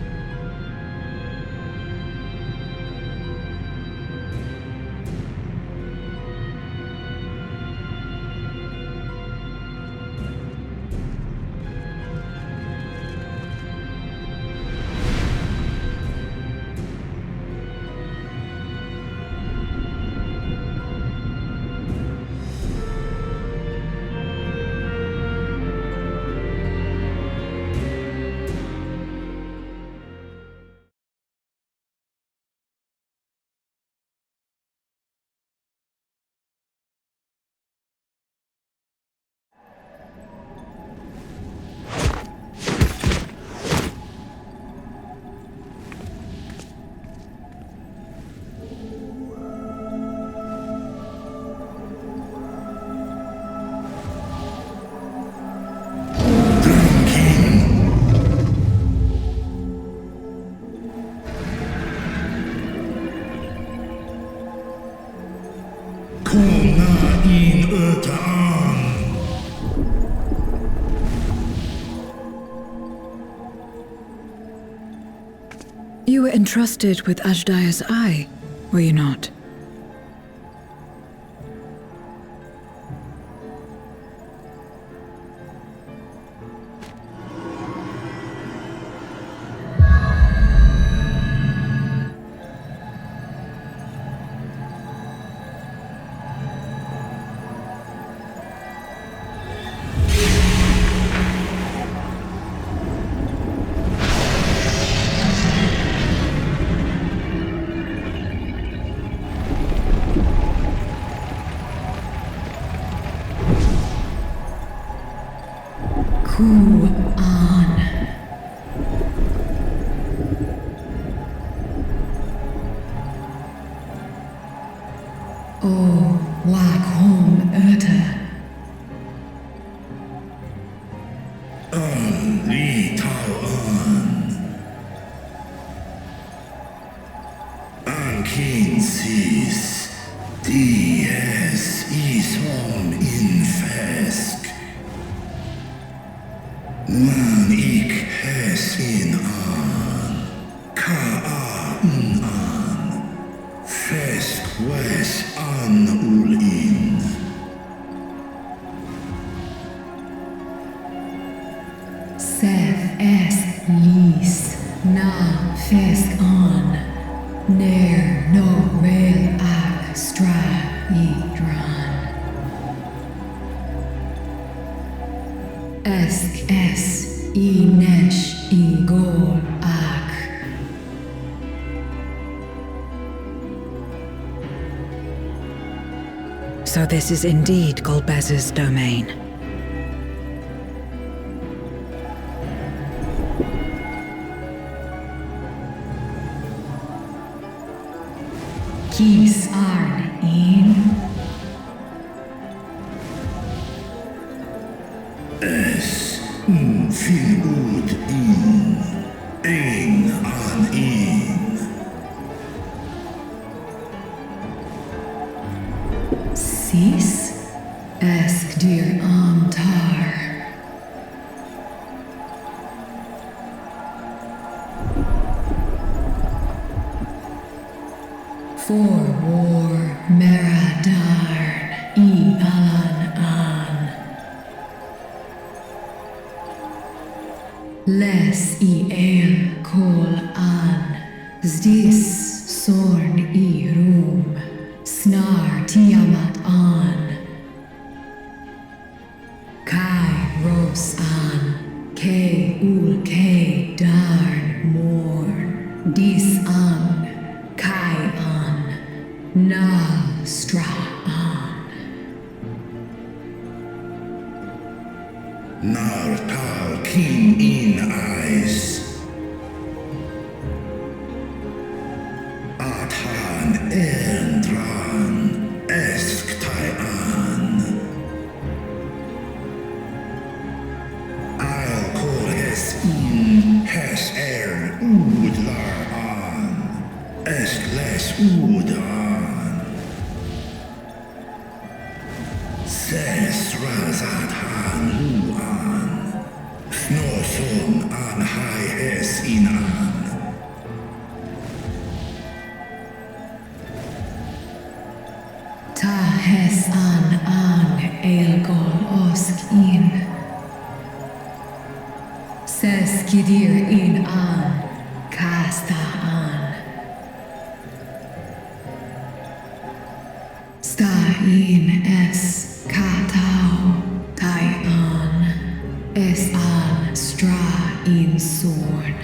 You were entrusted with Ajdaya's eye, were you not? So this is indeed Golbez's domain. Kies Arn in Es fin ud in ein an in Sis Esk dir Amtar For war Meradarn I Alan An Les I El Kol An Zdis Sorn I Rum Snar Tiamat An Kai Ros An Ke Ul Ke Darn Morn Dis An Kai An Na Stra An Nartal King in eyes Athan Endran Esktai An I'll call es in Hes Udlar An Eskles Udan Ses Razat Han Luan Snoson An hes an elgon osk in. Ses kidir in an kasta an. Sta in es katao tai an. Es an stra in sorn.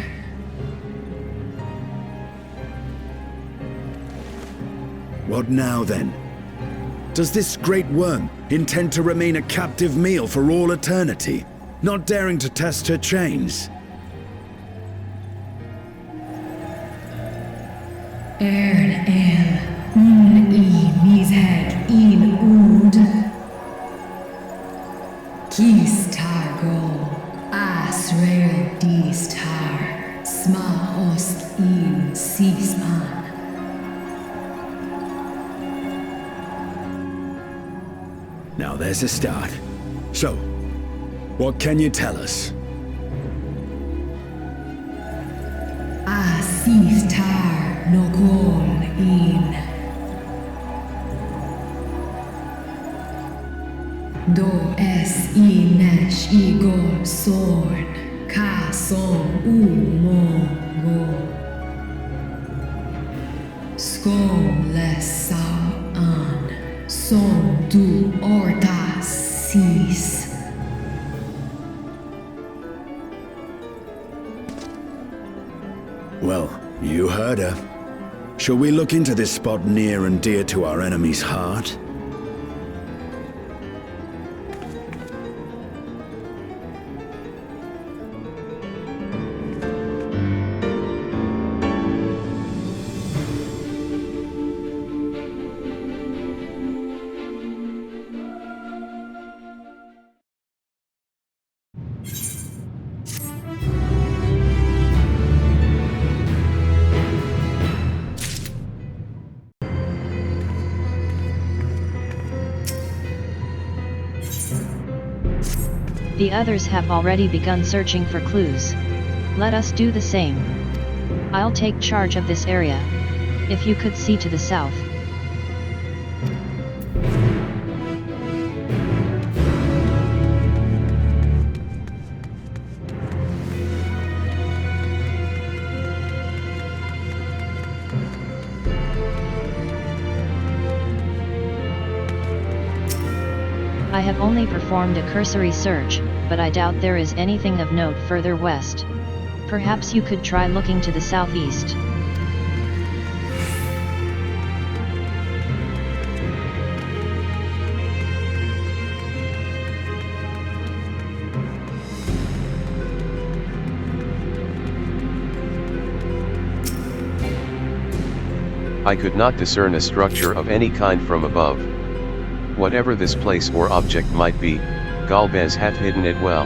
What now, then? Does this great worm intend to remain a captive meal for all eternity, not daring to test her chains? Ern el un mished in ud. Kis targo asrael dis tar sma osk in sisman. Now there's a start. So, what can you tell us? Asif tar nogol in. Do es inesh igol sorn. Ka son mo go. Skom les sao an. Som du orta sis. Well, you heard her. Shall we look into this spot near and dear to our enemy's heart? The others have already begun searching for clues. Let us do the same. I'll take charge of this area. If you could see to the south. I have only performed a cursory search, but I doubt there is anything of note further west. Perhaps you could try looking to the southeast. I could not discern a structure of any kind from above. Whatever this place or object might be, Galvez hath hidden it well.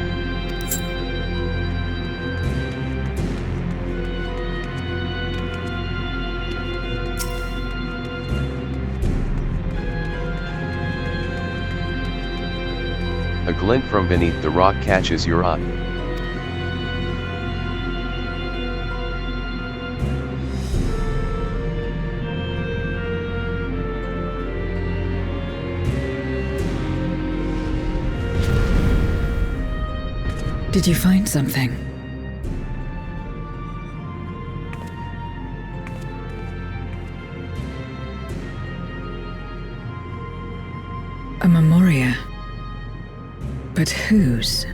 A glint from beneath the rock catches your eye. Did you find something? A memoria. But whose?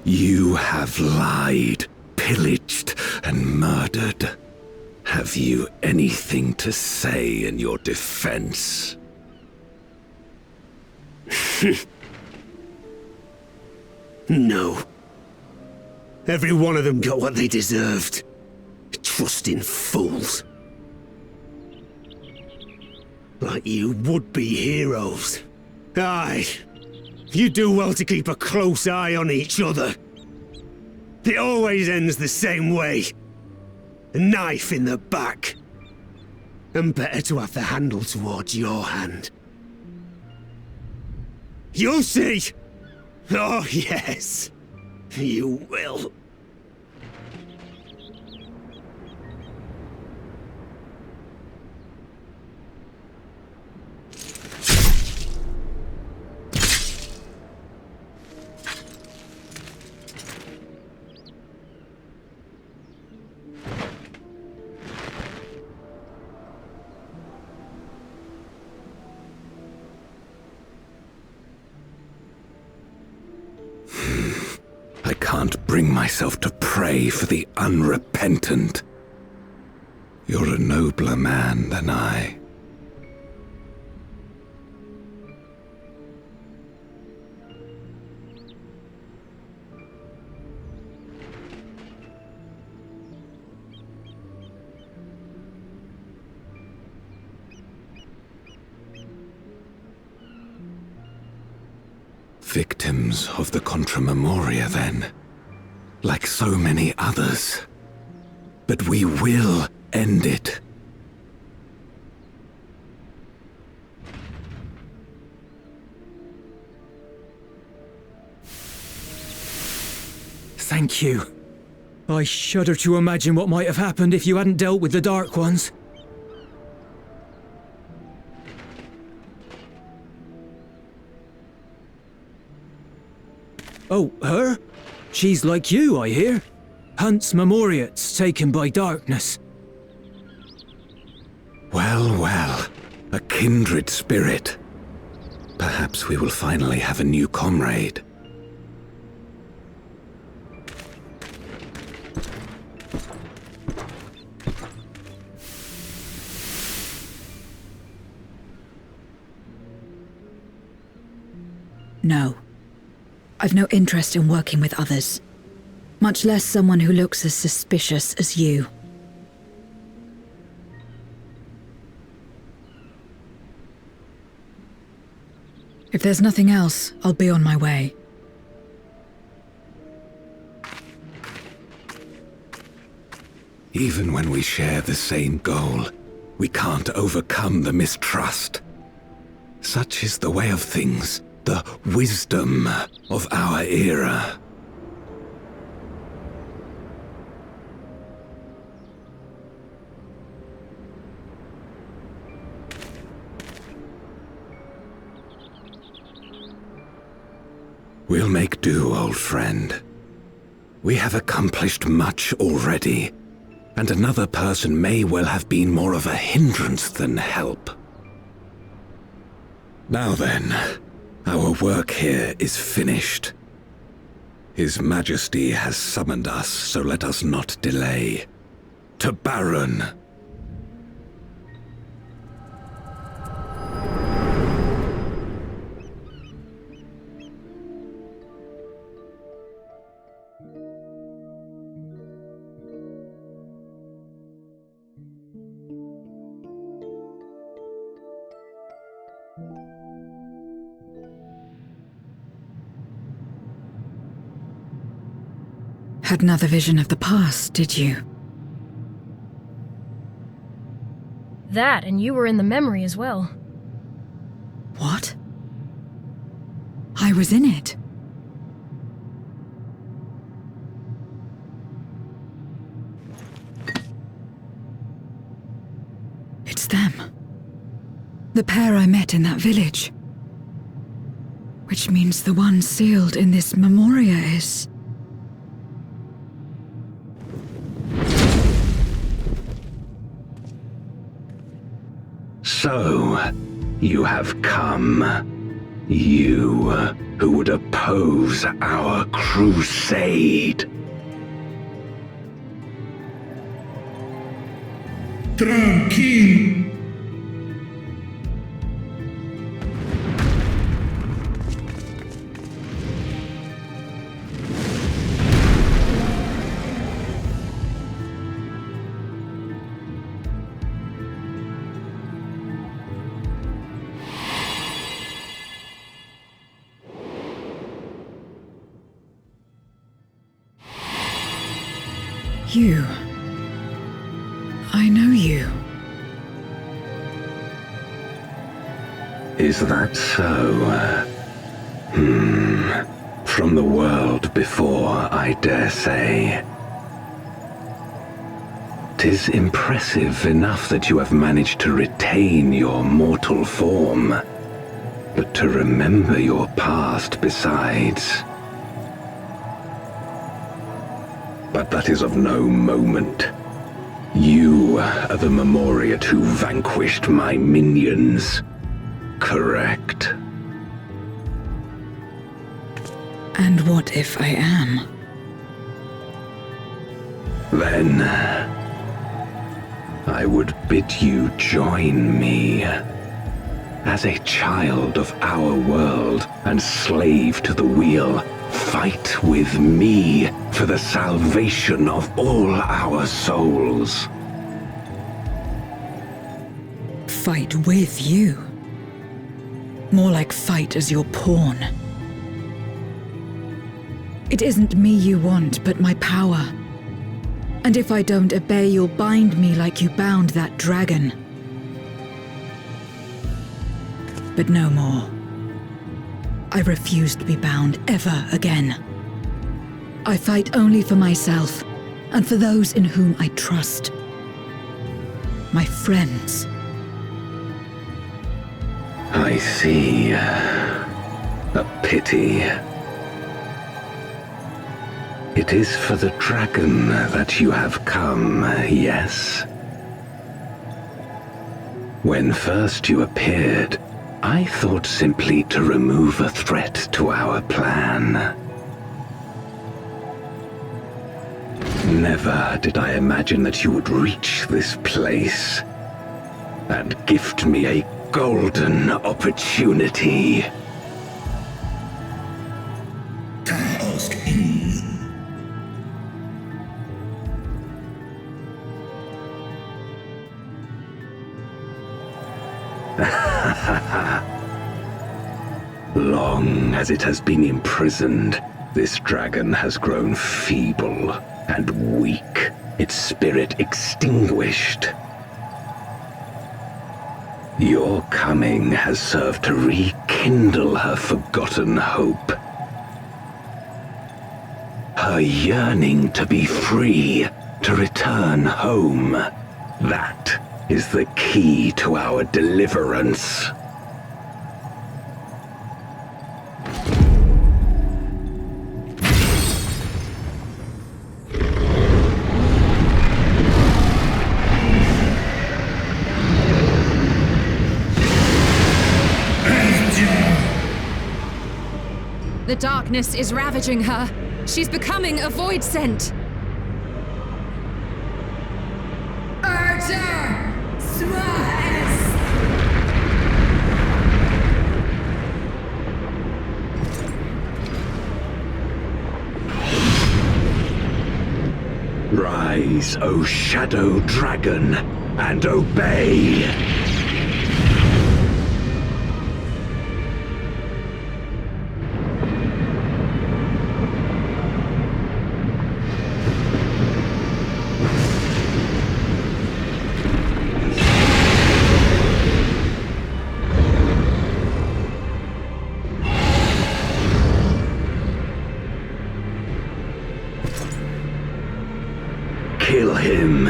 You have lied, pillaged, and murdered. Have you anything to say in your defense? No. Every one of them got what they deserved. Trusting fools. Like you would-be heroes. Aye. You do well to keep a close eye on each other. It always ends the same way. A knife in the back. And better to have the handle towards your hand. You'll see! Oh, yes. You will. I can't bring myself to pray for the unrepentant. You're a nobler man than I. Victims of the Contra Memoria, then. Like so many others. But we will end it. Thank you. I shudder to imagine what might have happened if you hadn't dealt with the Dark Ones. Oh, her? She's like you, I hear. Hunts Memoriats taken by darkness. Well, well. A kindred spirit. Perhaps we will finally have a new comrade. No. I've no interest in working with others. Much less someone who looks as suspicious as you. If there's nothing else, I'll be on my way. Even when we share the same goal, we can't overcome the mistrust. Such is the way of things, the wisdom of our era. We'll make do, old friend. We have accomplished much already, and another person may well have been more of a hindrance than help. Now then, our work here is finished. His Majesty has summoned us, so let us not delay. To Baron! Had another vision of the past, did you? That, and you were in the memory as well. What? I was in it. It's them. The pair I met in that village. Which means the one sealed in this Memoria is... So, you have come. You who would oppose our crusade. Tranquilo. You. I know you. Is that so? From the world before, I dare say. 'Tis impressive enough that you have managed to retain your mortal form, but to remember your past besides. But that is of no moment. You are the Memoriat who vanquished my minions, correct? And what if I am? Then I would bid you join me. As a child of our world and slave to the wheel, fight with me for the salvation of all our souls. Fight with you? More like fight as your pawn. It isn't me you want, but my power. And if I don't obey, you'll bind me like you bound that dragon. But no more. I refuse to be bound ever again. I fight only for myself, and for those in whom I trust. My friends. I see. A pity. It is for the dragon that you have come, yes? When first you appeared, I thought simply to remove a threat to our plan. Never did I imagine that you would reach this place and gift me a golden opportunity. Long as it has been imprisoned, this dragon has grown feeble and weak, its spirit extinguished. Your coming has served to rekindle her forgotten hope. Her yearning to be free, to return home. That is the key to our deliverance. The darkness is ravaging her. She's becoming a void scent. Archer! Smash! Rise, O Shadow Dragon, and obey! Kill him.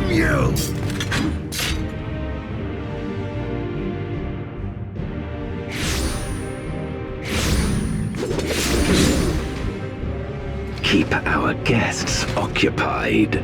Damn you! Keep our guests occupied.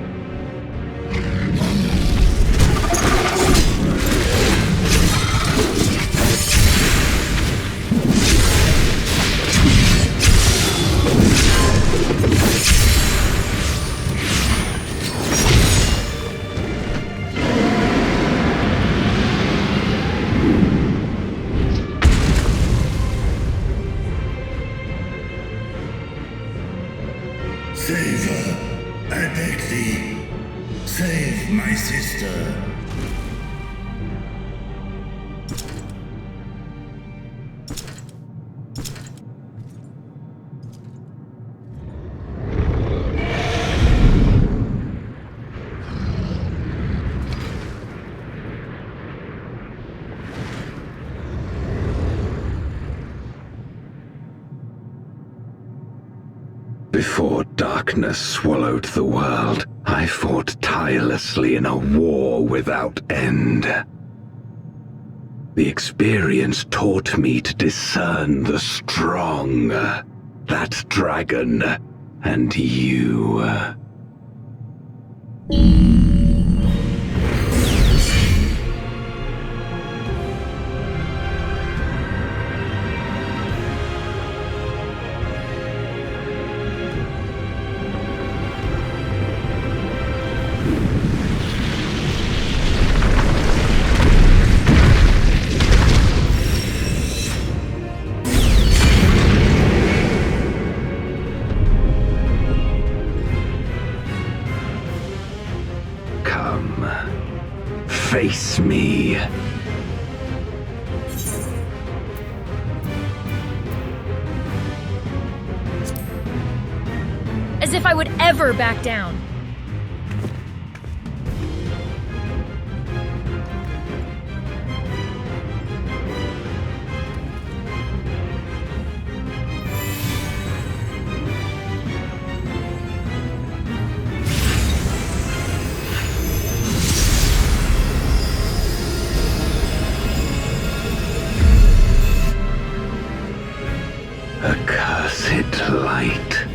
Save her, I beg thee. Save my sister. Before darkness swallowed the world, I fought tirelessly in a war without end. The experience taught me to discern the strong, that dragon, and you. Face me. As if I would ever back down. Accursed light.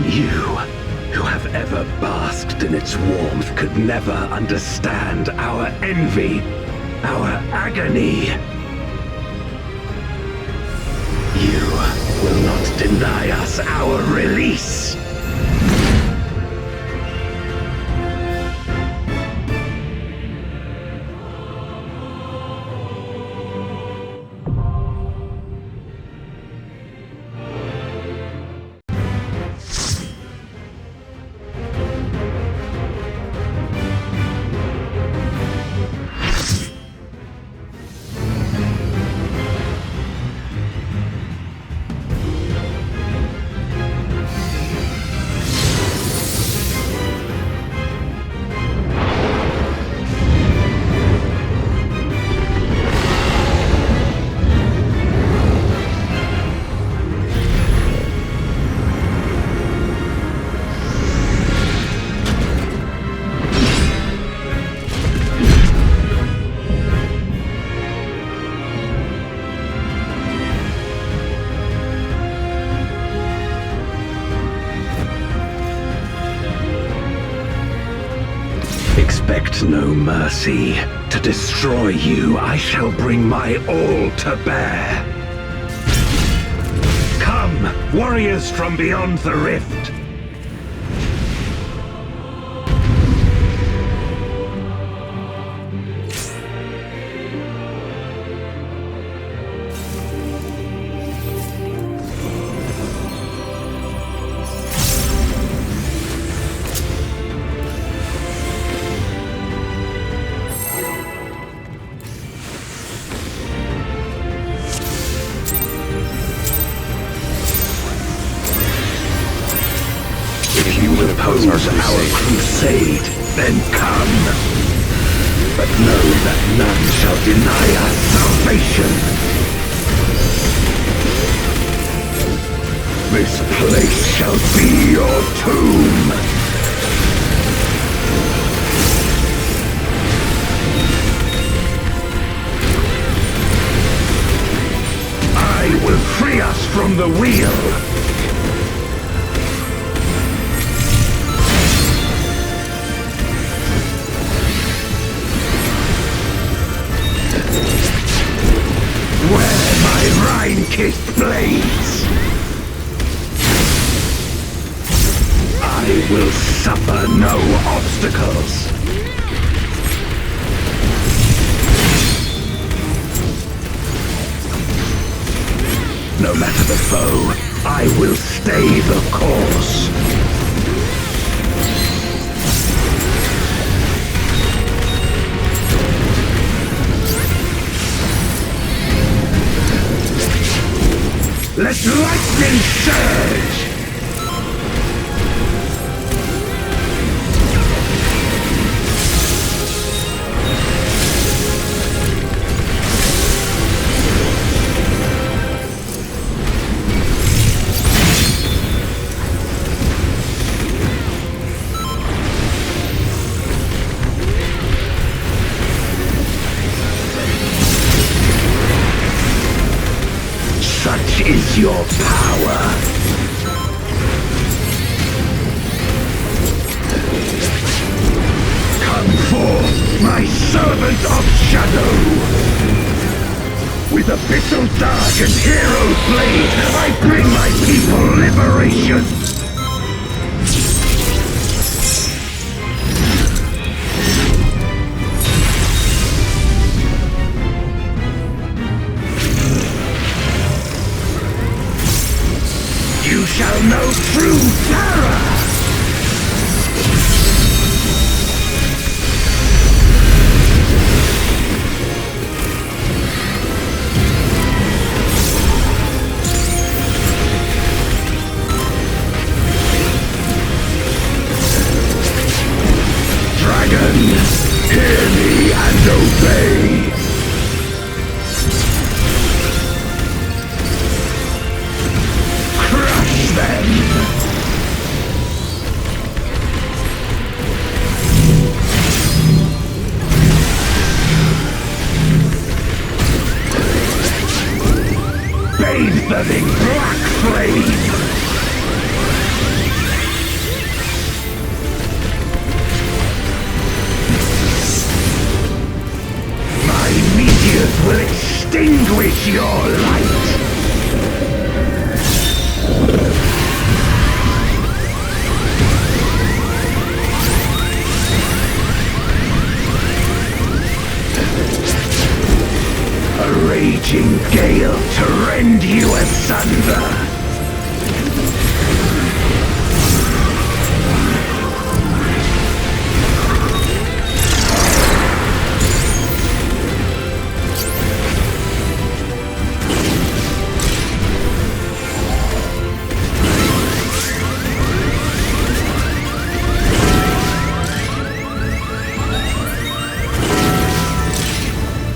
You, who have ever basked in its warmth, could never understand our envy, our agony. You will not deny us our release. Expect no mercy. To destroy you, I shall bring my all to bear. Come, warriors from beyond the rift. Oppose our crusade, then come. But know that none shall deny us salvation. This place shall be your tomb. the wheel! Where my Rhine-kissed blades! I will suffer no obstacles! No matter the foe, I will stay the course. Let lightning surge! Such is your power. Come forth, my servant of shadow. With abyssal dark and hero's blade, I bring my people liberation. You shall know true terror! Dragon, hear me and obey! Crush them! Bathe them in black flame! My meteors will extinguish your light! A raging gale to rend you asunder!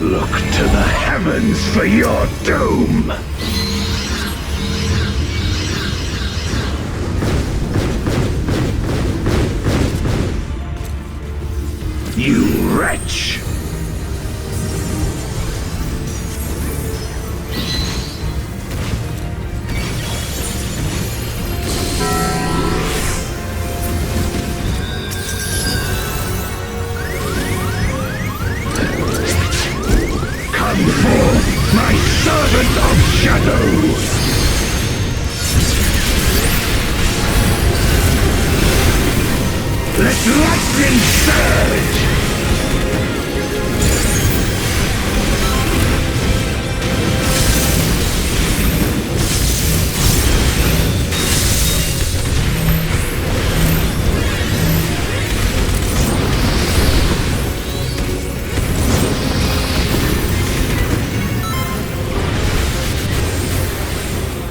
Look to the heavens for your doom! You wretch! Come forth, my servant of shadow! Let lightning surge!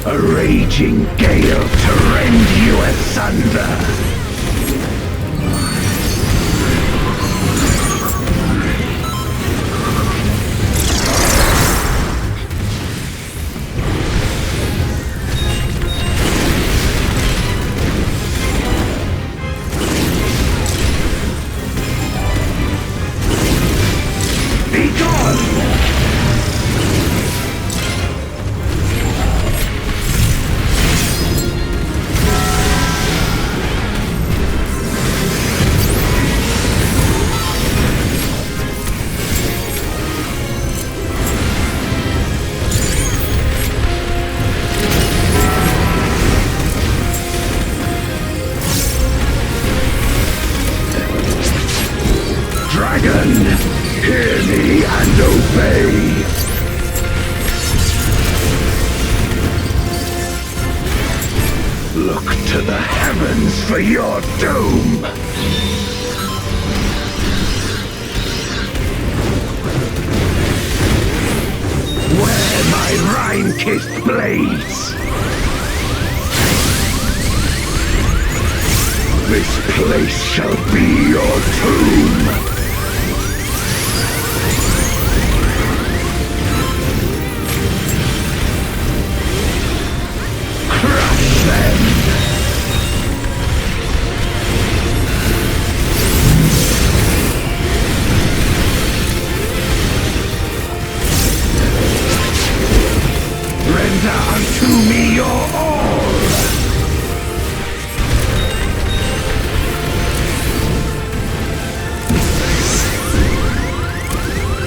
A raging gale to rend you asunder! obey. Look to the heavens for your doom! Wear my rime-kissed blades! This place shall be your tomb! Crush them! Render unto me your all!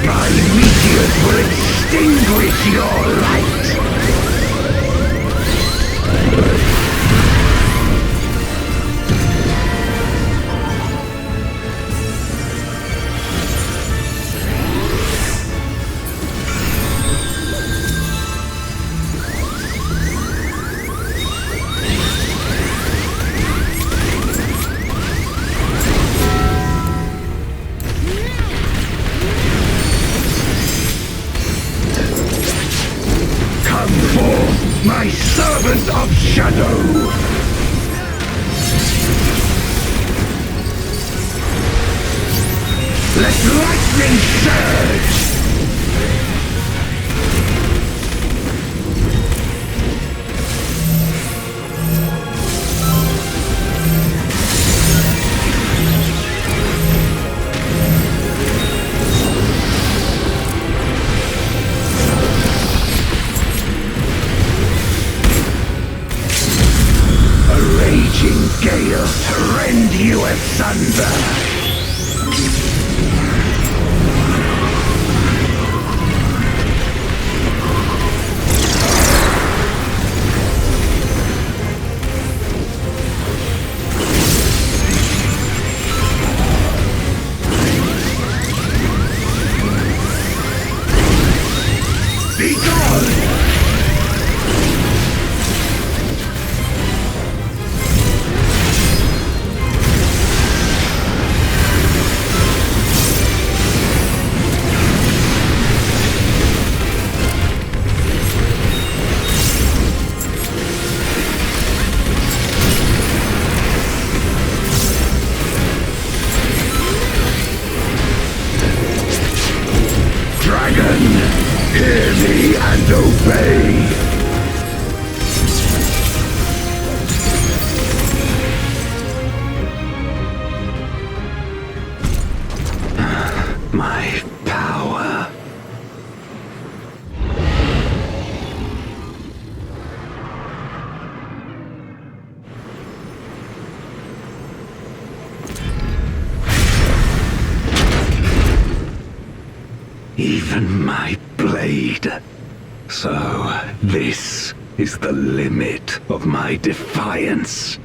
My meteors will extinguish your light! My servant of shadow! Let lightning surge! Gale to rend you asunder! Be gone! Hear me and obey! My power. Even my blade. So, this is the limit of my defiance.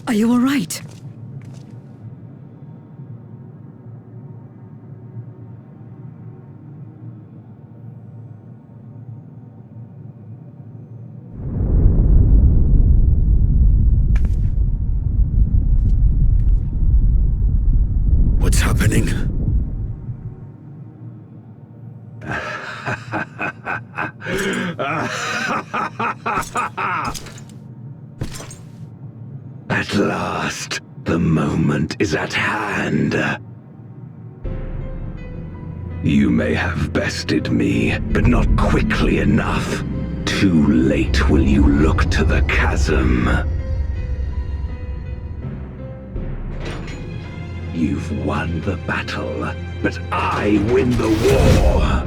Are you all right? What's happening? At last, the moment is at hand. You may have bested me, but not quickly enough. Too late will you look to the chasm. You've won the battle, but I win the war!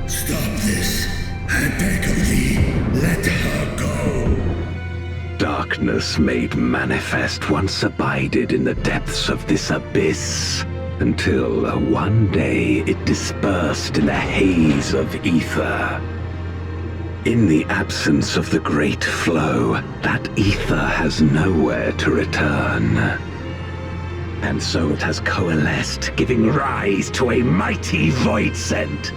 Stop this. I beg of thee, let her go. Darkness made manifest once abided in the depths of this abyss, until one day it dispersed in a haze of ether. In the absence of the great flow, that ether has nowhere to return. And so it has coalesced, giving rise to a mighty voidsent.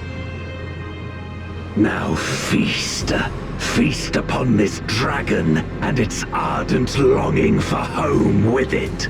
Now feast upon this dragon and its ardent longing for home with it.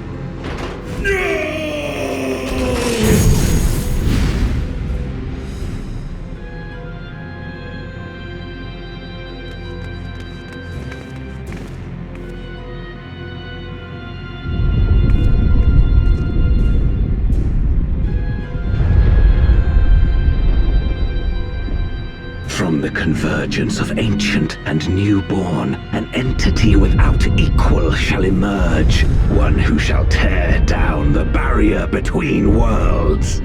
From the convergence of ancient and newborn, an entity without equal shall emerge, one who shall tear down the barrier between worlds.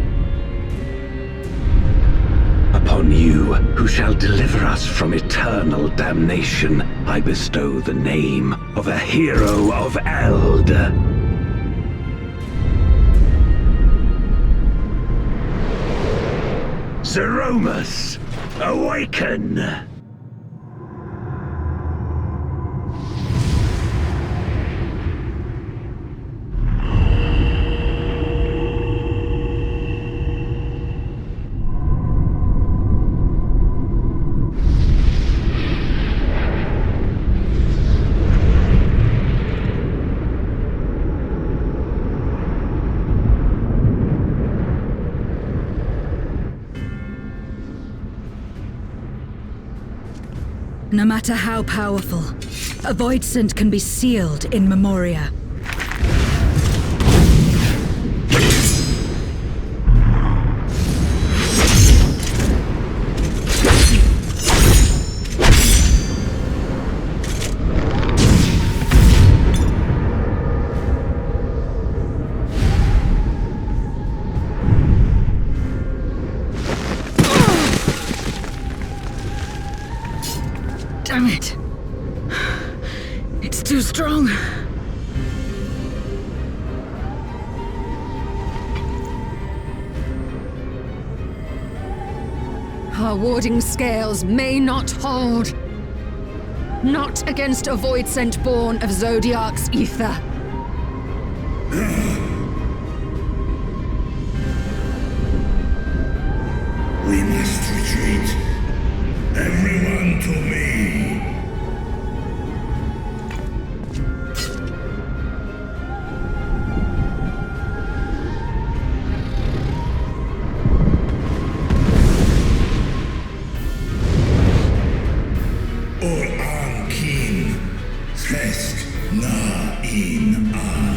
Upon you, who shall deliver us from eternal damnation, I bestow the name of a hero of Eld. Zeromus! Awaken! No matter how powerful, a voidsent can be sealed in Memoria. Damn it. It's too strong. Our warding scales may not hold. Not against a voidsent born of Zodiac's ether. We must retreat. Everyone to me. Or King, Test na in an.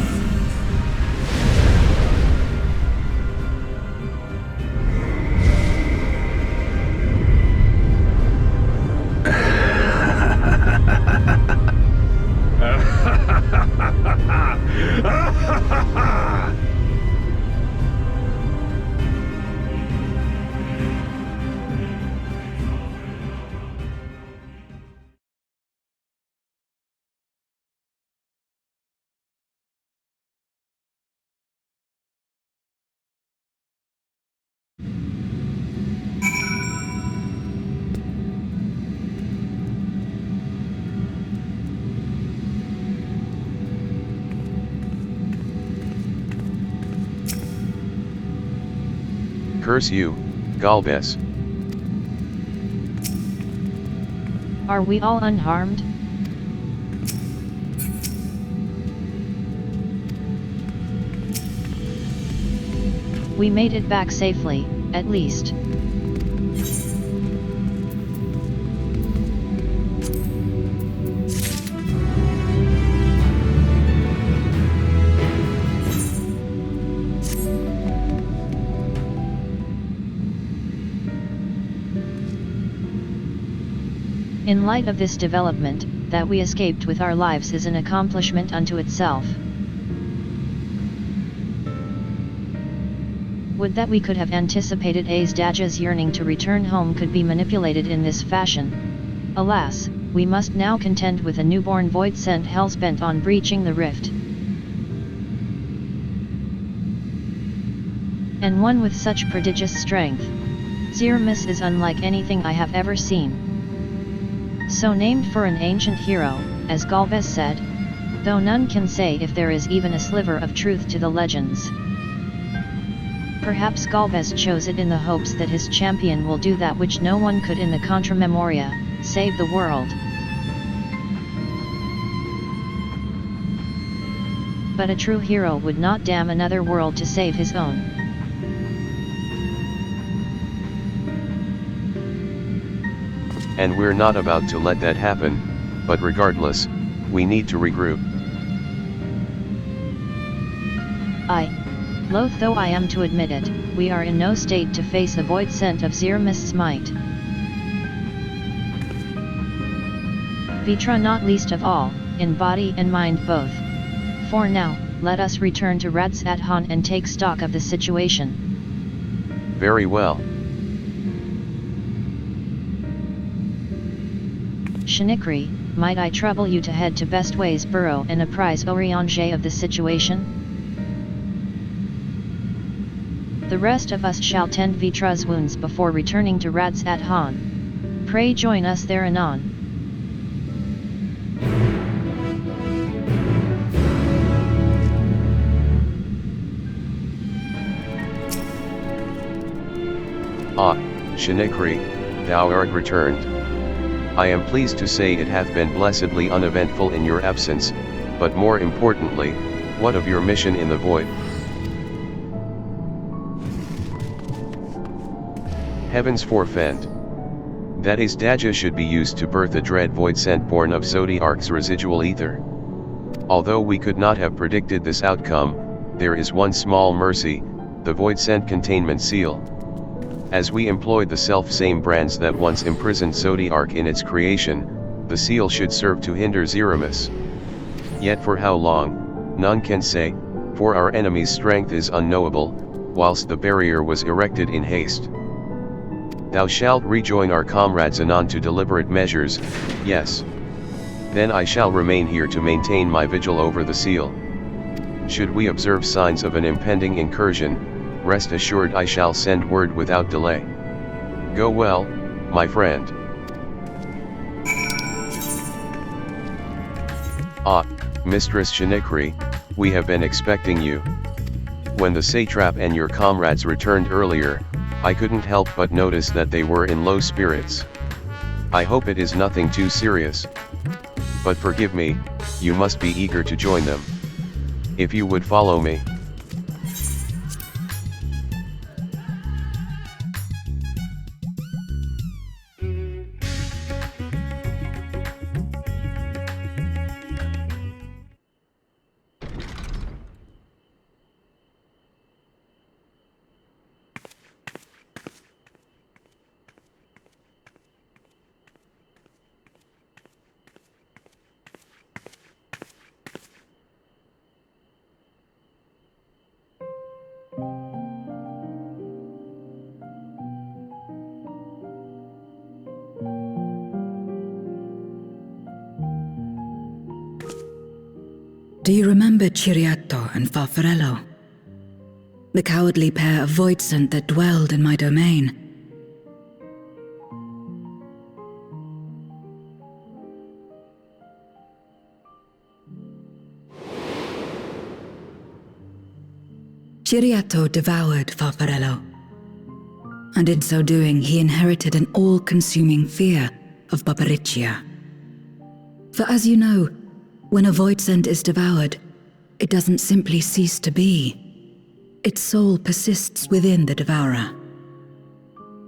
Curse you, Galbes. Are we all unharmed? We made it back safely, at least. In light of this development, that we escaped with our lives is an accomplishment unto itself. Would that we could have anticipated Azdaja's yearning to return home could be manipulated in this fashion. Alas, we must now contend with a newborn void sent hellspent on breaching the rift. And one with such prodigious strength. Zeramis is unlike anything I have ever seen. So named for an ancient hero, as Galvez said, though none can say if there is even a sliver of truth to the legends. Perhaps Galvez chose it in the hopes that his champion will do that which no one could in the Contra Memoria, save the world. But a true hero would not damn another world to save his own. And we're not about to let that happen, but regardless, we need to regroup. Loath though I am to admit it, we are in no state to face a void sent of Zermist's might. Vitra not least of all, in body and mind both. For now, let us return to Rads-at-Han and take stock of the situation. Very well. Shinikri, might I trouble you to head to Bestway's burrow and apprise Oriange of the situation? The rest of us shall tend Vitra's wounds before returning to Rads-at-Han. Pray join us there anon. Shinikri, thou art returned. I am pleased to say it hath been blessedly uneventful in your absence, but more importantly, what of your mission in the void? Heavens forfend. That Azdaja should be used to birth a dread void sent born of Zodiark's residual ether. Although we could not have predicted this outcome, there is one small mercy, the void sent containment seal. As we employed the self-same brands that once imprisoned Zodiark in its creation, the seal should serve to hinder Zeramis. Yet for how long, none can say, for our enemy's strength is unknowable, whilst the barrier was erected in haste. Thou shalt rejoin our comrades anon to deliberate measures, yes. Then I shall remain here to maintain my vigil over the seal. Should we observe signs of an impending incursion, rest assured I shall send word without delay. Go well, my friend. Mistress Shinikri, we have been expecting you. When the satrap and your comrades returned earlier, I couldn't help but notice that they were in low spirits. I hope it is nothing too serious. But forgive me, you must be eager to join them. If you would follow me. Do you remember Ciriato and Farfarello? The cowardly pair of voidsent that dwelled in my domain? Ciriato devoured Farfarello, and in so doing he inherited an all-consuming fear of Barbariccia. For as you know, when a voidsent is devoured, it doesn't simply cease to be. Its soul persists within the devourer.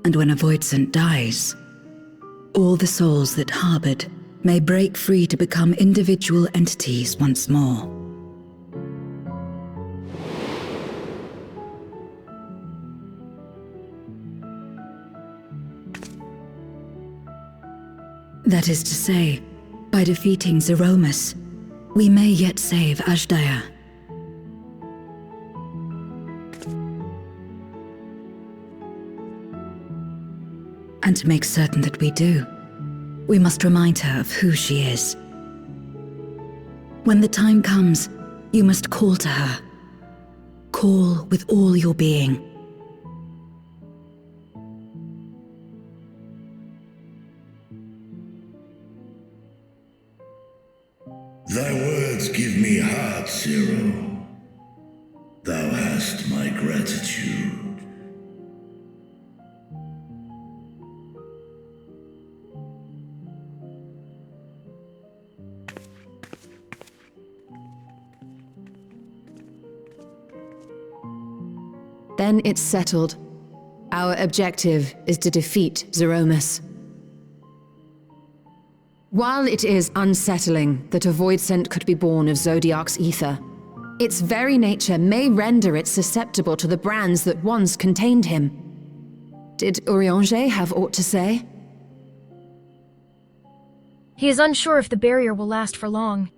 And when a voidsent dies, all the souls that harbored may break free to become individual entities once more. That is to say, by defeating Zeromus, we may yet save Ashdaya. And to make certain that we do, we must remind her of who she is. When the time comes, you must call to her. Call with all your being. Thy words give me heart, Zero. Thou hast my gratitude. Then it's settled. Our objective is to defeat Zeromus. While it is unsettling that a void scent could be born of Zodiac's ether, its very nature may render it susceptible to the brands that once contained him. Did Urianger have aught to say? He is unsure if the barrier will last for long.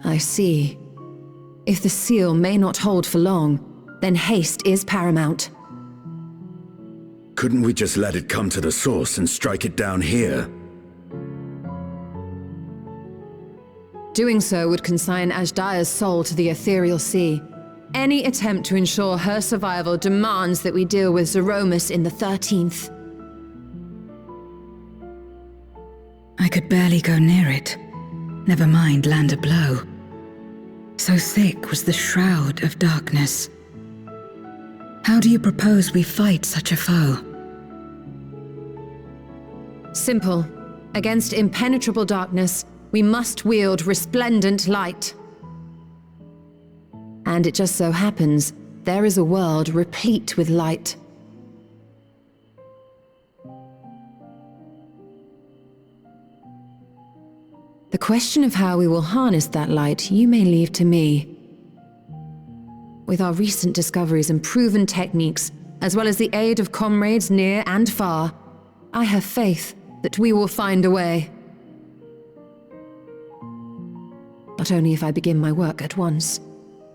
I see. If the seal may not hold for long, then haste is paramount. Couldn't we just let it come to the source and strike it down here? Doing so would consign Ashdaya's soul to the ethereal sea. Any attempt to ensure her survival demands that we deal with Zeromus in the 13th. I could barely go near it. Never mind land a blow. So thick was the shroud of darkness. How do you propose we fight such a foe? Simple. Against impenetrable darkness, we must wield resplendent light. And it just so happens, there is a world replete with light. The question of how we will harness that light, you may leave to me. With our recent discoveries and proven techniques, as well as the aid of comrades near and far, I have faith that we will find a way. But only if I begin my work at once.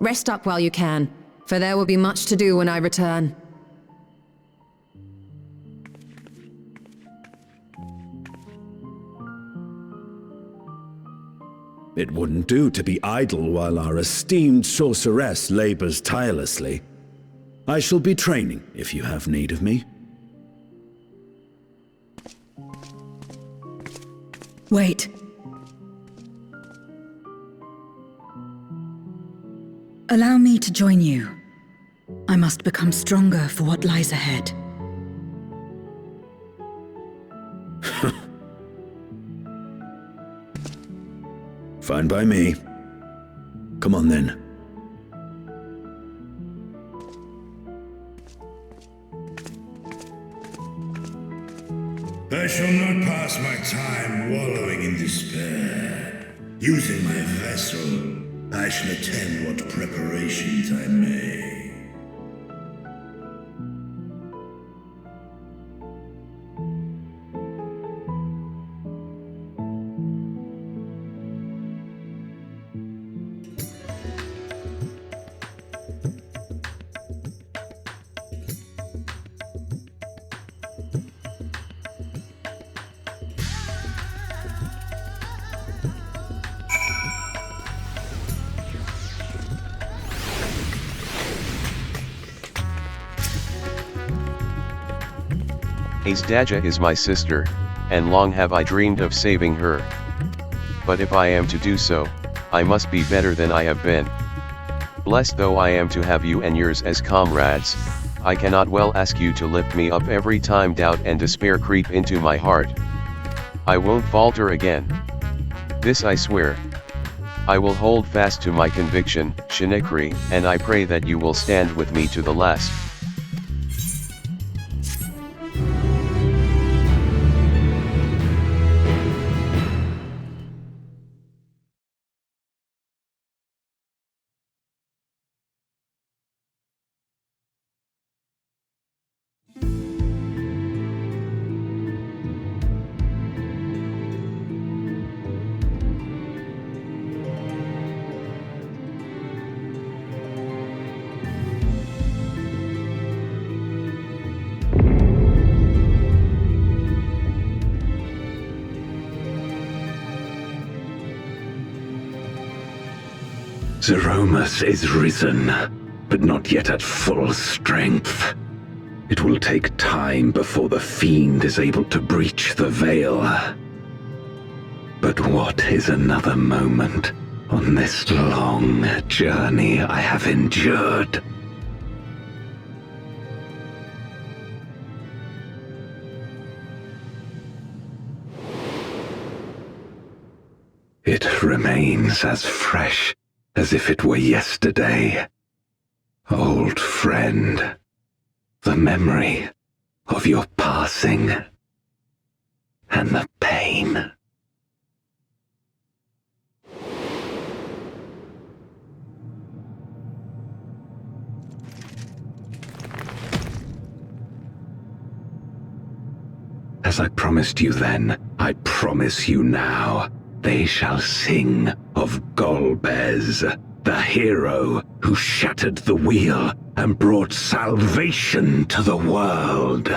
Rest up while you can, for there will be much to do when I return. It wouldn't do to be idle while our esteemed sorceress labors tirelessly. I shall be training if you have need of me. Wait. Allow me to join you. I must become stronger for what lies ahead. Fine by me. Come on then. I shall not pass my time wallowing in despair. Using my vessel, I shall attend what preparations I may. Azdaja is my sister, and long have I dreamed of saving her. But if I am to do so, I must be better than I have been. Blessed though I am to have you and yours as comrades, I cannot well ask you to lift me up every time doubt and despair creep into my heart. I won't falter again. This I swear. I will hold fast to my conviction, Shinikri, and I pray that you will stand with me to the last. Zeromus is risen, but not yet at full strength. It will take time before the fiend is able to breach the veil. But what is another moment on this long journey I have endured? It remains as fresh as if it were yesterday. Old friend, the memory of your passing and the pain. As I promised you then, I promise you now. They shall sing of Golbez, the hero who shattered the wheel and brought salvation to the world.